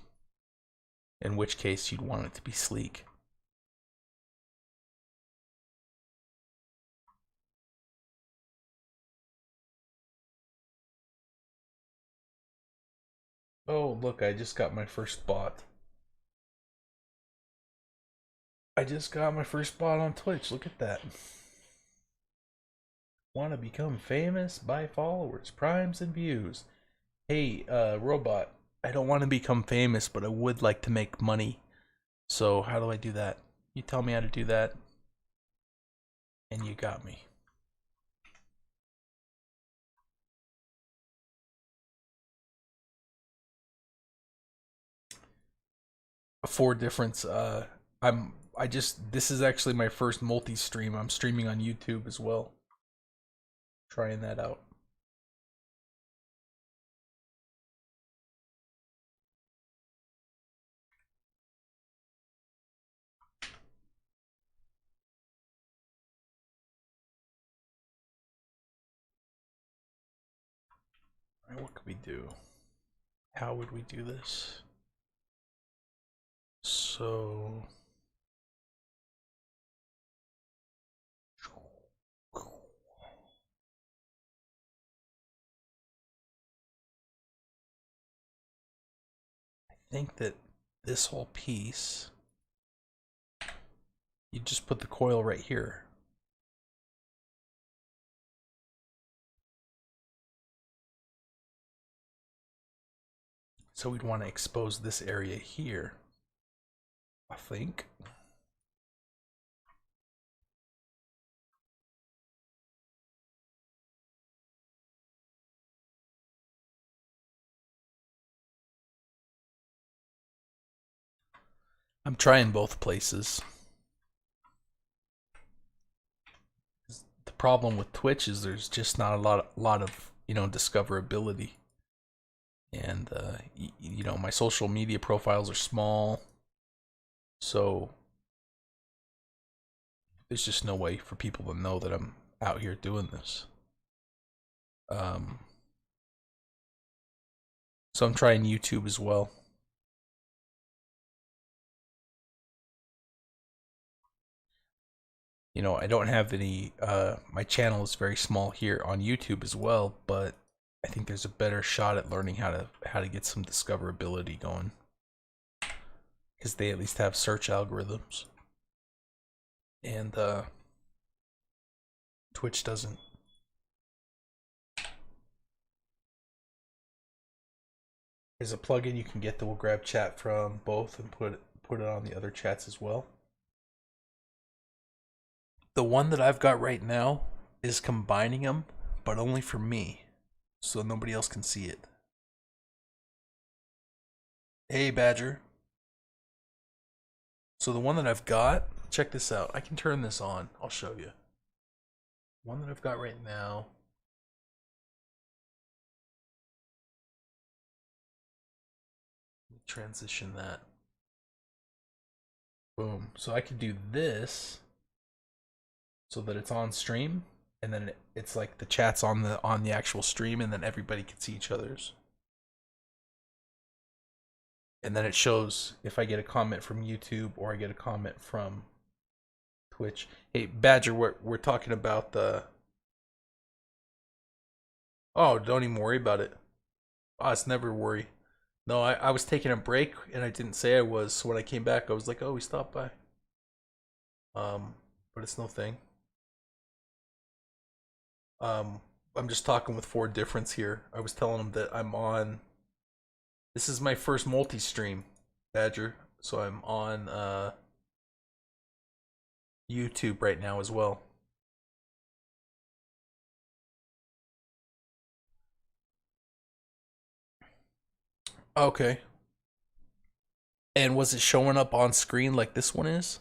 in which case you'd want it to be sleek. Oh, look, I just got my first bot. I just got my first bot on Twitch. Look at that. Want to become famous? Buy followers, primes, and views. Hey, robot, I don't want to become famous, but I would like to make money. So how do I do that? You tell me how to do that, and you got me. For difference, this is actually my first multi-stream. I'm streaming on YouTube as well. Trying that out. What could we do? How would we do this? So I think that this whole piece, you just put the coil right here. So we'd want to expose this area here, I think. I'm trying both places. The problem with Twitch is there's just not a lot of discoverability, and my social media profiles are small, so there's just no way for people to know that I'm out here doing this. So I'm trying YouTube as well. I don't have any, my channel is very small here on YouTube as well, but I think there's a better shot at learning how to get some discoverability going, because they at least have search algorithms, and Twitch doesn't. There's a plugin you can get that will grab chat from both and put it on the other chats as well. The one that I've got right now is combining them, but only for me, so nobody else can see it. Hey, Badger. So the one that I've got, check this out. I can turn this on. I'll show you. One that I've got right now. Let me transition that. Boom. So I could do this so that it's on stream, and then it's like the chat's on the actual stream, and then everybody can see each other's. And then it shows if I get a comment from YouTube or I get a comment from Twitch. Hey, Badger, we're talking about the. Oh, don't even worry about it. Oh, it's never a worry. No, I was taking a break and I didn't say I was. So when I came back, I was like, oh, we stopped by. But it's no thing. I'm just talking with Ford Difference here. I was telling him that I'm on. This is my first multi-stream, Badger. So I'm on YouTube right now as well. Okay. And was it showing up on screen like this one is?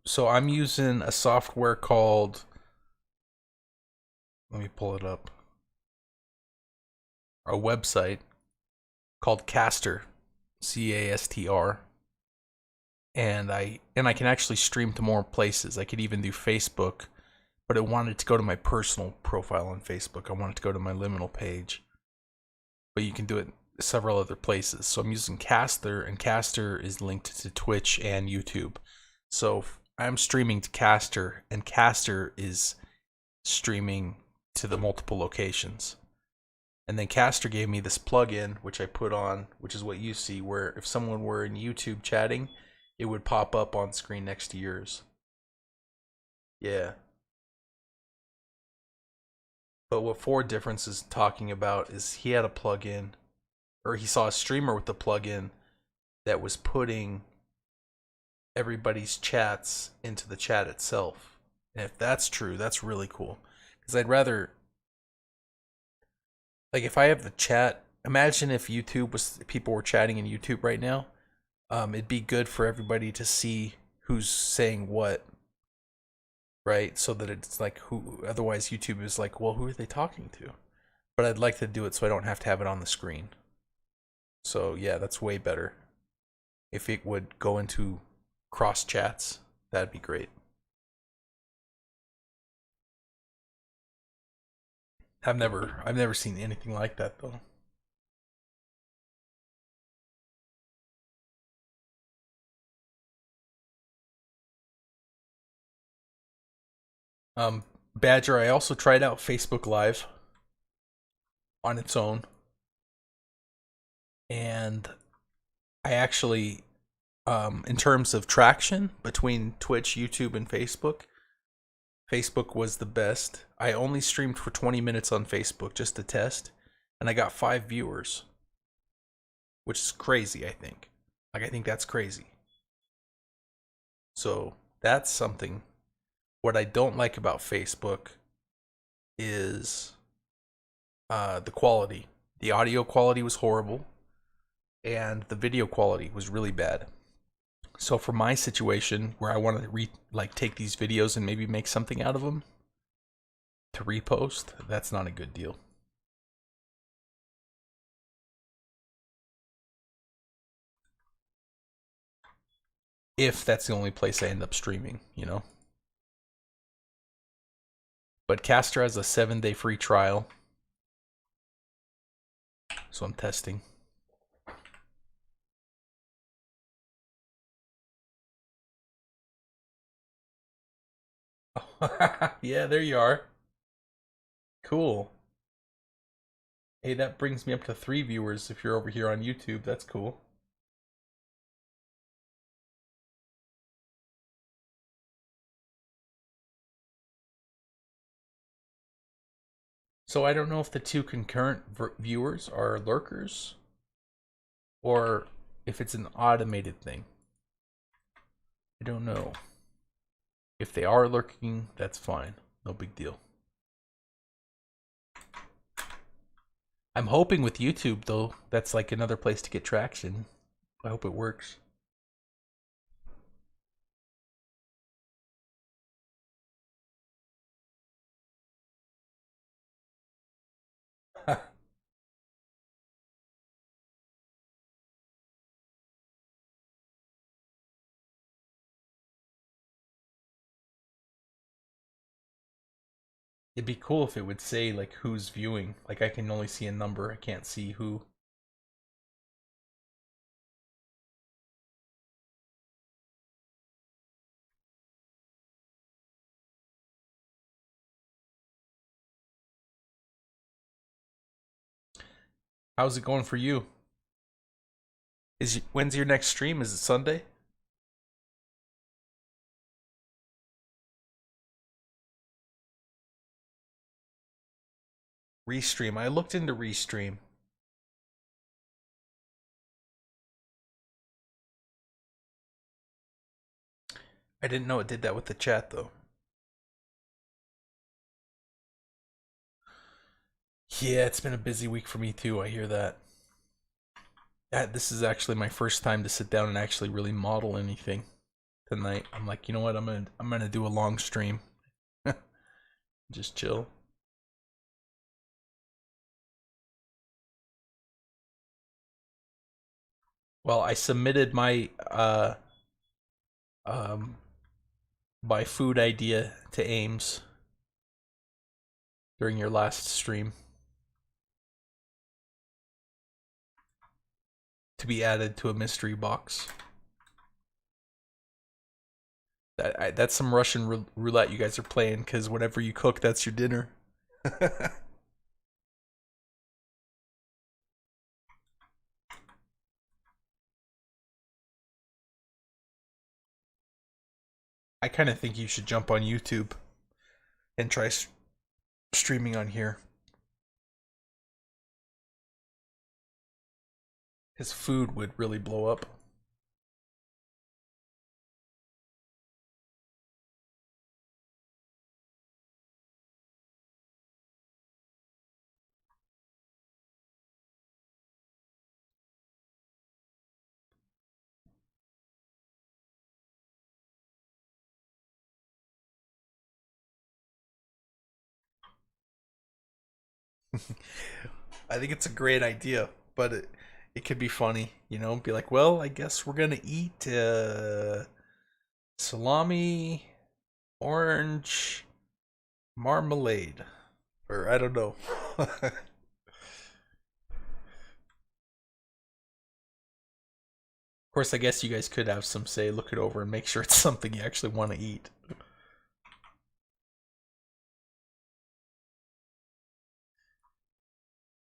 So I'm using a software called, let me pull it up. A website called Caster, CASTR. And I can actually stream to more places. I could even do Facebook, but I wanted to go to my personal profile on Facebook. I wanted to go to my liminal page. But you can do it several other places. So I'm using Caster, and Caster is linked to Twitch and YouTube. So I'm streaming to Caster, and Caster is streaming to the multiple locations. And then Caster gave me this plugin, which I put on, which is what you see, where if someone were in YouTube chatting, it would pop up on screen next to yours. Yeah. But what Ford Difference is talking about is he had a plugin, or he saw a streamer with the plugin that was putting everybody's chats into the chat itself. And if that's true, that's really cool. Because I'd rather, like, if I have the chat, imagine if YouTube was, people were chatting in YouTube right now. It'd be good for everybody to see who's saying what, right? So that it's like, who, otherwise YouTube is like, well, who are they talking to? But I'd like to do it so I don't have to have it on the screen. So yeah, that's way better. If it would go into cross chats, that'd be great. I've never seen anything like that though. Badger, I also tried out Facebook Live on its own, and I actually, in terms of traction between Twitch, YouTube, and Facebook, Facebook was the best. I only streamed for 20 minutes on Facebook just to test, and I got 5 viewers, which is crazy, I think. Like, I think that's crazy. So, that's something. What I don't like about Facebook is the quality. The audio quality was horrible, and the video quality was really bad. So for my situation where I want to take these videos and maybe make something out of them to repost, that's not a good deal. If that's the only place I end up streaming, you know. But Caster has a 7-day free trial, so I'm testing. Yeah, there you are. Cool. Hey, that brings me up to 3 viewers if you're over here on YouTube. That's cool. So I don't know if the two concurrent viewers are lurkers or if it's an automated thing. I don't know. If they are lurking, that's fine. No big deal. I'm hoping with YouTube, though, that's like another place to get traction. I hope it works. It'd be cool if it would say like who's viewing. Like I can only see a number, I can't see who. How's it going for you? When's your next stream? Is it Sunday? Restream. I looked into Restream. I didn't know it did that with the chat though. Yeah, it's been a busy week for me too. I hear that. This is actually my first time to sit down and actually really model anything tonight. I'm like, you know what? I'm gonna do a long stream. Just chill. Well, I submitted um my food idea to Ames during your last stream to be added to a mystery box. That's some Russian roulette you guys are playing, because whatever you cook, that's your dinner. I kind of think you should jump on YouTube and try streaming on here. His food would really blow up. I think it's a great idea, but it could be funny, you know, be like, well, I guess we're gonna eat salami, orange, marmalade, or I don't know. Of course, I guess you guys could have some say, look it over, and make sure it's something you actually want to eat.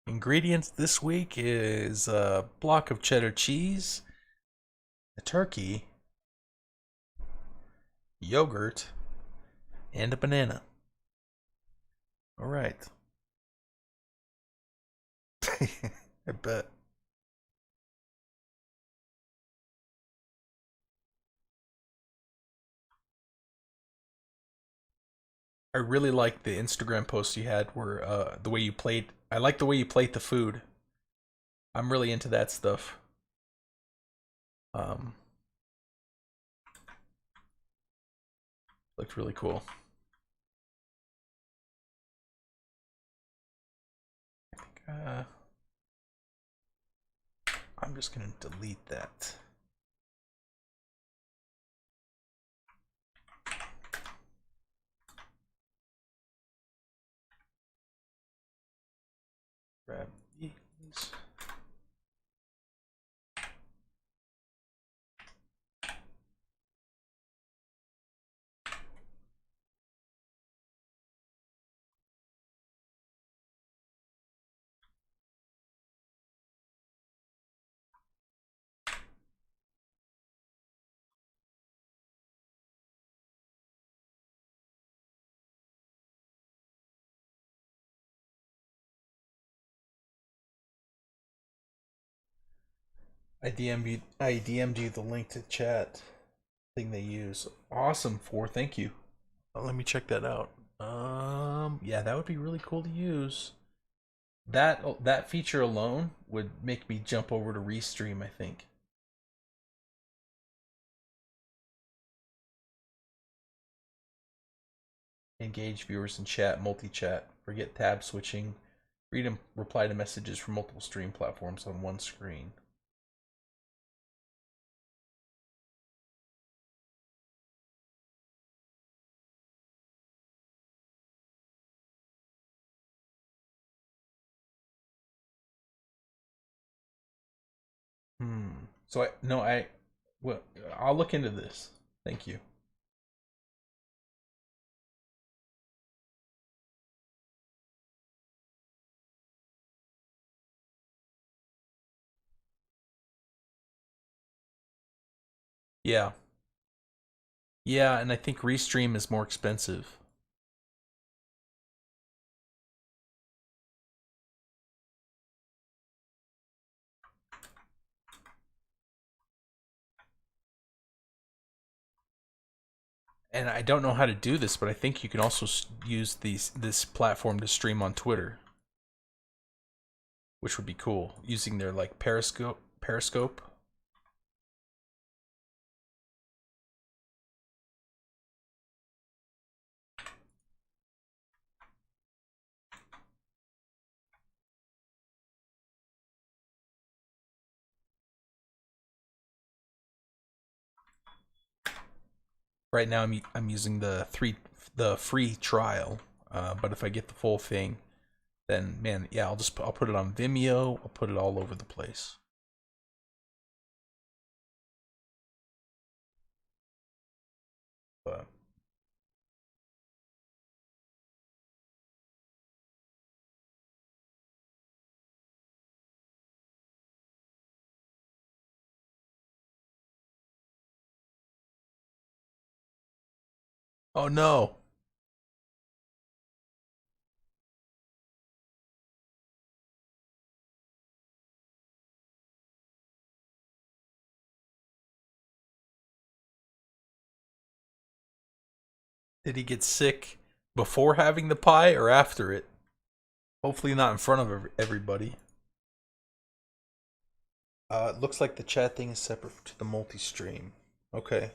Ingredients this week is a block of cheddar cheese, a turkey, yogurt, and a banana. All right. I bet. I really like the Instagram post you had where the way you played. I like the way you plate the food. I'm really into that stuff. Um, Looked really cool. Uh, I'm just gonna delete that. Grab these. I DM'd you the link to chat thing they use. Awesome, thank you. Let me check that out. Yeah, that would be really cool to use. That feature alone would make me jump over to Restream, I think. Engage viewers in chat, multi-chat, forget tab switching, read and reply to messages from multiple stream platforms on one screen. Hmm. So I no I well I'll look into this. Thank you. Yeah. Yeah, and I think Restream is more expensive. And I don't know how to do this, but I think you can also use this platform to stream on Twitter, which would be cool, using their like Periscope. Right now I'm using the free trial, but if I get the full thing, then man, yeah, I'll put it on Vimeo. I'll put it all over the place. But oh no, did he get sick before having the pie or after it? Hopefully not in front of everybody. It looks like the chat thing is separate to the multi-stream. Okay.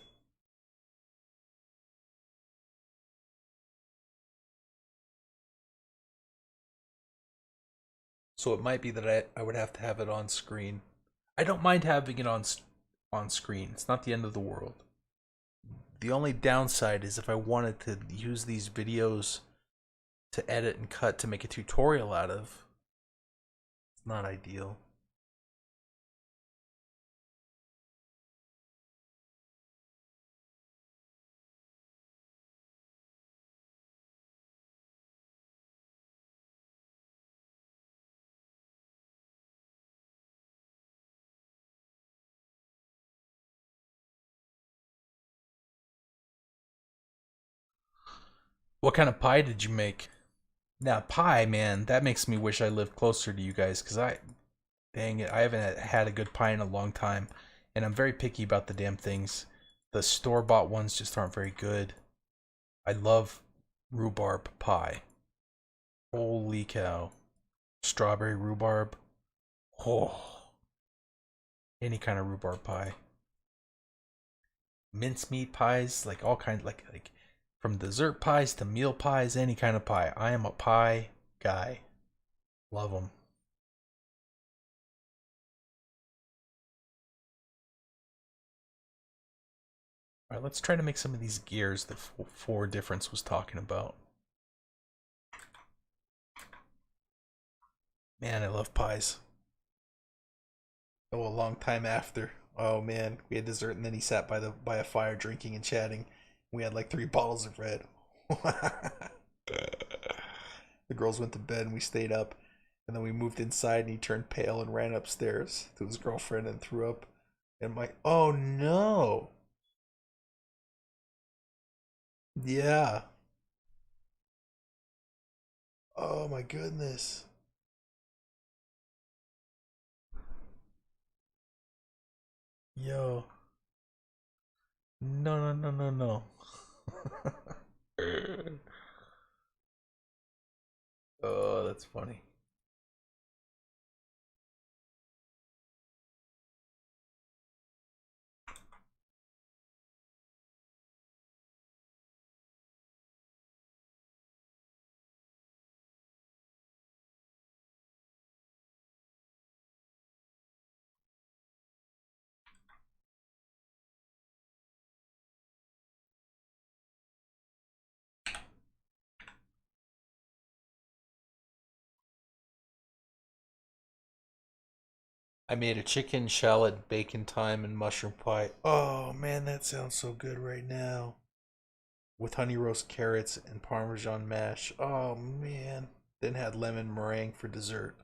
So it might be that I would have to have it on screen. I don't mind having it on screen. It's not the end of the world. The only downside is if I wanted to use these videos to edit and cut to make a tutorial out of, it's not ideal. What kind of pie did you make? Now, pie, man, that makes me wish I lived closer to you guys, because dang it, I haven't had a good pie in a long time, and I'm very picky about the damn things. The store-bought ones just aren't very good. I love rhubarb pie. Holy cow. Strawberry rhubarb. Oh, any kind of rhubarb pie. Mincemeat pies, like all kinds, like from dessert pies to meal pies, any kind of pie. I am a pie guy. Love them. All right, let's try to make some of these gears that Four Difference was talking about. Man, I love pies. Oh, a long time after. Oh man, we had dessert and then he sat by a fire drinking and chatting. We had like 3 bottles of red. The girls went to bed and we stayed up. And then we moved inside and he turned pale and ran upstairs to his girlfriend and threw up. And I'm like, oh no. Yeah. Oh my goodness. Yo. No, no, no, no, no. Oh, that's funny. I made a chicken, shallot, bacon, thyme, and mushroom pie. Oh man, that sounds so good right now. With honey roast carrots and parmesan mash. Oh man. Then had lemon meringue for dessert.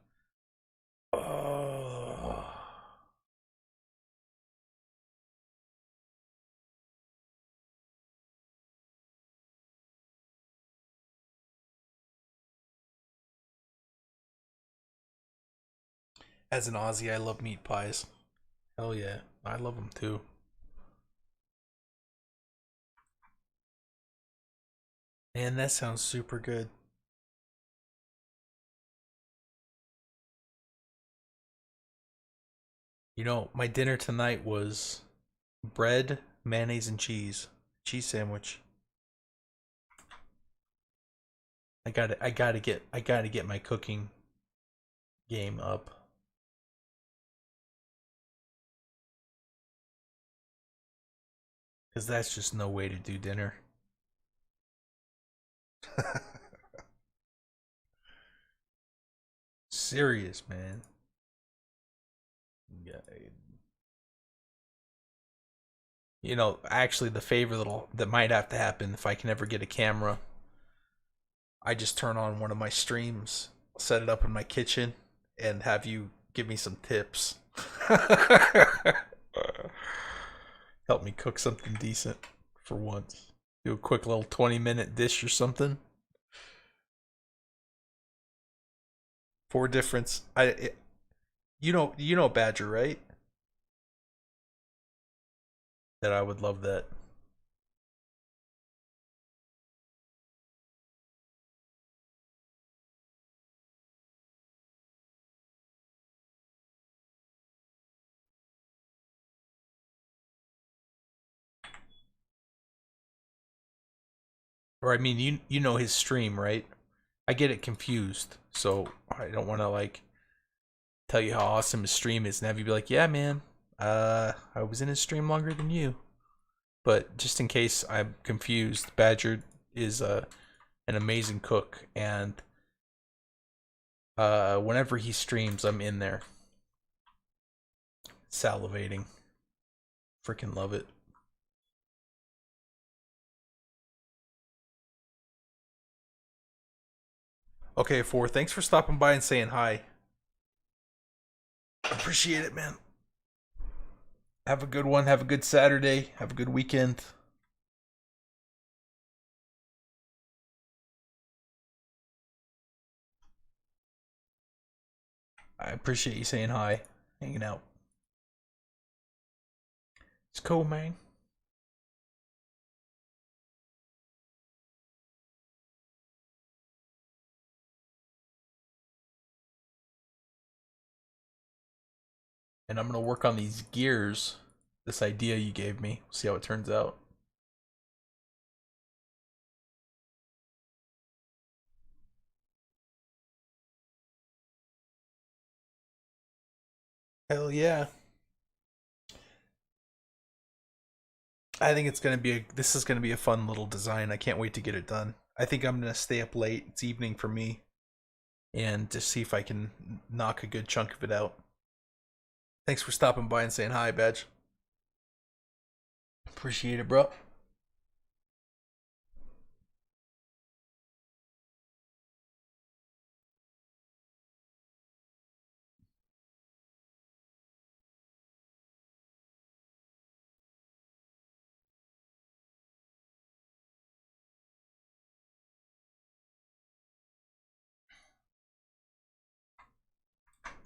Oh. As an Aussie, I love meat pies. Hell yeah. I love them too. Man, that sounds super good. You know, my dinner tonight was bread, mayonnaise, and cheese sandwich. I gotta get my cooking game up. Cause that's just no way to do dinner. Serious, man. Yeah. You know, actually, the favor that might have to happen if I can ever get a camera, I just turn on one of my streams, set it up in my kitchen, and have you give me some tips. Help me cook something decent for once. Do a quick little 20-minute dish or something. Four difference. You know Badger, right? That I would love that. Or I mean, you know his stream, right? I get it confused, so I don't want to like tell you how awesome his stream is and have you be like, yeah, man, I was in his stream longer than you. But just in case I'm confused, Badger is an amazing cook, and whenever he streams, I'm in there salivating. Freaking love it. Okay, Four, thanks for stopping by and saying hi. Appreciate it, man. Have a good one. Have a good Saturday. Have a good weekend. I appreciate you saying hi, hanging out. It's cool, man. And I'm gonna work on these gears. This idea you gave me. See how it turns out. Hell yeah. I think it's gonna be this is gonna be a fun little design. I can't wait to get it done. I think I'm gonna stay up late. It's evening for me, and just see if I can knock a good chunk of it out. Thanks for stopping by and saying hi, Badge. Appreciate it, bro.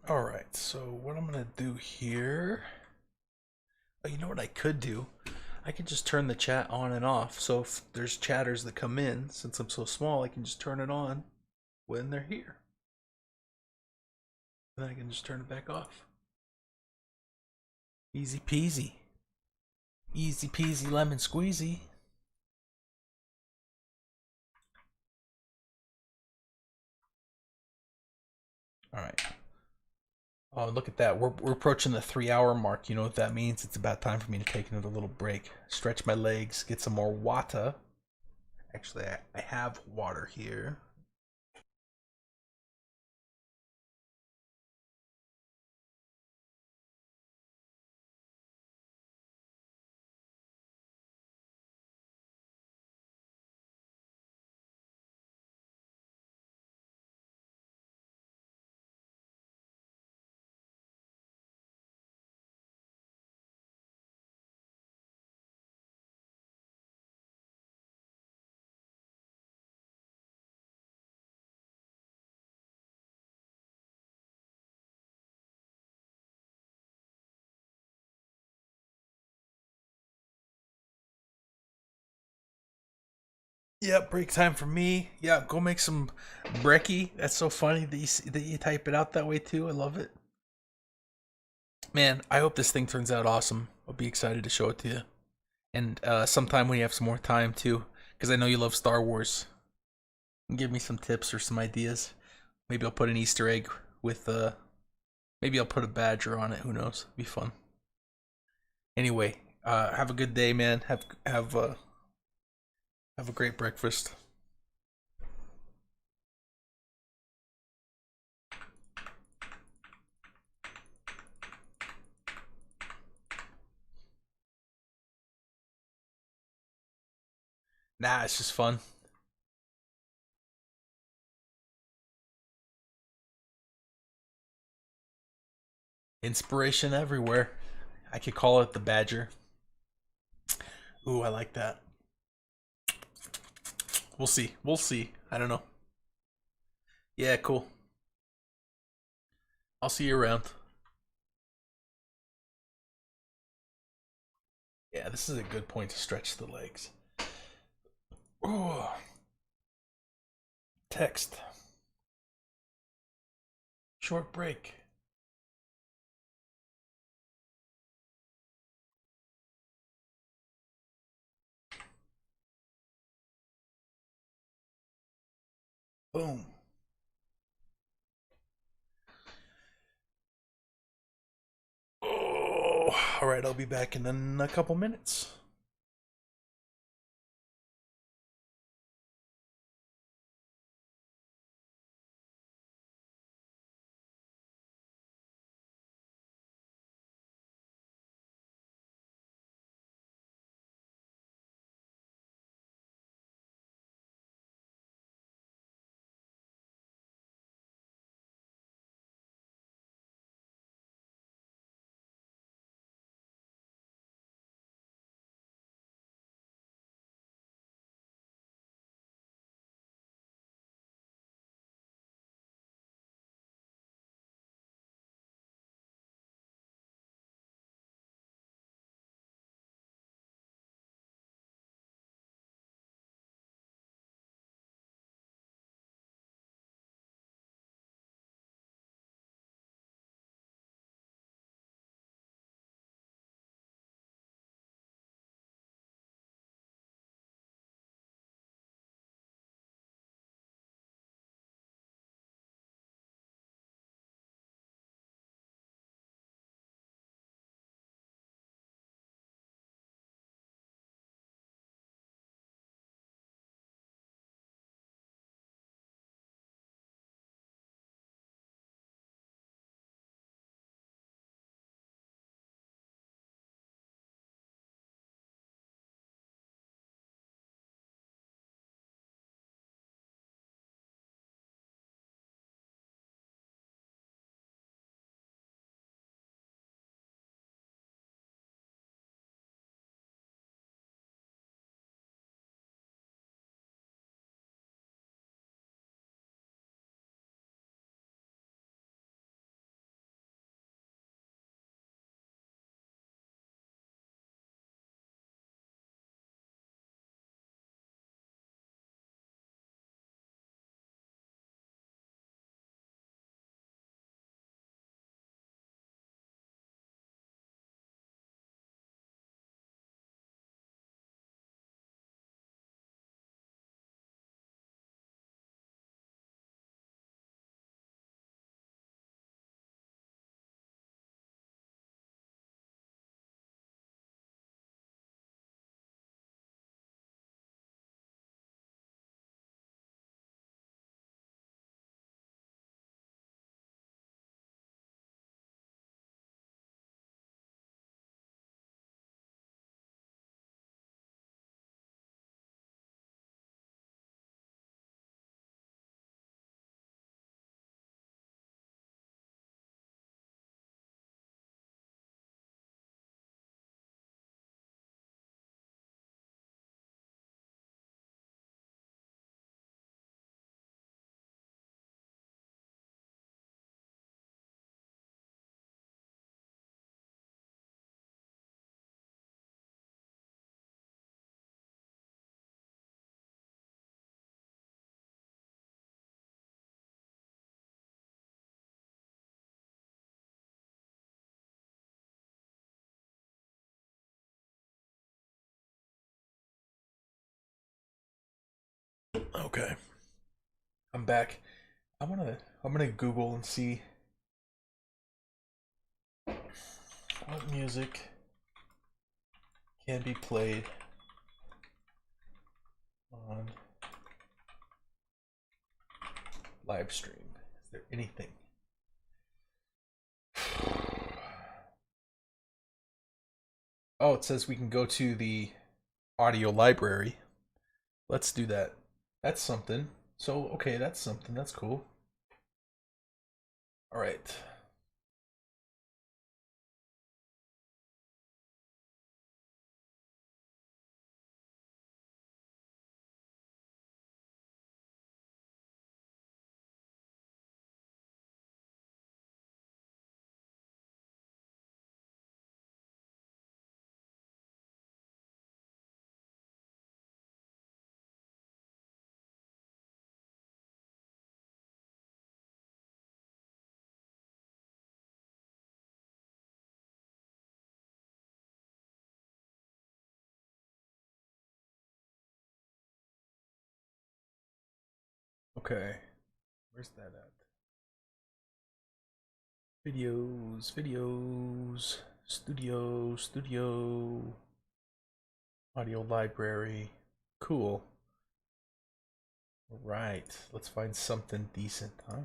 Alright, so what I'm gonna do here. Oh, you know what I could do? I could just turn the chat on and off. So if there's chatters that come in, since I'm so small, I can just turn it on when they're here. And then I can just turn it back off. Easy peasy. Easy peasy lemon squeezy. Alright. Oh, look at that. We're approaching the 3 hour mark. You know what that means? It's about time for me to take another little break. Stretch my legs, get some more water. Actually, I have water here. Yeah, break time for me. Yeah, go make some brekkie. That's so funny that you type it out that way too. I love it. Man, I hope this thing turns out awesome. I'll be excited to show it to you. And sometime when you have some more time too, because I know you love Star Wars. Give me some tips or some ideas. Maybe I'll put an Easter egg with maybe I'll put a badger on it. Who knows? Be fun. Anyway, have a good day, man. Have a great breakfast. Nah, it's just fun. Inspiration everywhere. I could call it the badger. Ooh, I like that. We'll see. We'll see. I don't know. Yeah, cool. I'll see you around. Yeah, this is a good point to stretch the legs. Ooh. Text. Short break. Boom. All right, I'll be back in a couple minutes. Okay, I'm back. I'm gonna Google and see what music can be played on live stream. Is there anything? Oh, it says we can go to the audio library. Let's do that. That's something. So, okay, that's something. That's cool. All right. Okay. Where's that at? Videos, videos. Studio. Audio library. Cool. Right. Let's find something decent, huh?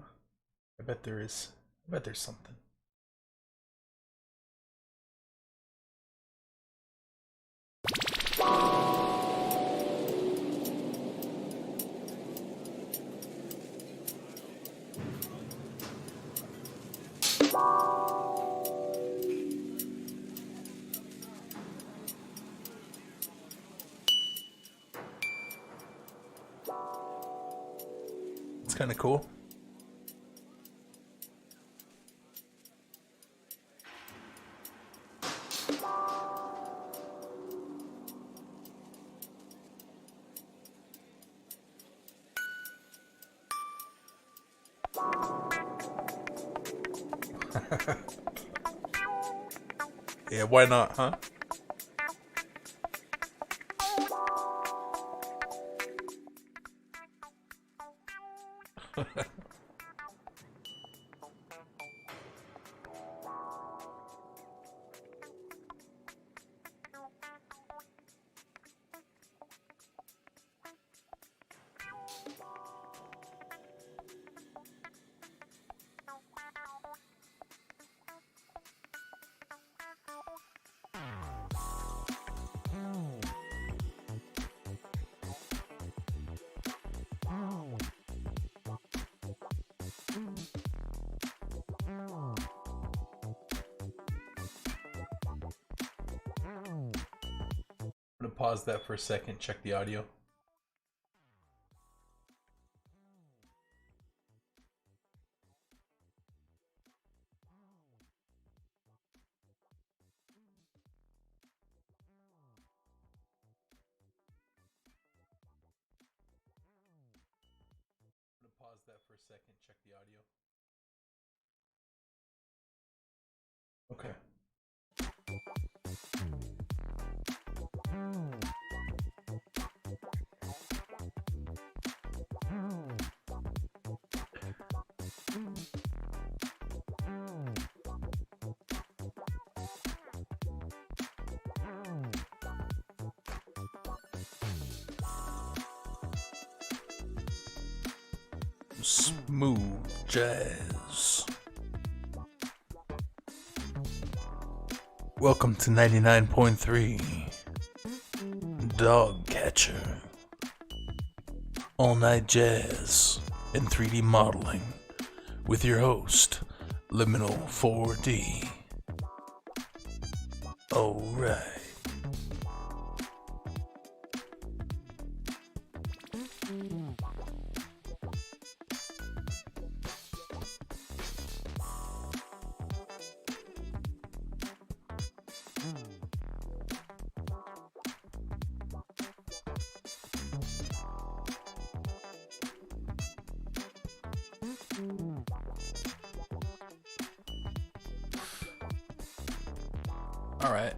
I bet there is. I bet there's something. It's kind of cool. Yeah, why not, huh? I'm gonna pause that for a second, check the audio. I'm gonna pause that for a second, check the audio. Okay. Smooth jazz. Welcome to 99.3 Dog Catcher. All night jazz and 3D modeling with your host, Liminal 4D. Alright. All right.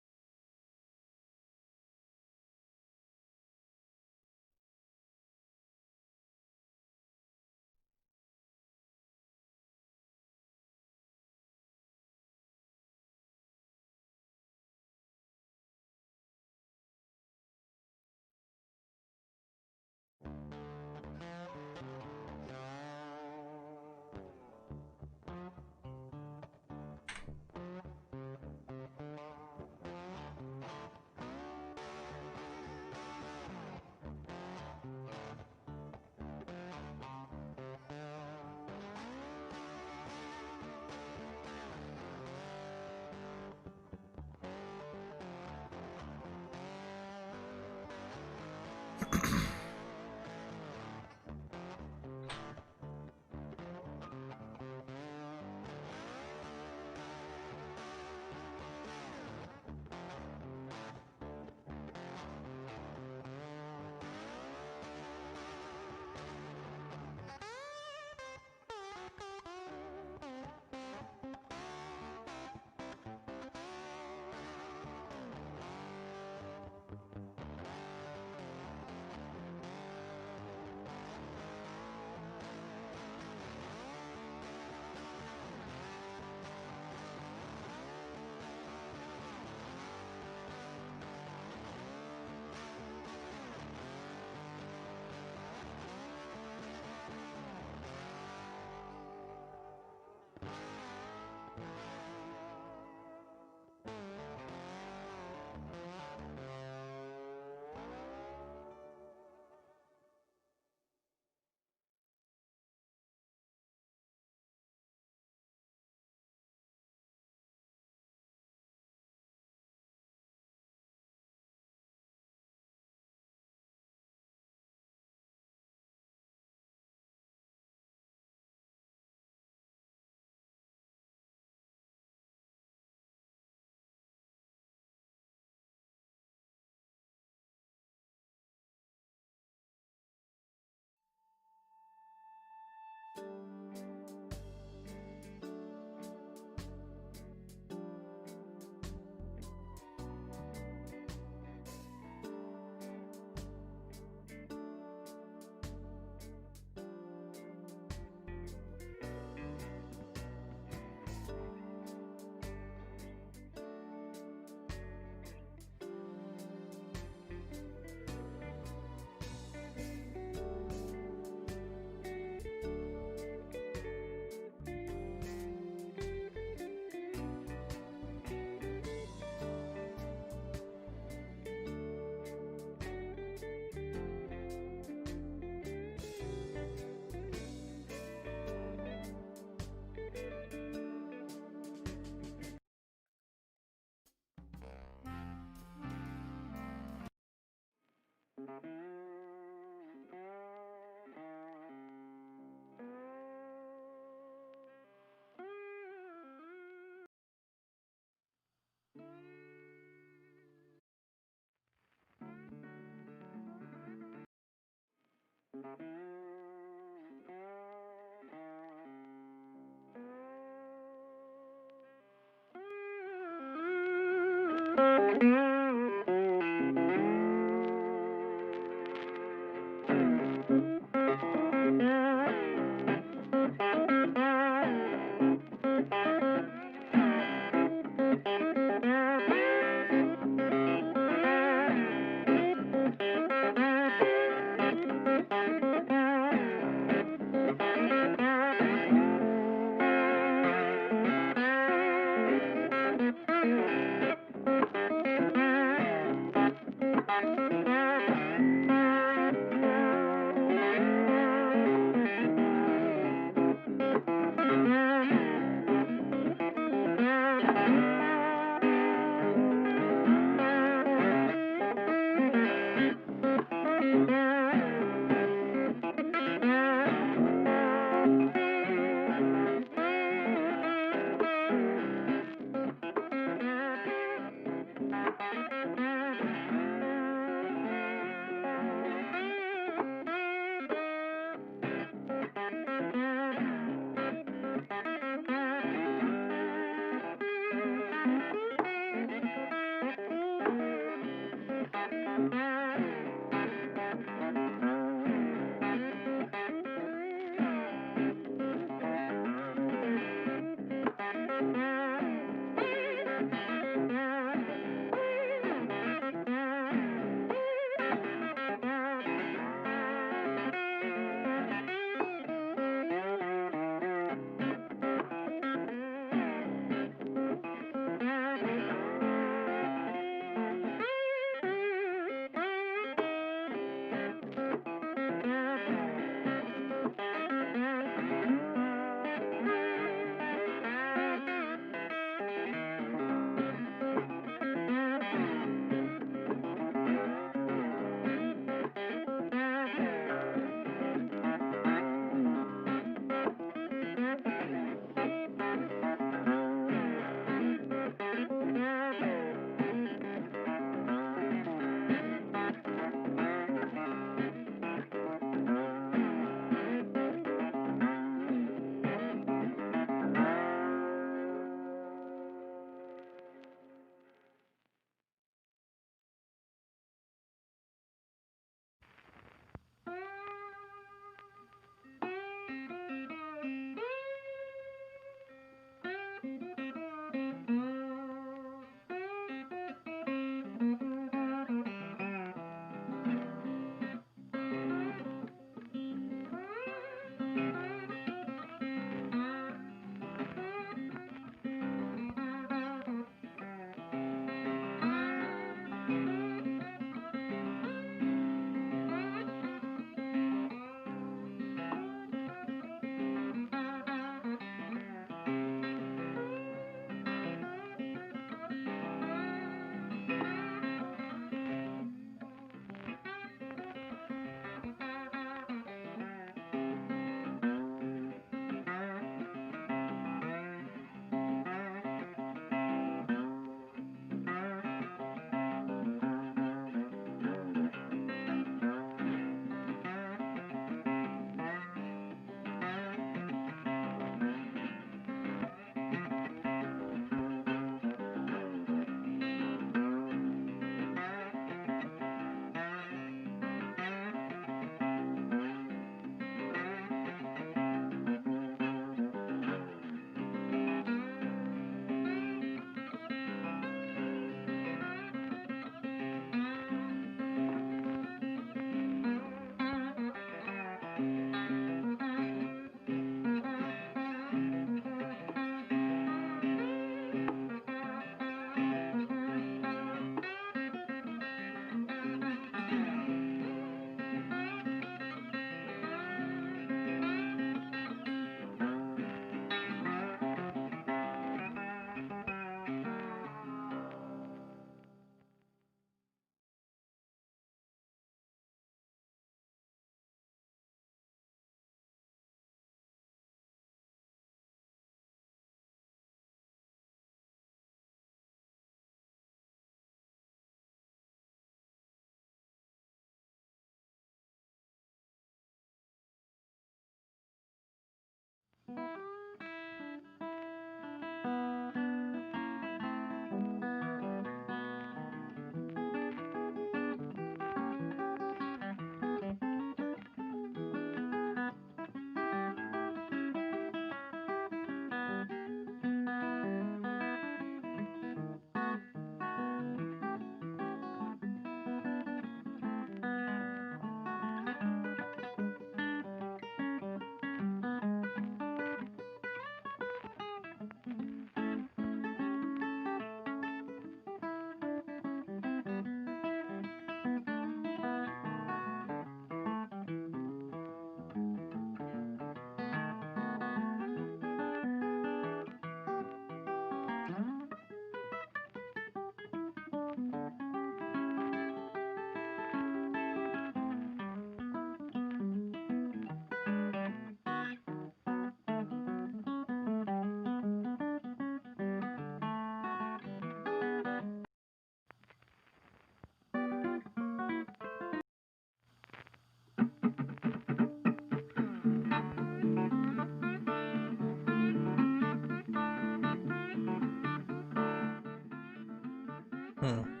Hmm.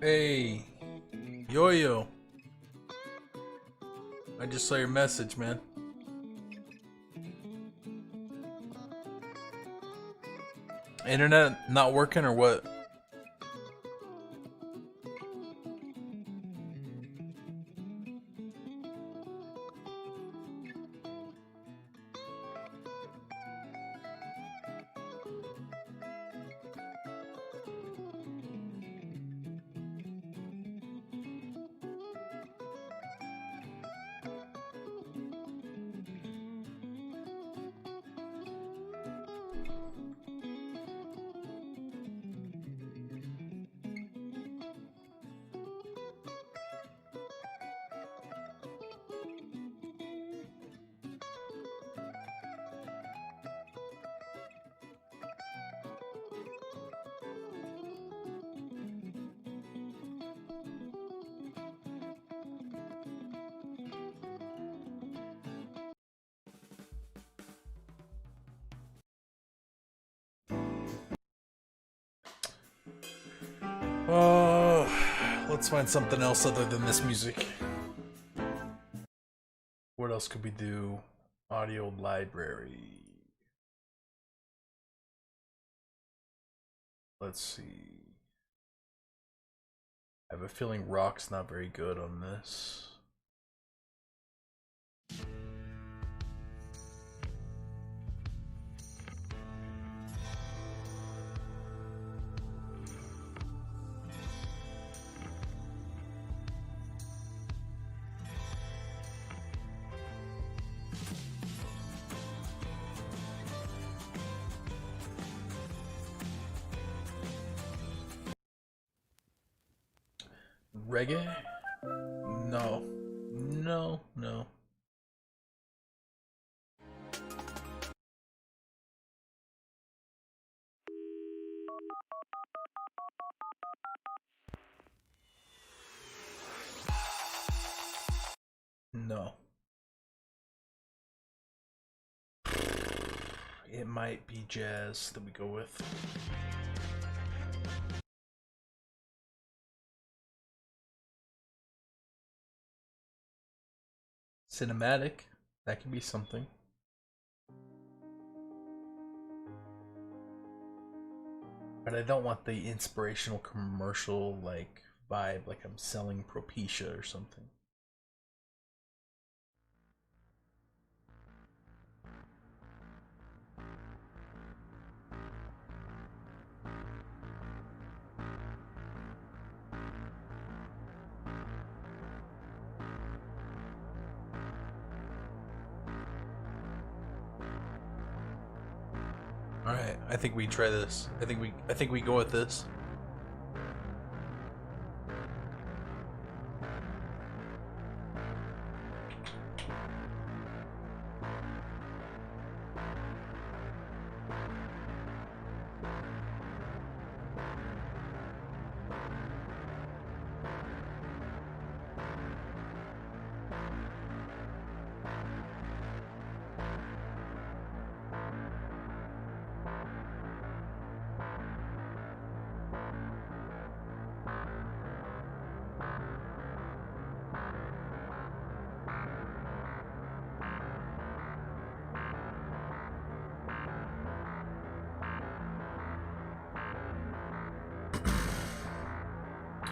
Hey, Yo-Yo. I just saw your message, man. Internet not working or what? Oh, let's find something else other than this music. What else could we do? Audio library. Let's see. I have a feeling rock's not very good on this. Reggae? No. No, no. No. It might be jazz that we go with. Cinematic. That could be something. But I don't want the inspirational commercial like vibe, like I'm selling Propecia or something. All right, I think we try this. I think we go with this.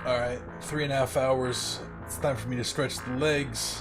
All right, 3.5 hours. It's time for me to stretch the legs.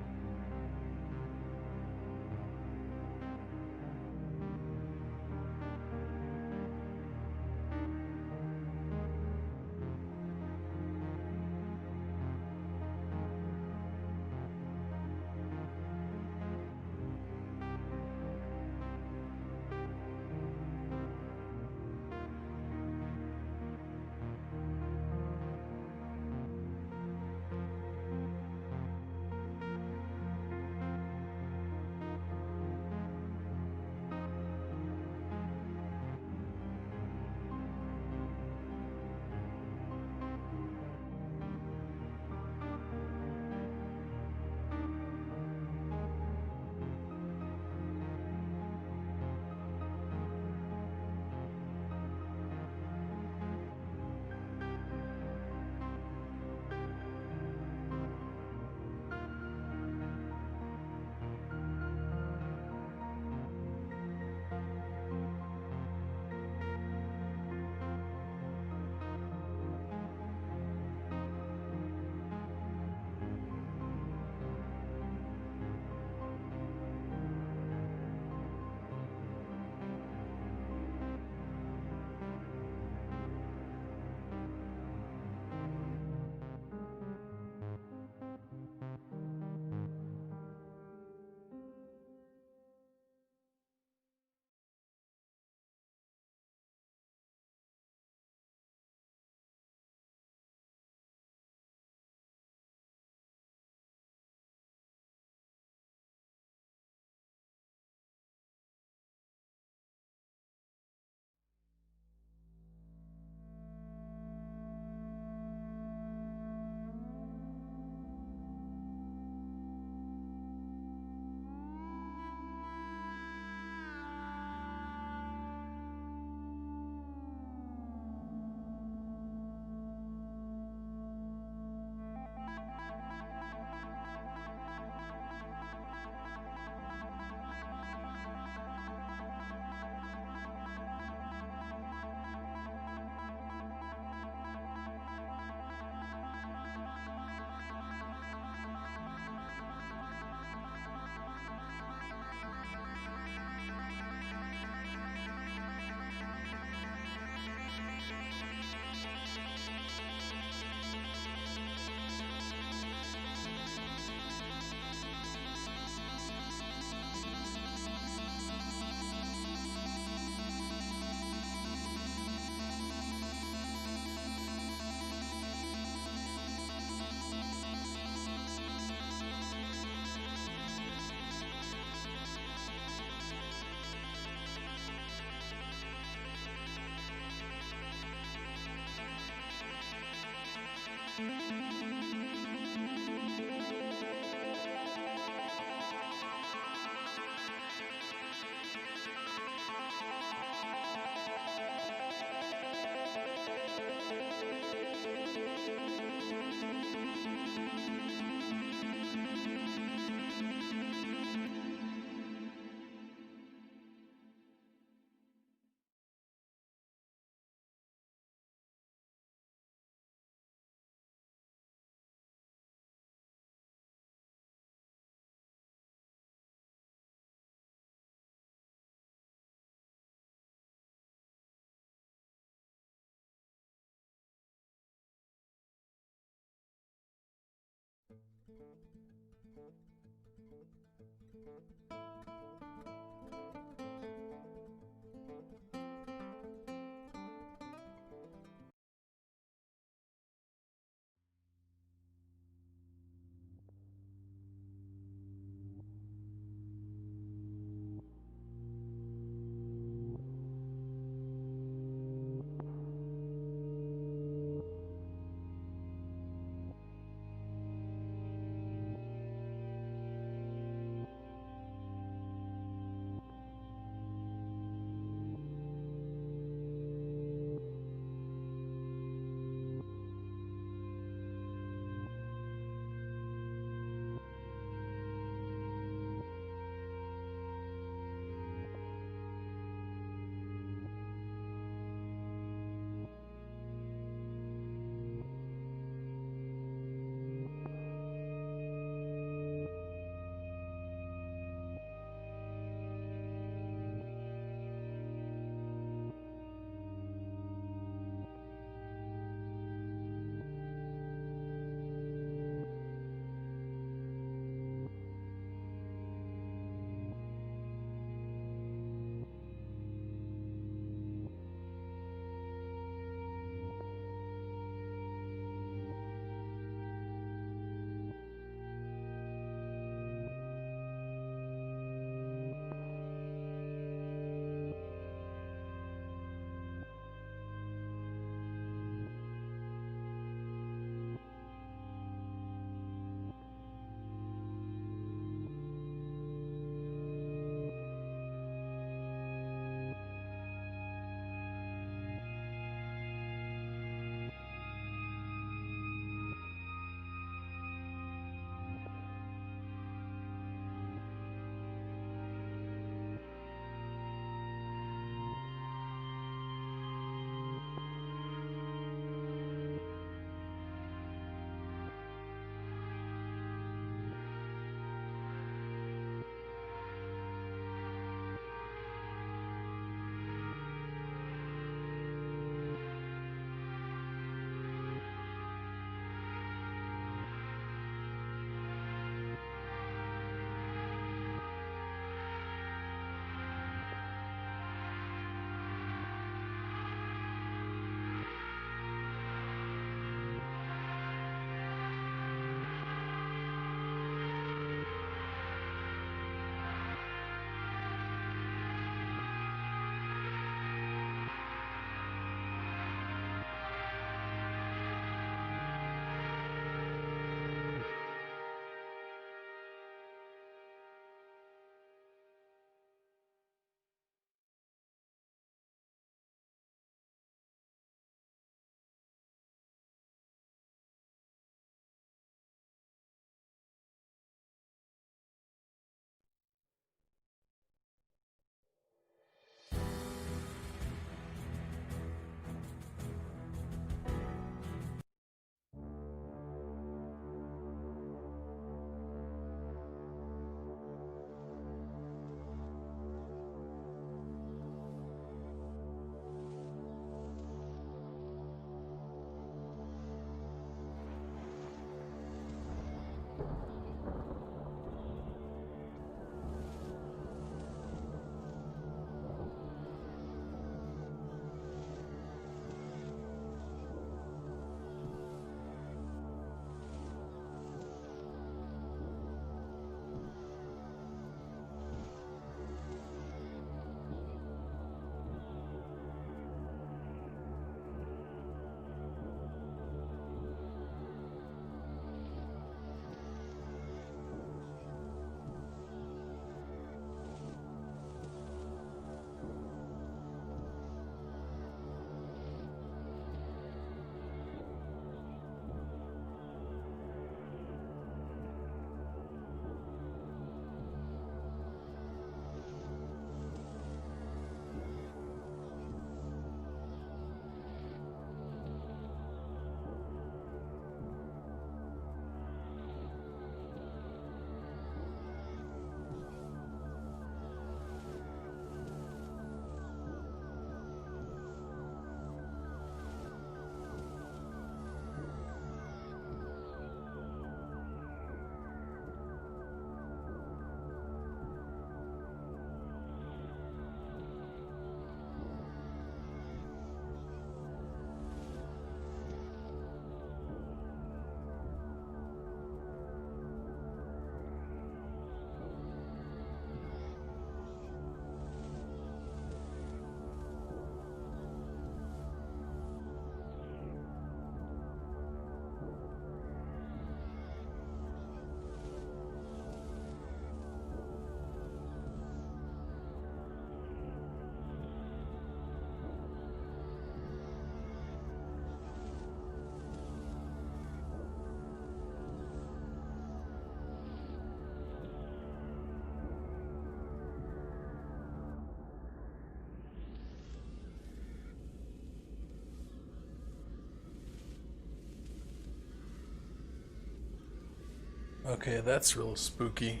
Okay, that's real spooky.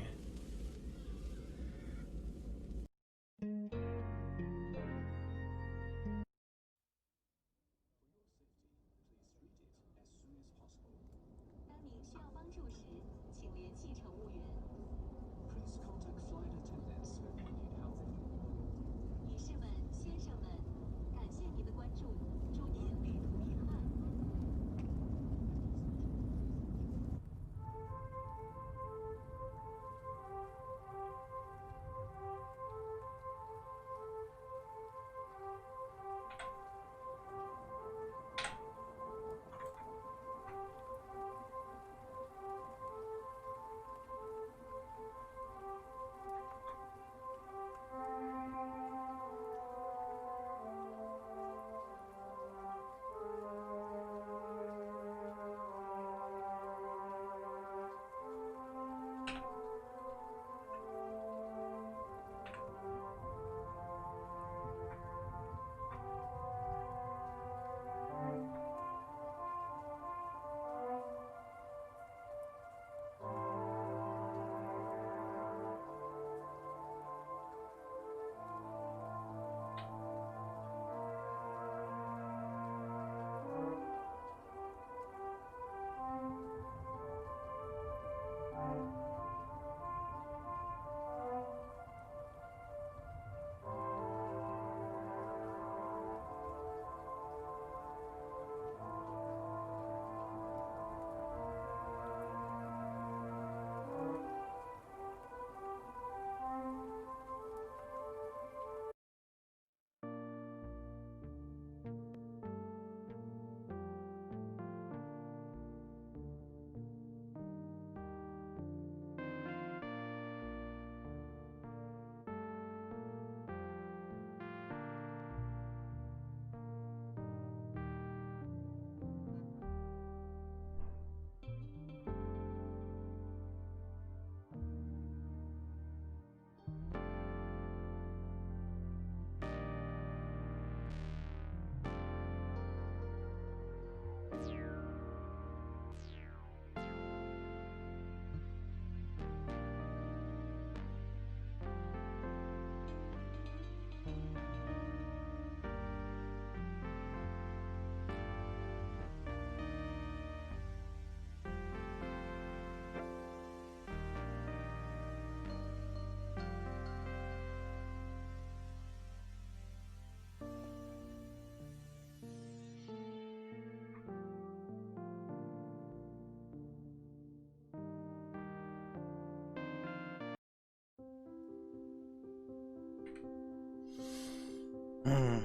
Hmm.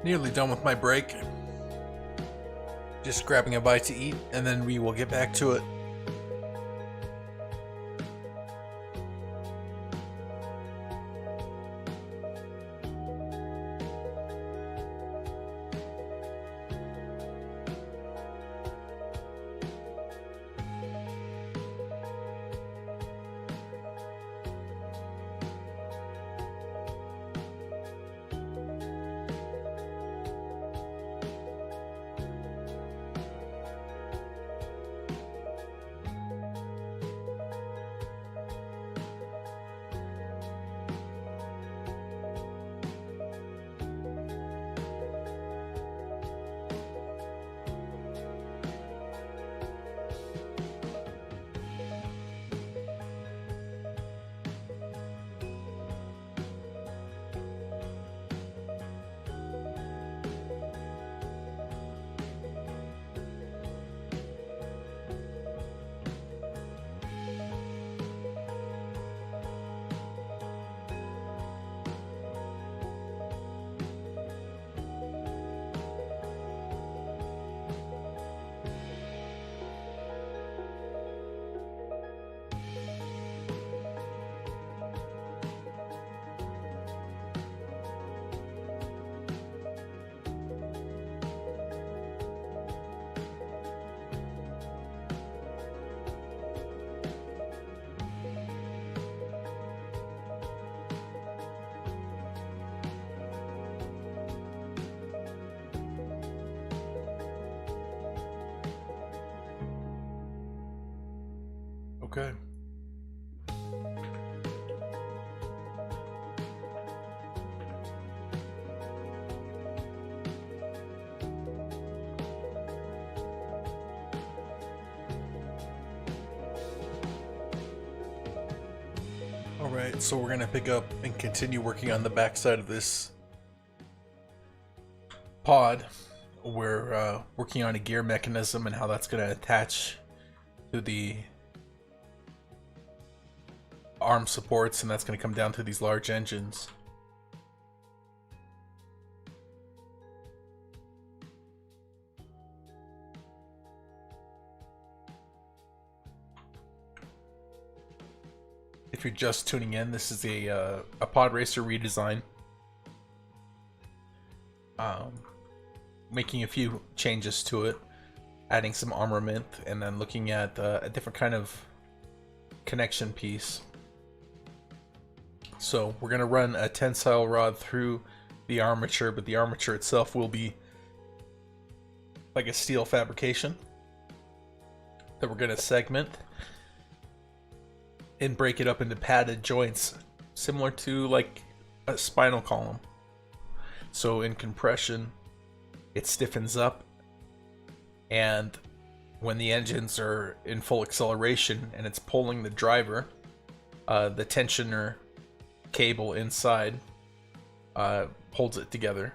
Nearly done with my break. Just grabbing a bite to eat, and then we will get back to it. Okay. Alright, so we're gonna pick up and continue working on the backside of this pod. We're working on a gear mechanism and how that's gonna attach to the arm supports, and that's going to come down to these large engines. If you're just tuning in, this is a pod racer redesign. Making a few changes to it, adding some armament, and then looking at a different kind of connection piece. So we're going to run a tensile rod through the armature, but the armature itself will be like a steel fabrication that we're going to segment and break it up into padded joints, similar to like a spinal column. So in compression, it stiffens up, and when the engines are in full acceleration and it's pulling the driver, the tensioner cable inside holds it together.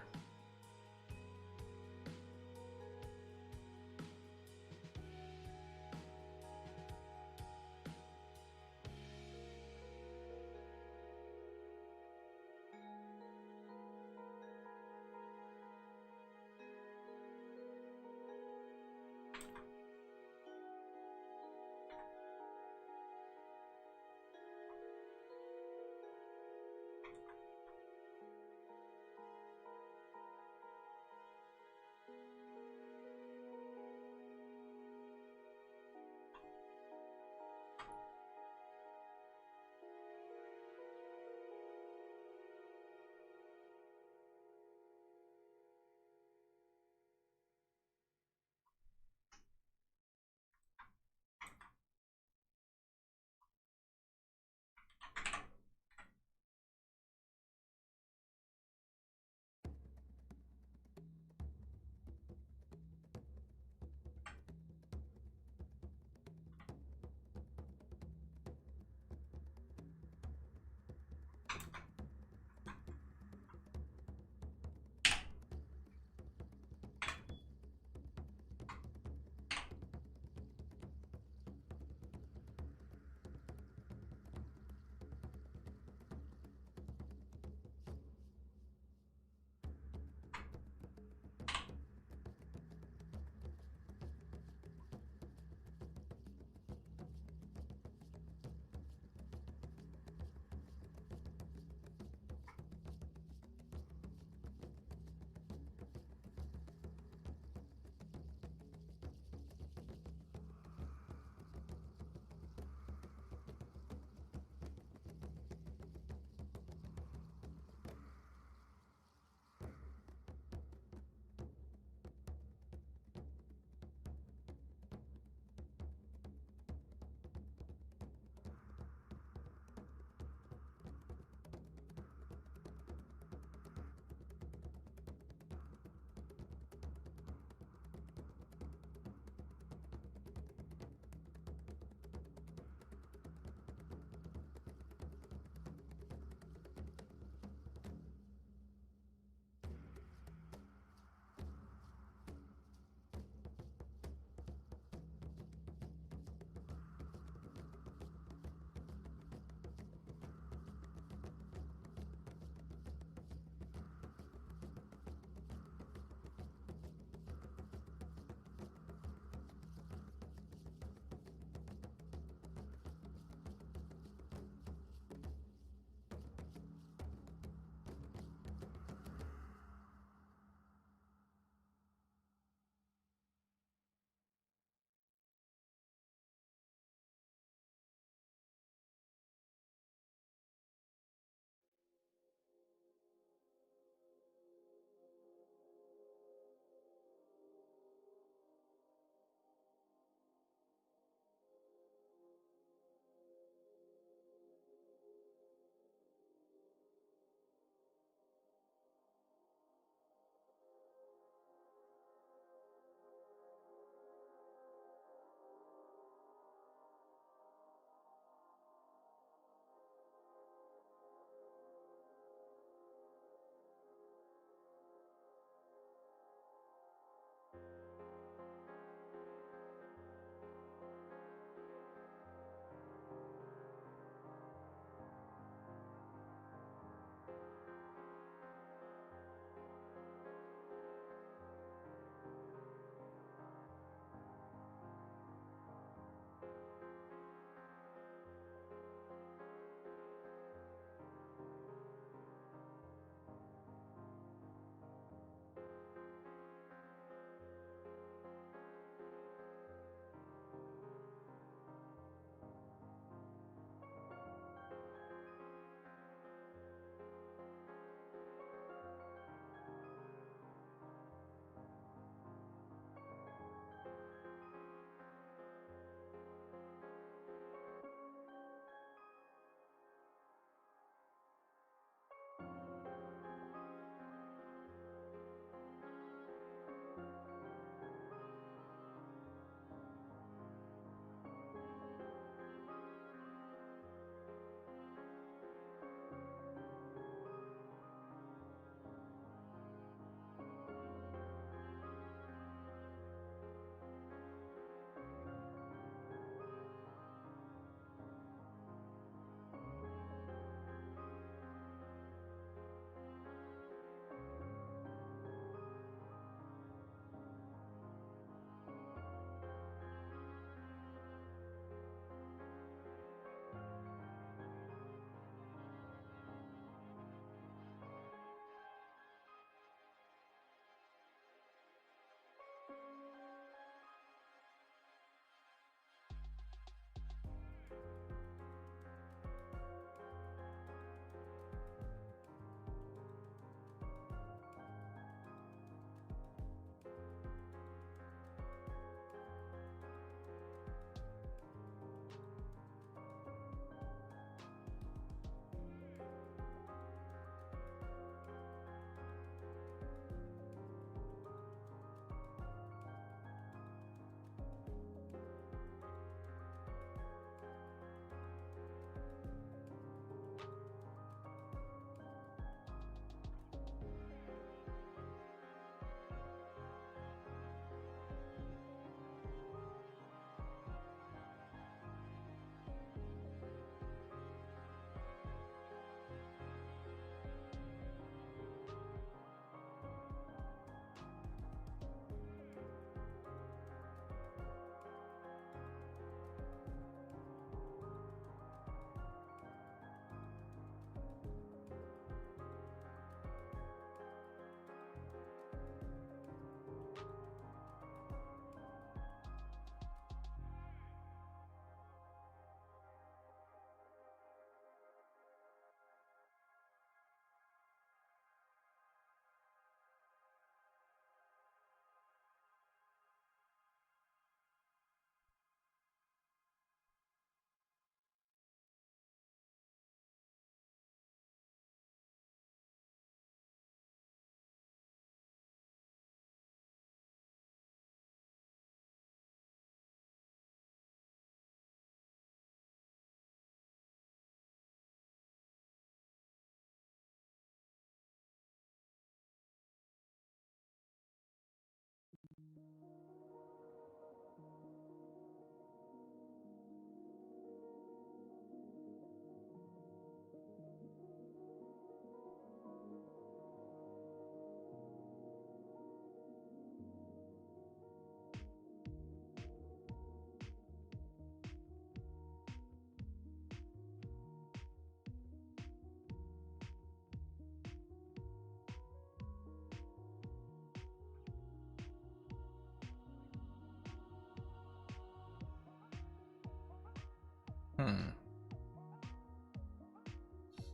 Hmm.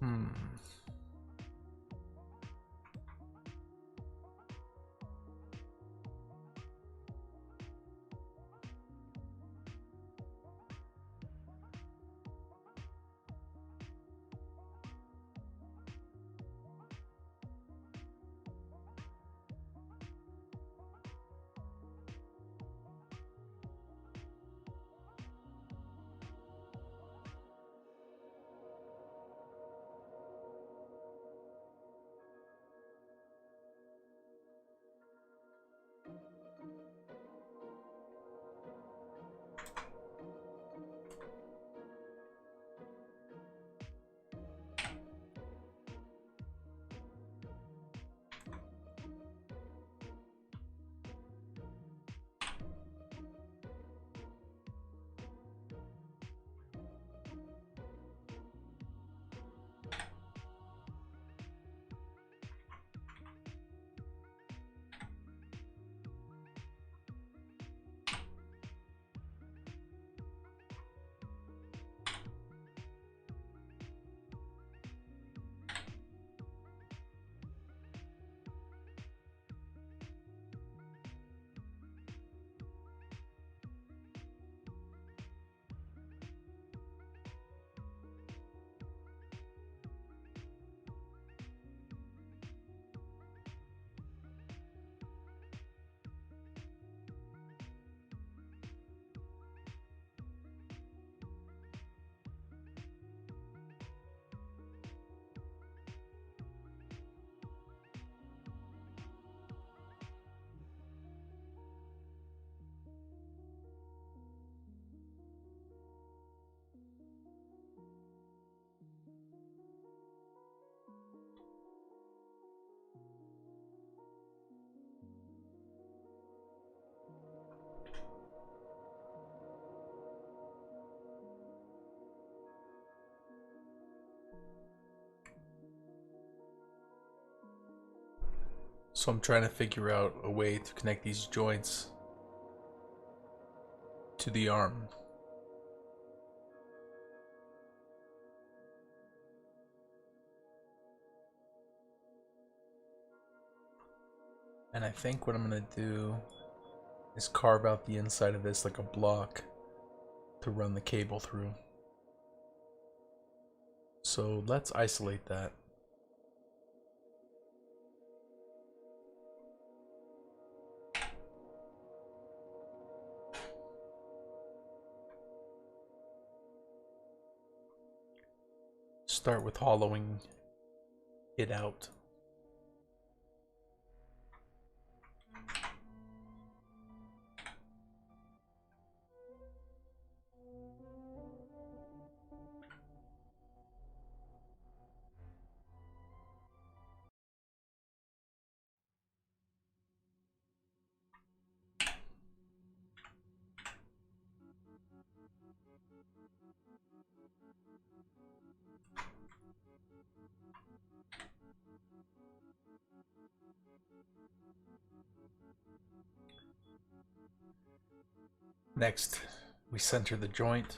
Hmm. So I'm trying to figure out a way to connect these joints to the arm. And I think what I'm gonna do is carve out the inside of this like a block to run the cable through. So let's isolate that. Start with hollowing it out. Next, we center the joint.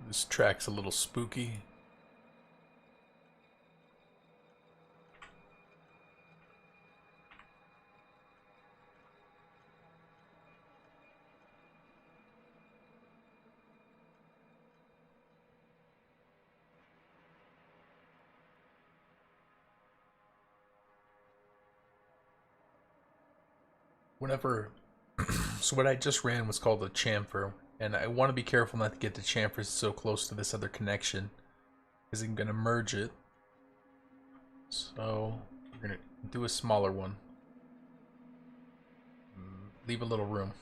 This track's a little spooky. Whenever, so what I just ran was called a chamfer, and I want to be careful not to get the chamfer so close to this other connection, because I'm going to merge it. So we're going to do a smaller one. Leave a little room.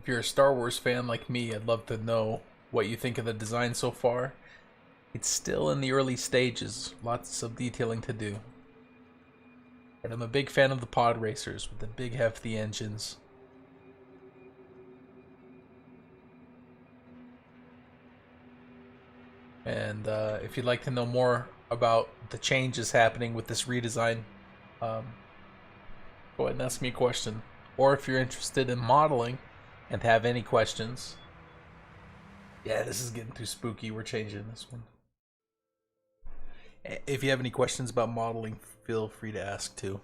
If you're a Star Wars fan like me, I'd love to know what you think of the design so far. It's still in the early stages, lots of detailing to do. But I'm a big fan of the pod racers with the big hefty engines. And if you'd like to know more about the changes happening with this redesign, go ahead and ask me a question. Or if you're interested in modeling and have any questions. Yeah, this is getting too spooky. We're changing this one. If you have any questions about modeling, feel free to ask too.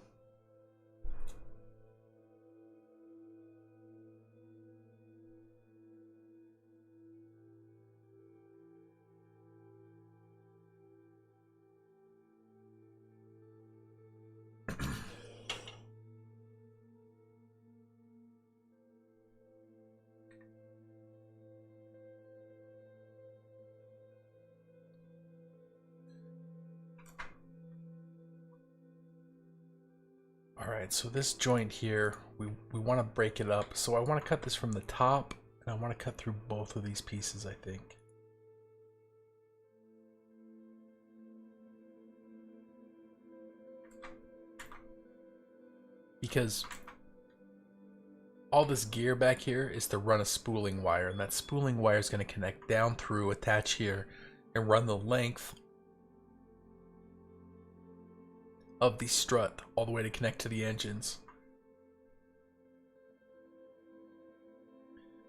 Alright, so this joint here, we want to break it up. So I want to cut this from the top, and I want to cut through both of these pieces, I think. Because all this gear back here is to run a spooling wire, and that spooling wire is going to connect down through, attach here, and run the length of the strut all the way to connect to the engines.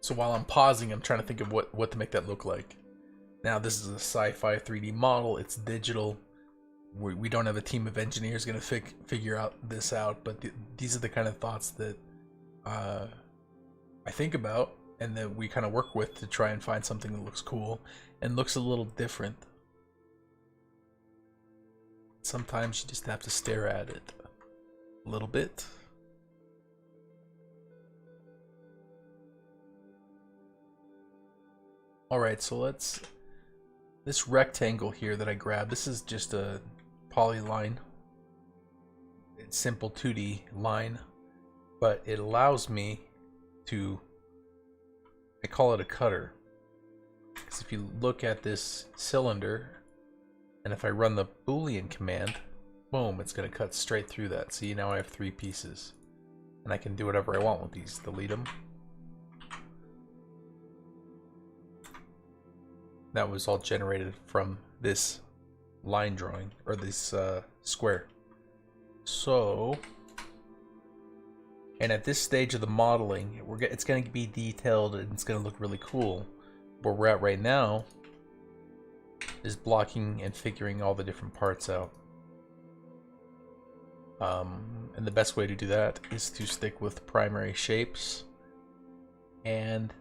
So while I'm pausing, I'm trying to think of what to make that look like. Now this is a sci-fi 3D model, it's digital. We don't have a team of engineers going to figure this out, but these are the kind of thoughts that I think about and that we kind of work with to try and find something that looks cool and looks a little different. Sometimes you just have to stare at it a little bit. Alright, so this rectangle here that I grabbed, this is just a polyline. It's simple 2D line, but it allows me to, I call it a cutter. Because if you look at this cylinder, and if I run the Boolean command, boom, it's going to cut straight through that. See, now I have 3 pieces. And I can do whatever I want with these. Delete them. That was all generated from this line drawing, or this square. So, and at this stage of the modeling, it's going to be detailed and it's going to look really cool. Where we're at right now is blocking and figuring all the different parts out. And the best way to do that is to stick with primary shapes and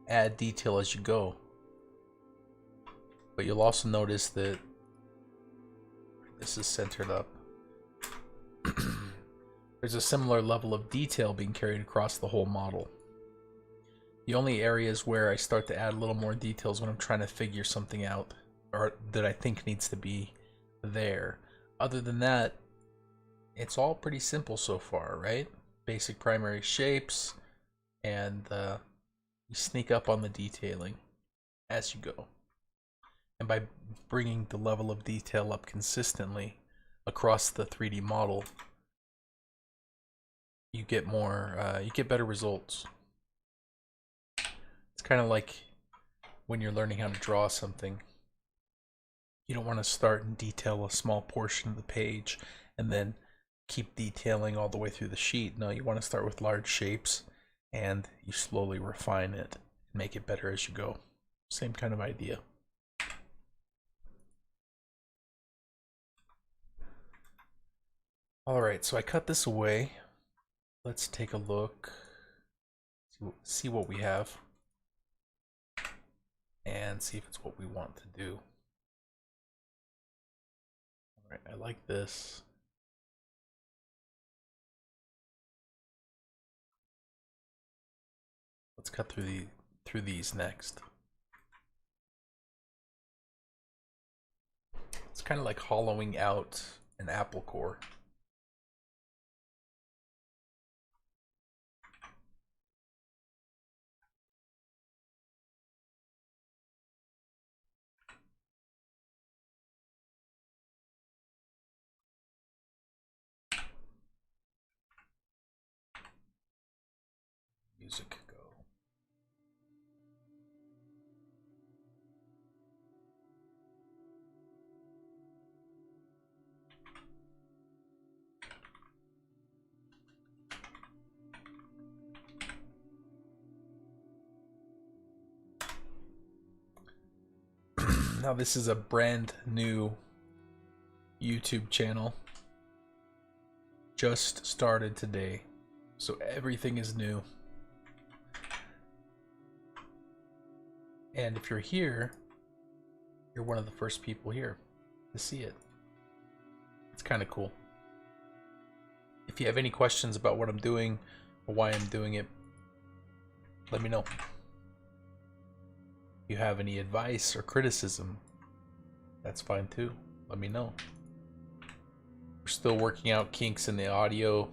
add detail as you go. But you'll also notice that this is centered up. There's a similar level of detail being carried across the whole model. The only areas where I start to add a little more details when I'm trying to figure something out, or that I think needs to be there. Other than that, it's all pretty simple so far, right? Basic primary shapes, and you sneak up on the detailing as you go. And by bringing the level of detail up consistently across the 3D model, you get better results. It's kind of like when you're learning how to draw something. You don't want to start and detail a small portion of the page and then keep detailing all the way through the sheet. No, you want to start with large shapes and you slowly refine it and make it better as you go. Same kind of idea. Alright, so I cut this away. Let's take a look, see what we have, and see if it's what we want to do. Alright, I like this. Let's cut through these next. It's kind of like hollowing out an apple core. Music go. Now this is a brand new YouTube channel. Just started today, so everything is new. And if you're here, you're one of the first people here to see it. It's kind of cool. If you have any questions about what I'm doing or why I'm doing it, let me know. If you have any advice or criticism, that's fine too. Let me know. We're still working out kinks in the audio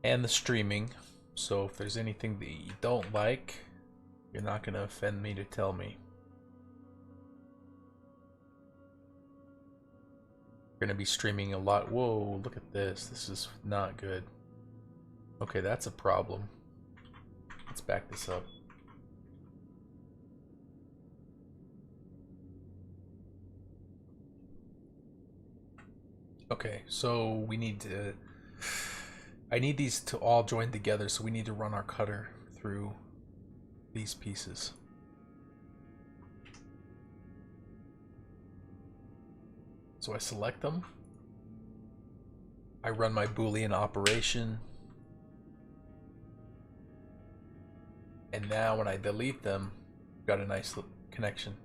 and the streaming, so if there's anything that you don't like, you're not going to offend me to tell me. We're going to be streaming a lot. Whoa, look at this. This is not good. Okay, that's a problem. Let's back this up. Okay, so we need to... I need these to all join together, so we need to run our cutter through these pieces. So I select them. I run my Boolean operation. And now when I delete them, got a nice connection.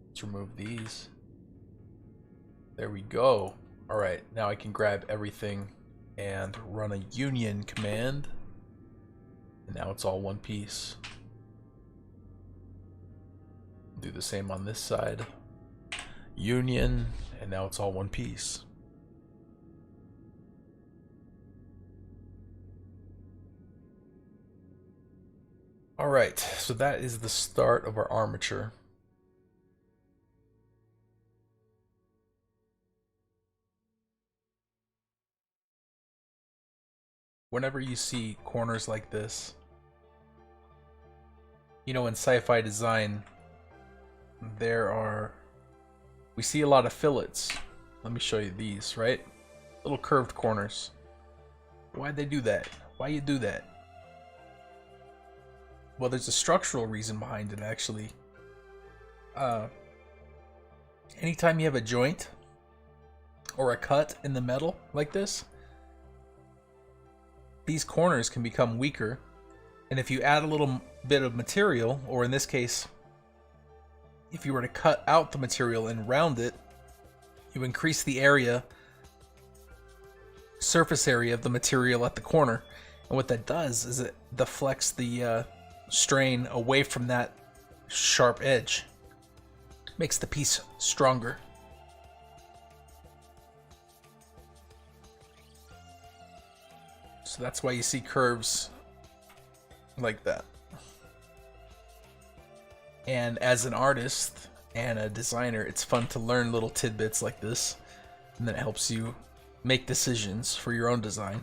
Let's remove these. There we go. Alright, now I can grab everything and run a union command. And now it's all one piece. Do the same on this side. Union, and now it's all one piece. Alright, so that is the start of our armature. Whenever you see corners like this, you know, in sci-fi design, we see a lot of fillets. Let me show you these, right? Little curved corners. Why'd they do that? Why you do that? Well, there's a structural reason behind it, actually. Anytime you have a joint or a cut in the metal like this, these corners can become weaker, and if you add a little bit of material, or in this case, if you were to cut out the material and round it, you increase the area, surface area of the material at the corner, and what that does is it deflects the strain away from that sharp edge. Makes the piece stronger. So that's why you see curves like that. And as an artist and a designer, it's fun to learn little tidbits like this, and then it helps you make decisions for your own design.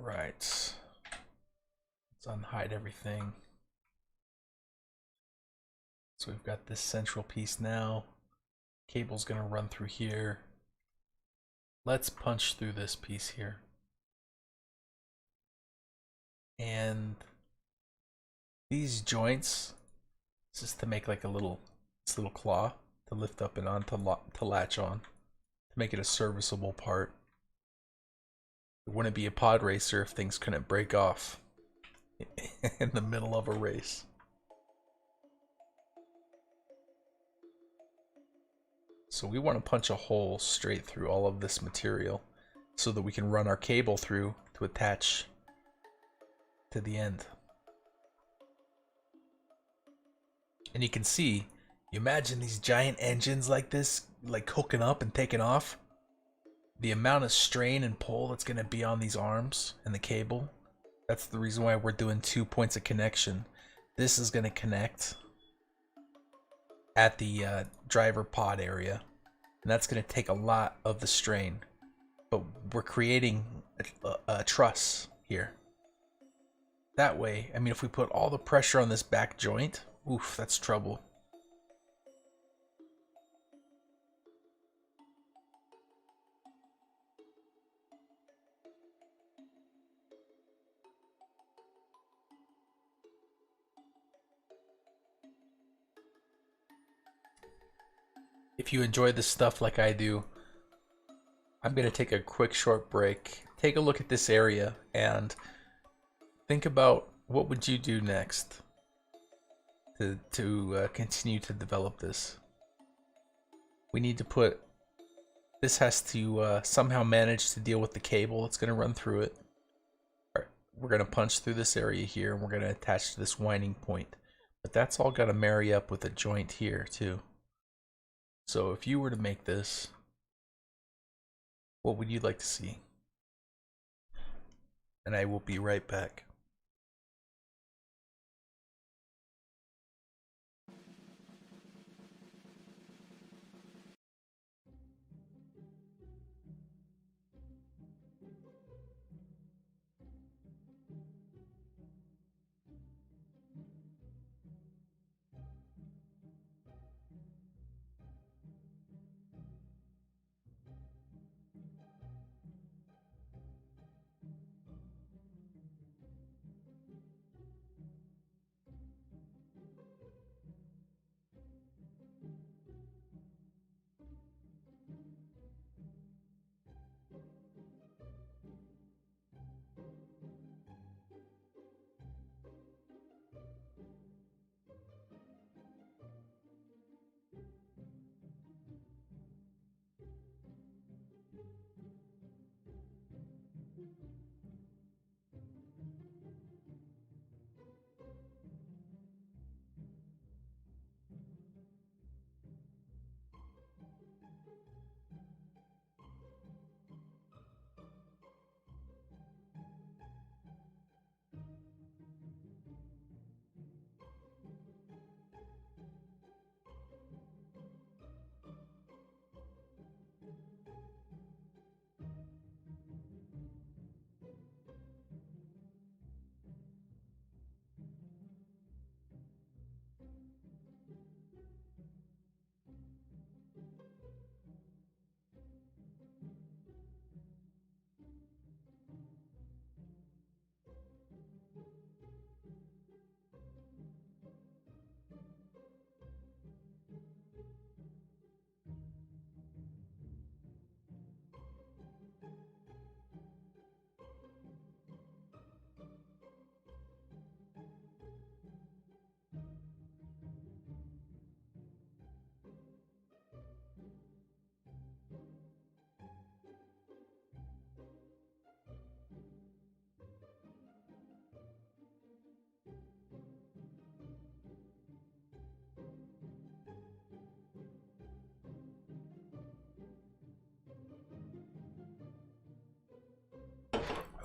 Alright, let's unhide everything. So we've got this central piece now. Cable's gonna run through here. Let's punch through this piece here. And these joints, this is to make like this little claw to lift up and on to latch on, to make it a serviceable part. It wouldn't be a pod racer if things couldn't break off in the middle of a race. So we want to punch a hole straight through all of this material so that we can run our cable through to attach to the end. And you can see, you imagine these giant engines like this, like hooking up and taking off. The amount of strain and pull that's going to be on these arms and the cable. That's the reason why we're doing 2 points of connection. This is going to connect at the driver pod area, and that's going to take a lot of the strain. But we're creating a truss here. That way, I mean, if we put all the pressure on this back joint, oof, that's trouble. If you enjoy this stuff like I do, I'm going to take a quick short break. Take a look at this area and think about what would you do next to continue to develop this. We need to put, this has to somehow manage to deal with the cable that's going to run through it. Alright, we're going to punch through this area here and we're going to attach to this winding point. But that's all got to marry up with a joint here too. So if you were to make this, what would you like to see? And I will be right back.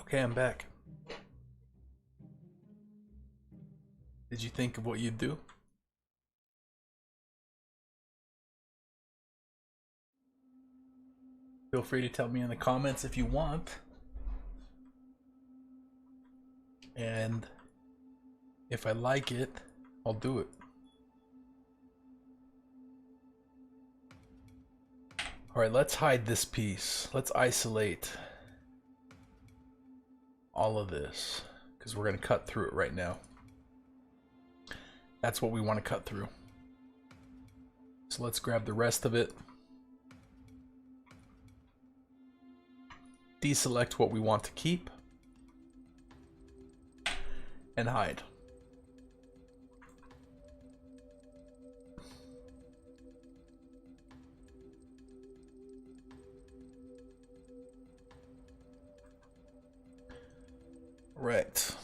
Okay, I'm back. Did you think of what you'd do? Feel free to tell me in the comments if you want. And if I like it, I'll do it. Alright, let's hide this piece. Let's isolate all of this, because we're going to cut through it right now. That's what we want to cut through. So let's grab the rest of it. Deselect what we want to keep. And hide. Right.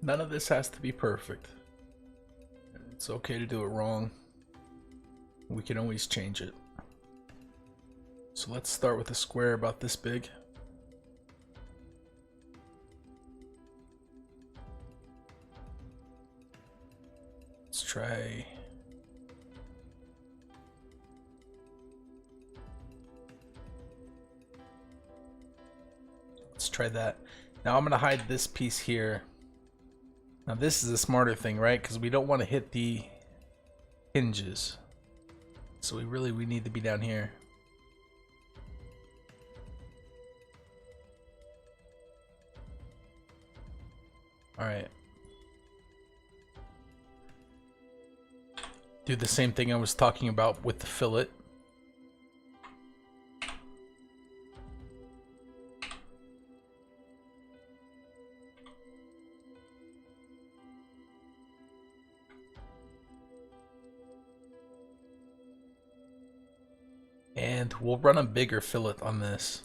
None of this has to be perfect. It's okay to do it wrong. We can always change it. So let's start with a square about this big. Let's try. Let's try that. Now I'm gonna hide this piece here. Now this is a smarter thing, right? Because we don't want to hit the hinges. So we need to be down here. Alright. Do the same thing I was talking about with the fillet. And we'll run a bigger fillet on this.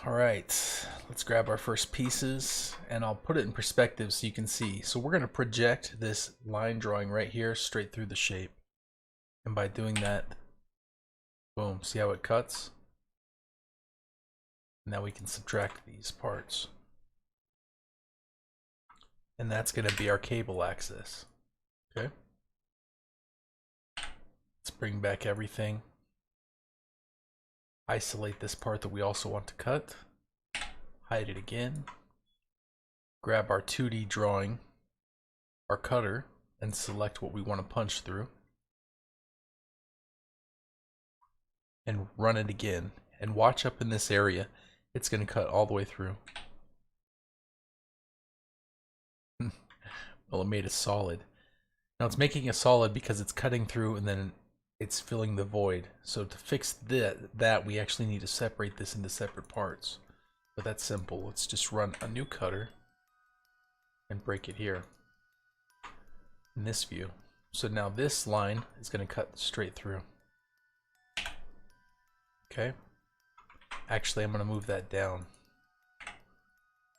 Alright, let's grab our first pieces and I'll put it in perspective so you can see. So we're going to project this line drawing right here straight through the shape. And by doing that, boom, see how it cuts? Now we can subtract these parts. And that's going to be our cable axis. Okay? Let's bring back everything. Isolate this part that we also want to cut. Hide it again. Grab our 2D drawing, our cutter, and select what we want to punch through. And run it again. And watch up in this area. It's going to cut all the way through. Well, it made it solid. Now it's making a solid because it's cutting through and then it's filling the void. So to fix that we actually need to separate this into separate parts. But that's simple. Let's just run a new cutter and break it here in this view. So now this line is going to cut straight through. Okay. Actually, I'm going to move that down.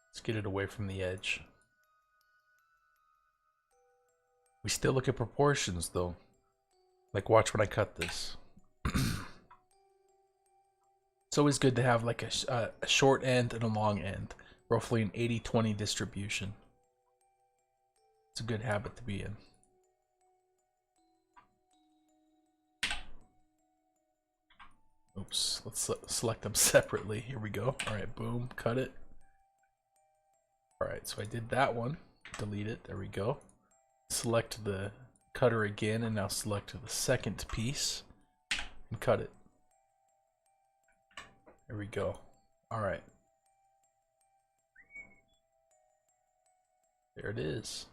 Let's get it away from the edge. We still look at proportions though. Like watch when I cut this. It's always good to have like a short end and a long end. Roughly an 80-20 distribution. It's a good habit to be in. Oops, let's select them separately. Here we go. Alright, boom, cut it. Alright, so I did that one. Delete it, there we go. Select the cutter again and now select the second piece and cut it. There we go. Alright. There it is.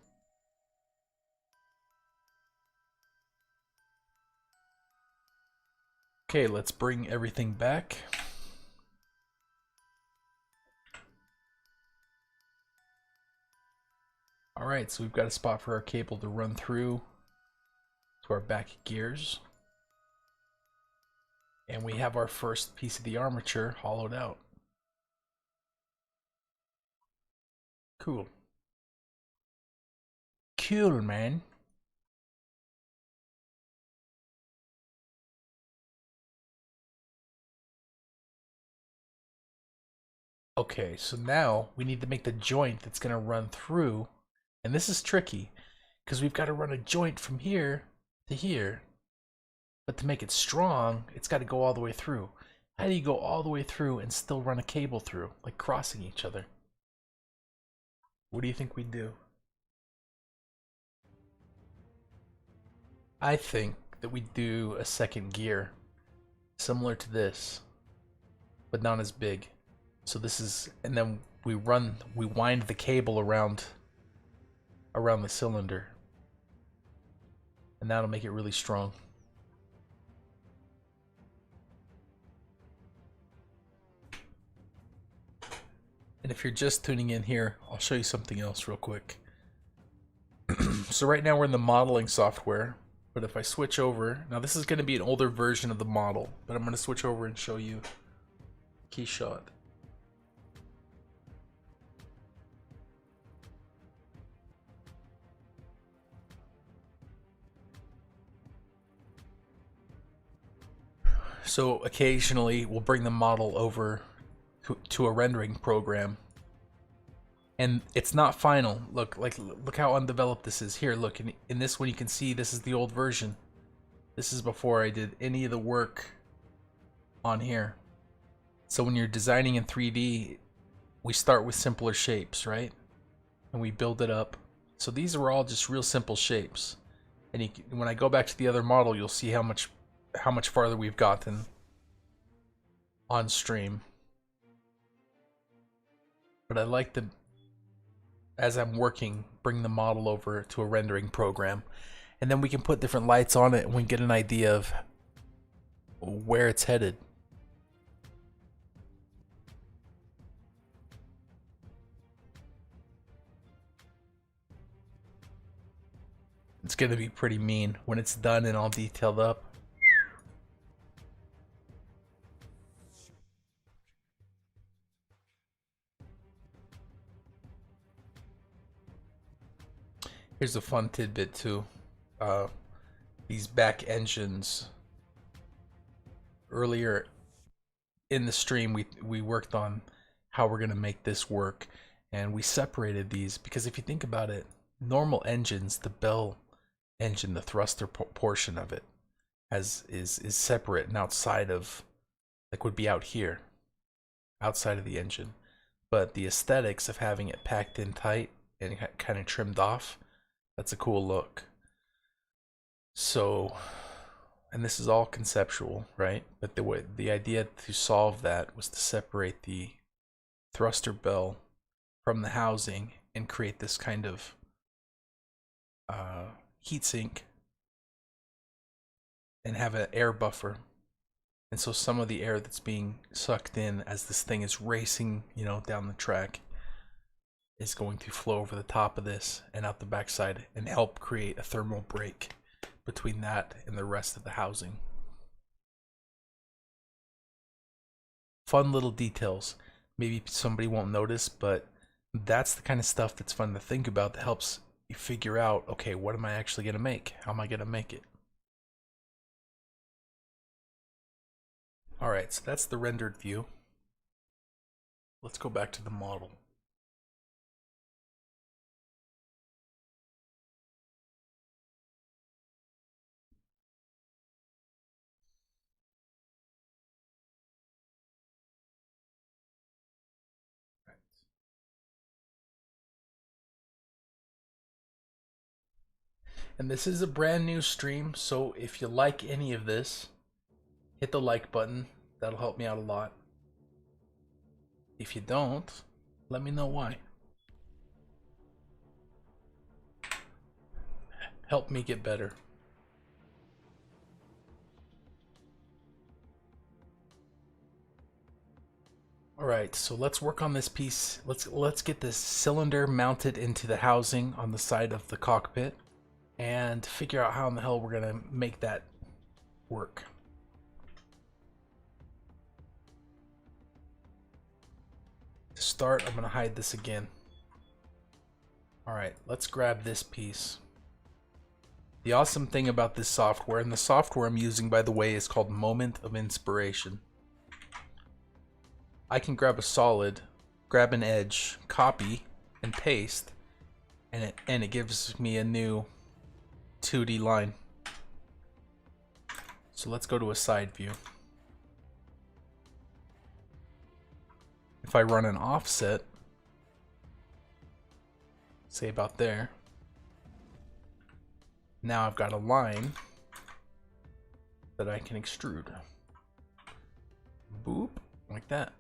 Okay, let's bring everything back. Alright, so we've got a spot for our cable to run through to our back gears. And we have our first piece of the armature hollowed out. Cool. Cool, man. Okay, so now we need to make the joint that's going to run through. And this is tricky because we've got to run a joint from here to here. But to make it strong, it's got to go all the way through. How do you go all the way through and still run a cable through, like crossing each other? What do you think we'd do? I think that we do a second gear, similar to this, but not as big. So this is, and then we wind the cable around the cylinder, and that'll make it really strong. And if you're just tuning in here, I'll show you something else real quick. So right now we're in the modeling software, but if I switch over, now this is going to be an older version of the model, but I'm going to switch over and show you key shot. So occasionally we'll bring the model over to a rendering program, and it's not final. Look how undeveloped this is. Here, look, in this one you can see this is the old version. This is before I did any of the work on here. So when you're designing in 3D, we start with simpler shapes, right? And we build it up. So these are all just real simple shapes. And when I go back to the other model, you'll see how much farther we've gotten on stream. But I like to, as I'm working, bring the model over to a rendering program, and then we can put different lights on it and we get an idea of where it's headed. It's gonna be pretty mean when it's done and all detailed up. Here's a fun tidbit too. These back engines. Earlier in the stream, we worked on how we're gonna make this work, and we separated these because if you think about it, normal engines, the bell engine, the thruster portion of it, is separate and outside of, like, would be out here, outside of the engine. But the aesthetics of having it packed in tight and kind of trimmed off, that's a cool look. So, and this is all conceptual, right? But the idea to solve that was to separate the thruster bell from the housing and create this kind of heatsink and have an air buffer. And so some of the air that's being sucked in as this thing is racing, down the track, is going to flow over the top of this and out the backside and help create a thermal break between that and the rest of the housing. Fun little details. Maybe somebody won't notice, but that's the kind of stuff that's fun to think about, that helps you figure out, okay, what am I actually going to make? How am I going to make it? Alright, so that's the rendered view. Let's go back to the model. And this is a brand new stream, so if you like any of this, hit the like button. That'll help me out a lot. If you don't, let me know why. Help me get better. Alright, so let's work on this piece. Let's get this cylinder mounted into the housing on the side of the cockpit and figure out how in the hell we're gonna make that work. To start, I'm gonna hide this again. Alright, let's grab this piece. The awesome thing about this software, and the software I'm using, by the way, is called Moment of Inspiration. I can grab a solid grab an edge, copy, and paste, and it gives me a new 2D line. So let's go to a side view. If I run an offset, say about there, now I've got a line that I can extrude. Boop, like that.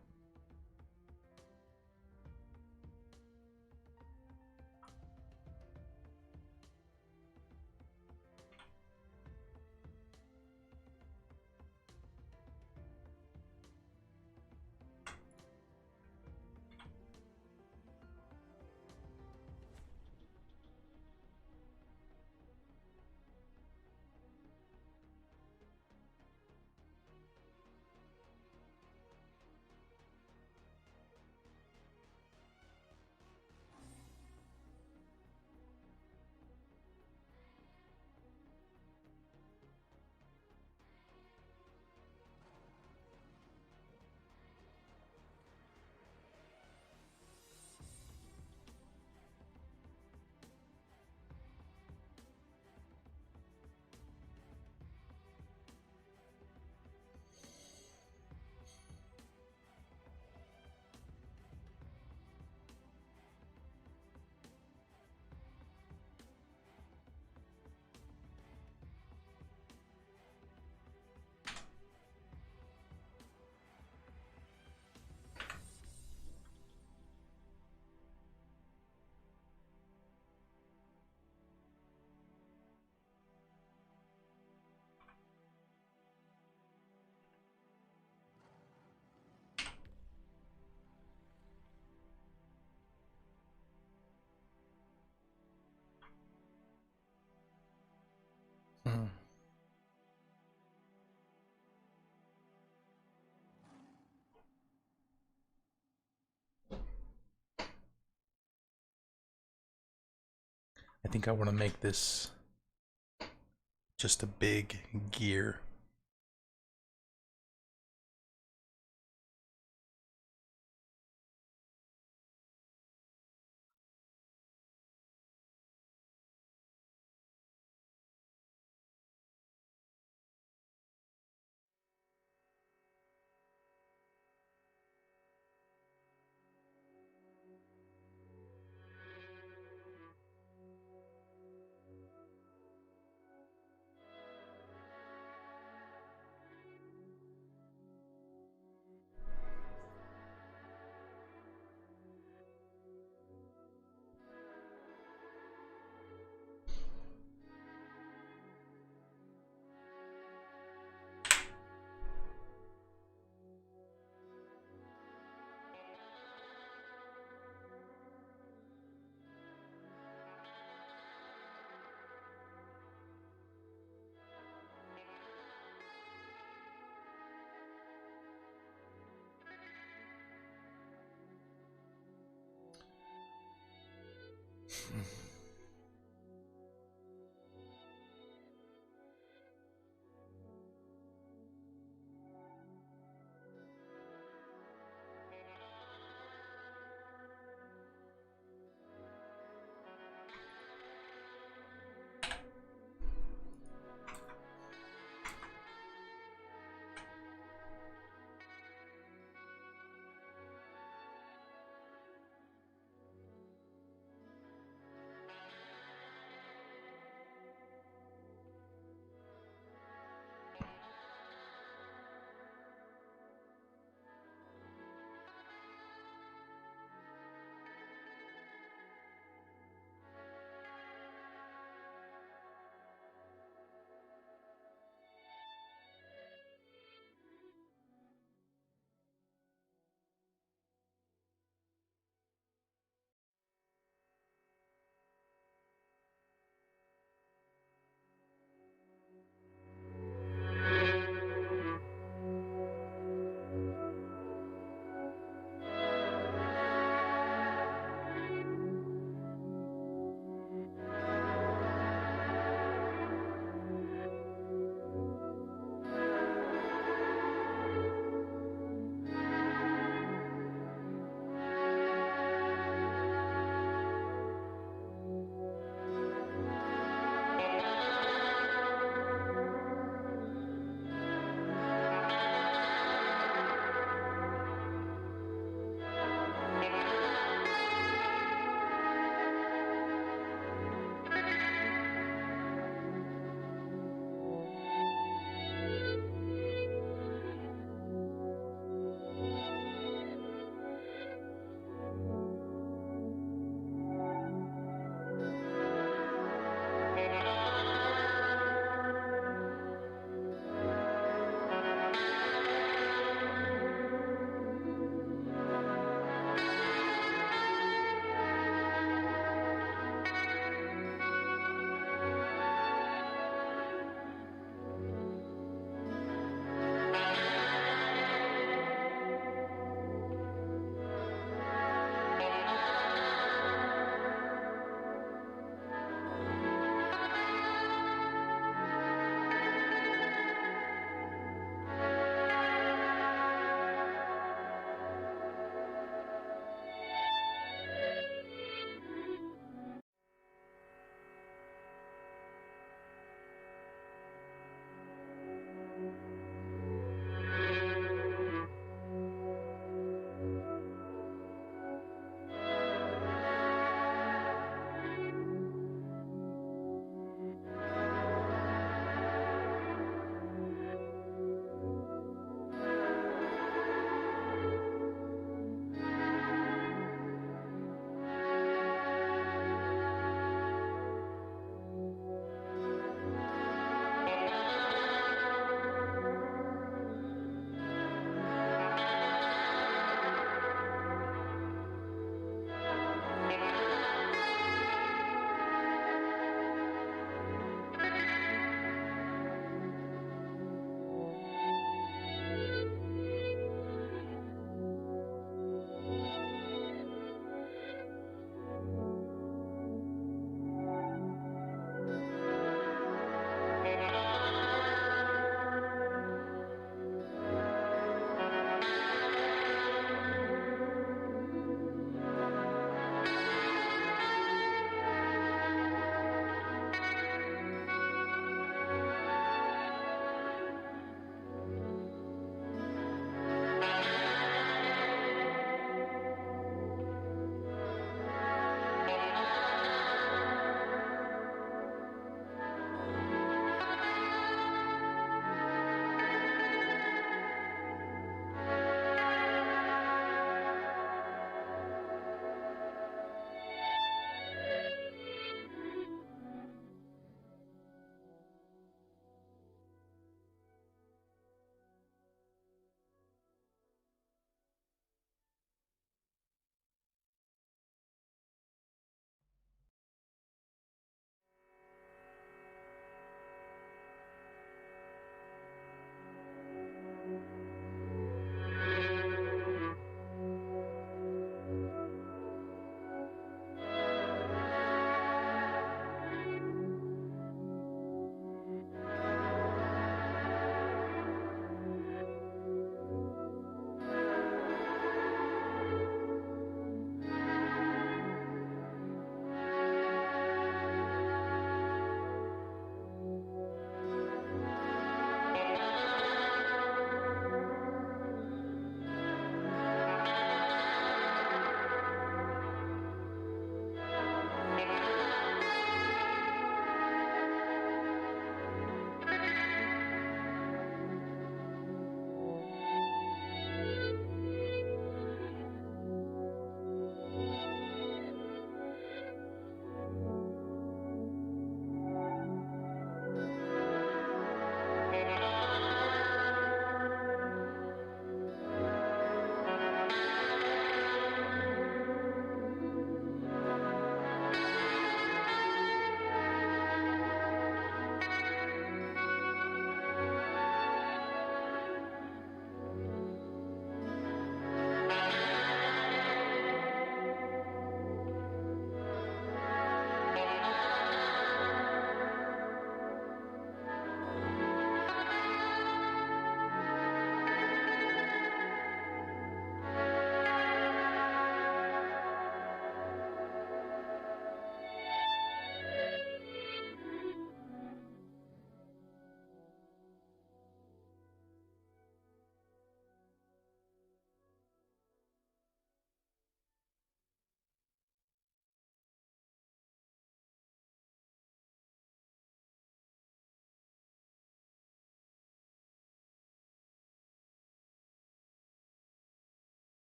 Hmm. I think I want to make this just a big gear.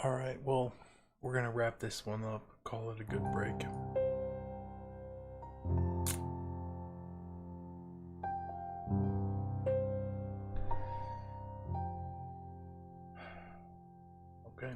All right, well, we're gonna wrap this one up. Call it a good break. Okay.